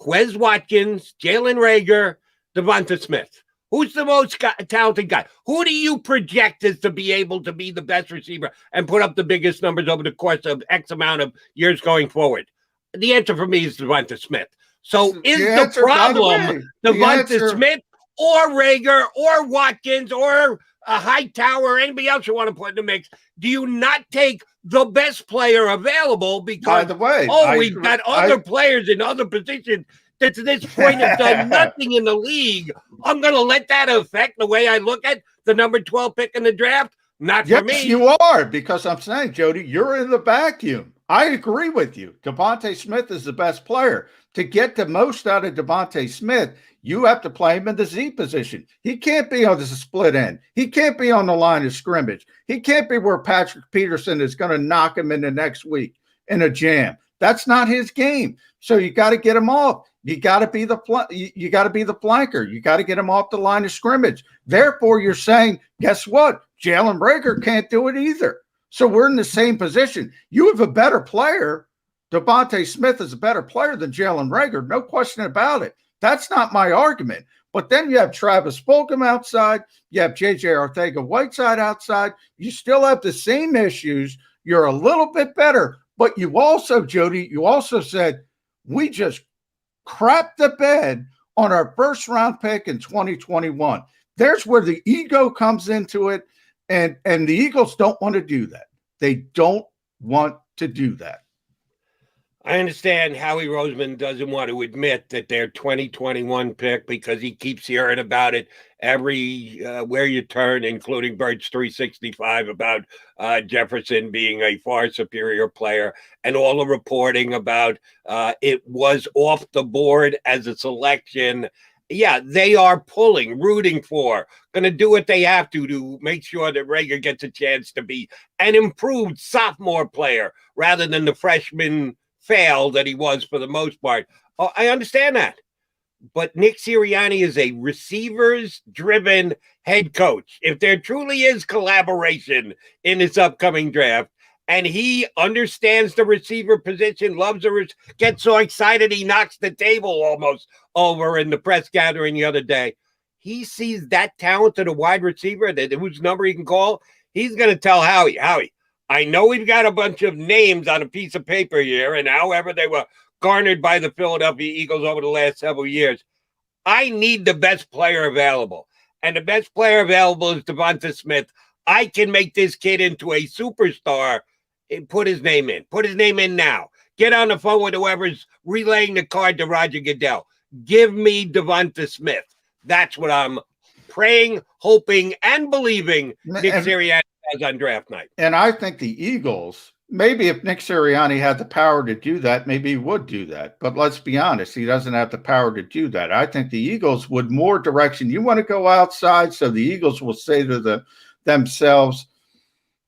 [SPEAKER 1] Quez Watkins, Jalen Reagor, Devonta Smith. Who's the most talented guy? Who do you project as to be able to be the best receiver and put up the biggest numbers over the course of X amount of years going forward? The answer for me is Devonta Smith. So is the problem Devonta Smith or Reagor or Watkins or a Hightower or anybody else you want to put in the mix? Do you not take the best player available because,
[SPEAKER 2] by the way,
[SPEAKER 1] we've got other players in other positions that to this point have done nothing in the league, I'm going to let that affect the way I look at the number 12 pick in the draft? Not for me.
[SPEAKER 2] Yes, you are, because I'm saying, Jody, you're in the vacuum. I agree with you. Devontae Smith is the best player. To get the most out of Devontae Smith, you have to play him in the Z position. He can't be on the split end. He can't be on the line of scrimmage. He can't be where Patrick Peterson is going to knock him in the next week in a jam. That's not his game. So you got to get him off. You got to be the you got to be the flanker. You got to get him off the line of scrimmage. Therefore, you're saying, guess what? Jalen Reagor can't do it either. So we're in the same position. You have a better player. Devontae Smith is a better player than Jalen Reagor. No question about it. That's not my argument. But then you have Travis Fulgham outside. You have J.J. Arcega-Whiteside outside. You still have the same issues. You're a little bit better. But you also, Jody, you also said, we just crapped the bed on our first round pick in 2021. There's where the ego comes into it. And the Eagles don't want to do that. They don't want to do that.
[SPEAKER 1] I understand Howie Roseman doesn't want to admit that their 2021 pick, because he keeps hearing about it every where you turn, including Birds 365, about Jefferson being a far superior player, and all the reporting about it was off the board as a selection. Yeah, they are rooting for, going to do what they have to make sure that Reagor gets a chance to be an improved sophomore player rather than the freshman fail that he was for the most part. Oh, I understand that. But Nick Sirianni is a receivers-driven head coach. If there truly is collaboration in this upcoming draft, and he understands the receiver position, loves the gets so excited he knocks the table almost over in the press gathering the other day. He sees that talent at a wide receiver, whose number he can call. He's going to tell Howie, I know we've got a bunch of names on a piece of paper here, and however they were garnered by the Philadelphia Eagles over the last several years, I need the best player available. And the best player available is Devonta Smith. I can make this kid into a superstar. And put his name in. Put his name in now. Get on the phone with whoever's relaying the card to Roger Goodell. Give me Devonta Smith. That's what I'm praying, hoping, and believing Nick Sirianni has on draft night.
[SPEAKER 2] And I think the Eagles, maybe if Nick Sirianni had the power to do that, maybe he would do that. But let's be honest, he doesn't have the power to do that. I think the Eagles would more direction. You want to go outside, so the Eagles will say to themselves,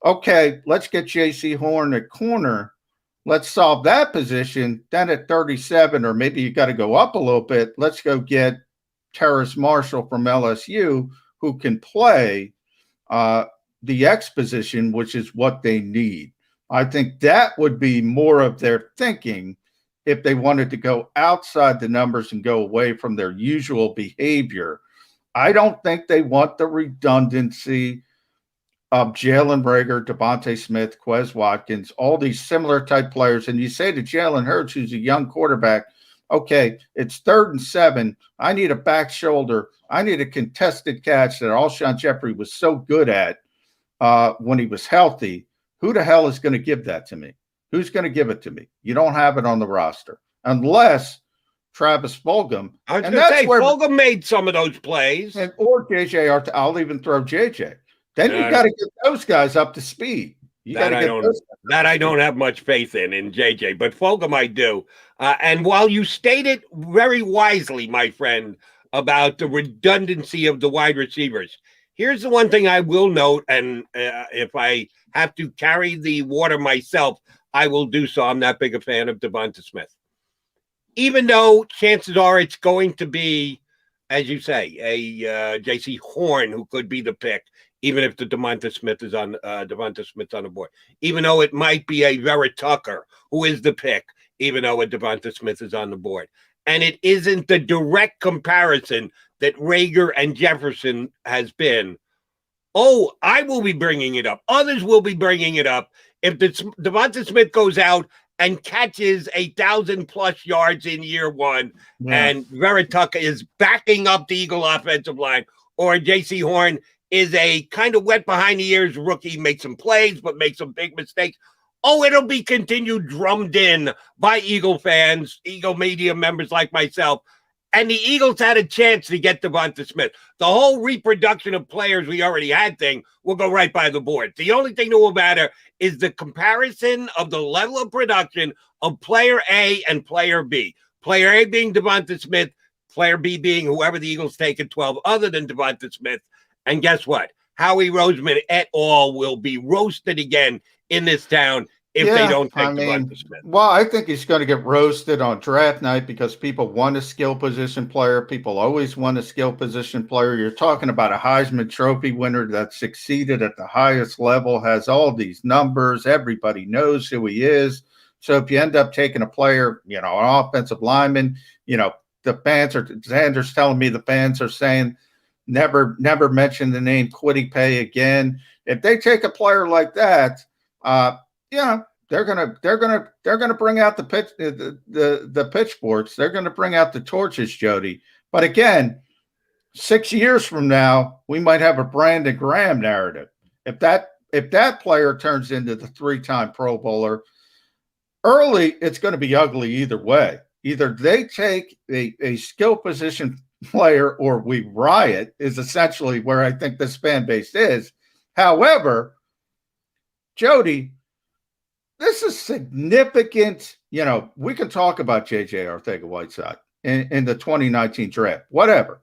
[SPEAKER 2] okay, let's get J.C. Horn at corner. Let's solve that position. Then at 37, or maybe you got to go up a little bit, let's go get Terrace Marshall from LSU, who can play the X position, which is what they need. I think that would be more of their thinking if they wanted to go outside the numbers and go away from their usual behavior. I don't think they want the redundancy of Jalen Reagor, Devontae Smith, Quez Watkins, all these similar type players. And you say to Jalen Hurts, who's a young quarterback, okay, it's 3rd and 7. I need a back shoulder. I need a contested catch that Alshon Jeffrey was so good at when he was healthy. Who the hell is going to give that to me? Who's going to give it to me? You don't have it on the roster unless Travis Fulgham.
[SPEAKER 1] I was going to say, Fulgham made some of those plays.
[SPEAKER 2] Or JJ. I'll even throw JJ. Then you got to get those guys up to speed.
[SPEAKER 1] I don't have much faith in JJ, but Fulgham I do. And while you stated very wisely, my friend, about the redundancy of the wide receivers, here's the one thing I will note, and if I have to carry the water myself, I will do so. I'm not big a fan of Devonta Smith. Even though chances are it's going to be, as you say, a J.C. Horn who could be the pick, even if the Devonta Smith's on the board. Even though it might be a Vera Tucker who is the pick, even though a Devonta Smith is on the board. And it isn't the direct comparison that Reagor and Jefferson has been. Oh, I will be bringing it up. Others will be bringing it up. If Devonta Smith goes out and catches 1,000+ yards in year one, and Vera Tucker is backing up the Eagle offensive line, or J.C. Horn is a kind of wet behind the ears rookie, makes some plays, but makes some big mistakes. Oh, it'll be continued drummed in by Eagle fans, Eagle media members like myself. And the Eagles had a chance to get Devonta Smith. The whole reproduction of players we already had thing will go right by the board. The only thing that will matter is the comparison of the level of production of player A and player B. Player A being Devonta Smith, player B being whoever the Eagles take at 12 other than Devonta Smith. And guess what? Howie Roseman et al. Will be roasted again in this town if they don't take Devonta Smith.
[SPEAKER 2] Well, I think he's going to get roasted on draft night because people want a skill position player. People always want a skill position player. You're talking about a Heisman Trophy winner that succeeded at the highest level, has all these numbers. Everybody knows who he is. So if you end up taking a player, an offensive lineman, the fans are, Xander's telling me the fans are saying, never mention the name Kwity Paye again. If they take a player like that, they're gonna bring out the pitchforks. They're gonna bring out the torches, Jody. But again, 6 years from now, we might have a Brandon Graham narrative. If that player turns into the 3-time Pro Bowler early, it's going to be ugly either way. Either they take a skill position player or we riot, is essentially where I think this fan base is. However, Jody, this is significant. We can talk about J.J. Arcega-Whiteside in the 2019 draft. Whatever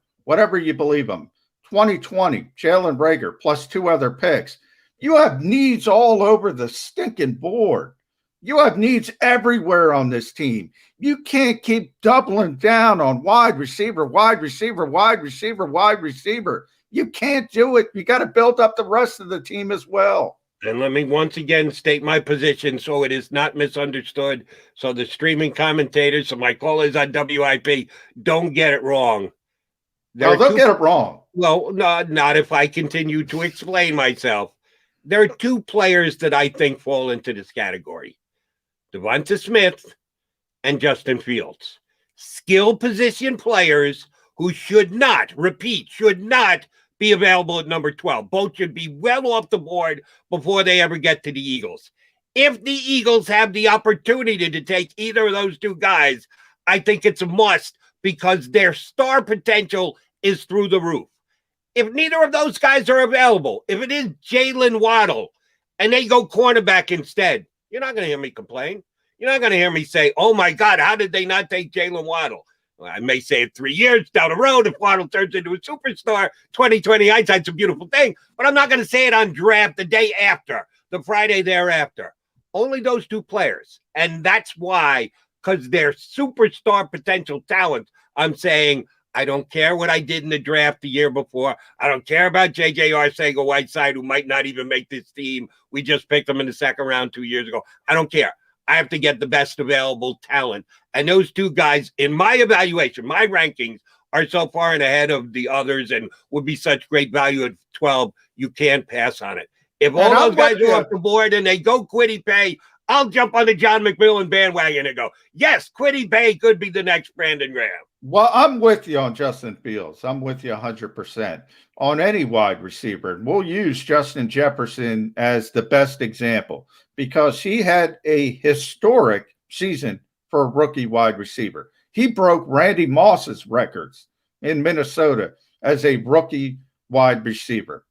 [SPEAKER 2] you believe him. 2020, Jalen Reagor plus 2 other picks. You have needs all over the stinking board. You have needs everywhere on this team. You can't keep doubling down on wide receiver. You can't do it. You got to build up the rest of the team as well.
[SPEAKER 1] And let me once again state my position so it is not misunderstood. So the streaming commentators, so my callers on WIP, don't get it wrong.
[SPEAKER 2] They'll get it wrong.
[SPEAKER 1] Well, no, not if I continue to explain myself. There are 2 players that I think fall into this category. Devonta Smith and Justin Fields. Skill position players who should not be available at number 12. Both should be well off the board before they ever get to the Eagles. If the Eagles have the opportunity to take either of those 2 guys, I think it's a must because their star potential is through the roof. If neither of those guys are available, if it is Jalen Waddle and they go cornerback instead, you're not going to hear me complain. You're not going to hear me say, oh, my God, how did they not take Jalen Waddle? Well, I may say it 3 years down the road if Waddle turns into a superstar. 2020 hindsight's a beautiful thing, but I'm not going to say it on draft the day after, the Friday thereafter. Only those 2 players. And that's why, because they're superstar potential talent, I'm saying I don't care what I did in the draft the year before. I don't care about J.J. Arcega-Whiteside, who might not even make this team. We just picked him in the 2nd round 2 years ago. I don't care. I have to get the best available talent. And those 2 guys, in my evaluation, my rankings, are so far and ahead of the others and would be such great value at 12, you can't pass on it. If all those guys are off the board and they go Kwity Paye, I'll jump on the John McMullen bandwagon and go, yes, Kwity Paye could be the next Brandon Graham.
[SPEAKER 2] Well, I'm with you on Justin Fields. I'm with you 100% on any wide receiver. We'll use Justin Jefferson as the best example because he had a historic season for a rookie wide receiver. He broke Randy Moss's records in Minnesota as a rookie wide receiver.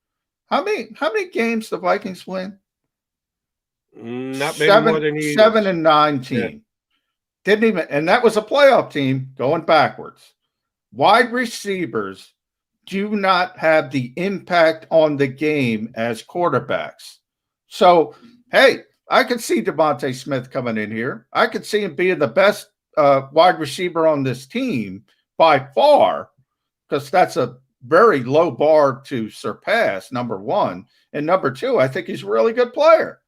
[SPEAKER 2] How many games the Vikings win?
[SPEAKER 1] Not many more than
[SPEAKER 2] 7-9 team. Yeah. Didn't even, and that was a playoff team going backwards. Wide receivers do not have the impact on the game as quarterbacks. So, hey, I could see Devonta Smith coming in here. I could see him being the best wide receiver on this team by far, because that's a very low bar to surpass, number 1. And number 2, I think he's a really good player.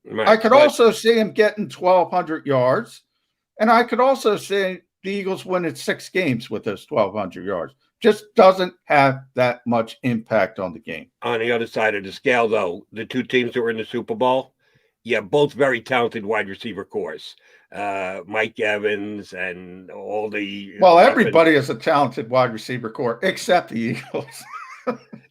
[SPEAKER 2] Right. I could also see him getting 1,200 yards. And I could also see the Eagles winning 6 games with those 1,200 yards. Just doesn't have that much impact on the game.
[SPEAKER 1] On the other side of the scale, though, the 2 teams that were in the Super Bowl, both very talented wide receiver cores. Mike Evans and all the...
[SPEAKER 2] Well, everybody is a talented wide receiver core except the Eagles.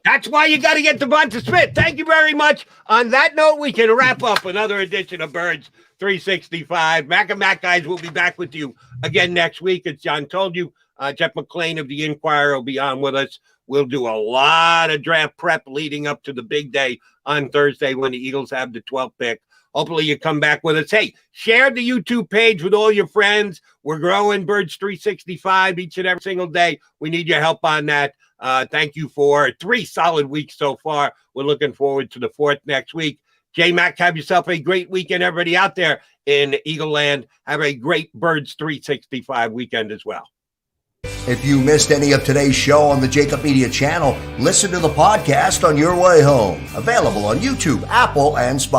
[SPEAKER 1] That's why you got to get Devonta Smith. Thank you very much. On that note, we can wrap up another edition of Birds 365. Mac and Mac guys will be back with you again next week. As John told you, Jeff McClain of the Inquirer will be on with us. We'll do a lot of draft prep leading up to the big day on Thursday when the Eagles have the 12th pick. Hopefully you come back with us. Hey, share the YouTube page with all your friends. We're growing Birds 365 each and every single day. We need your help on that. Thank you for 3 solid weeks so far. We're looking forward to the 4th next week. J-Mac, have yourself a great weekend. Everybody out there in Eagle Land, have a great Birds 365 weekend as well.
[SPEAKER 3] If you missed any of today's show on the JAKIB Media channel, listen to the podcast on your way home. Available on YouTube, Apple, and Spotify.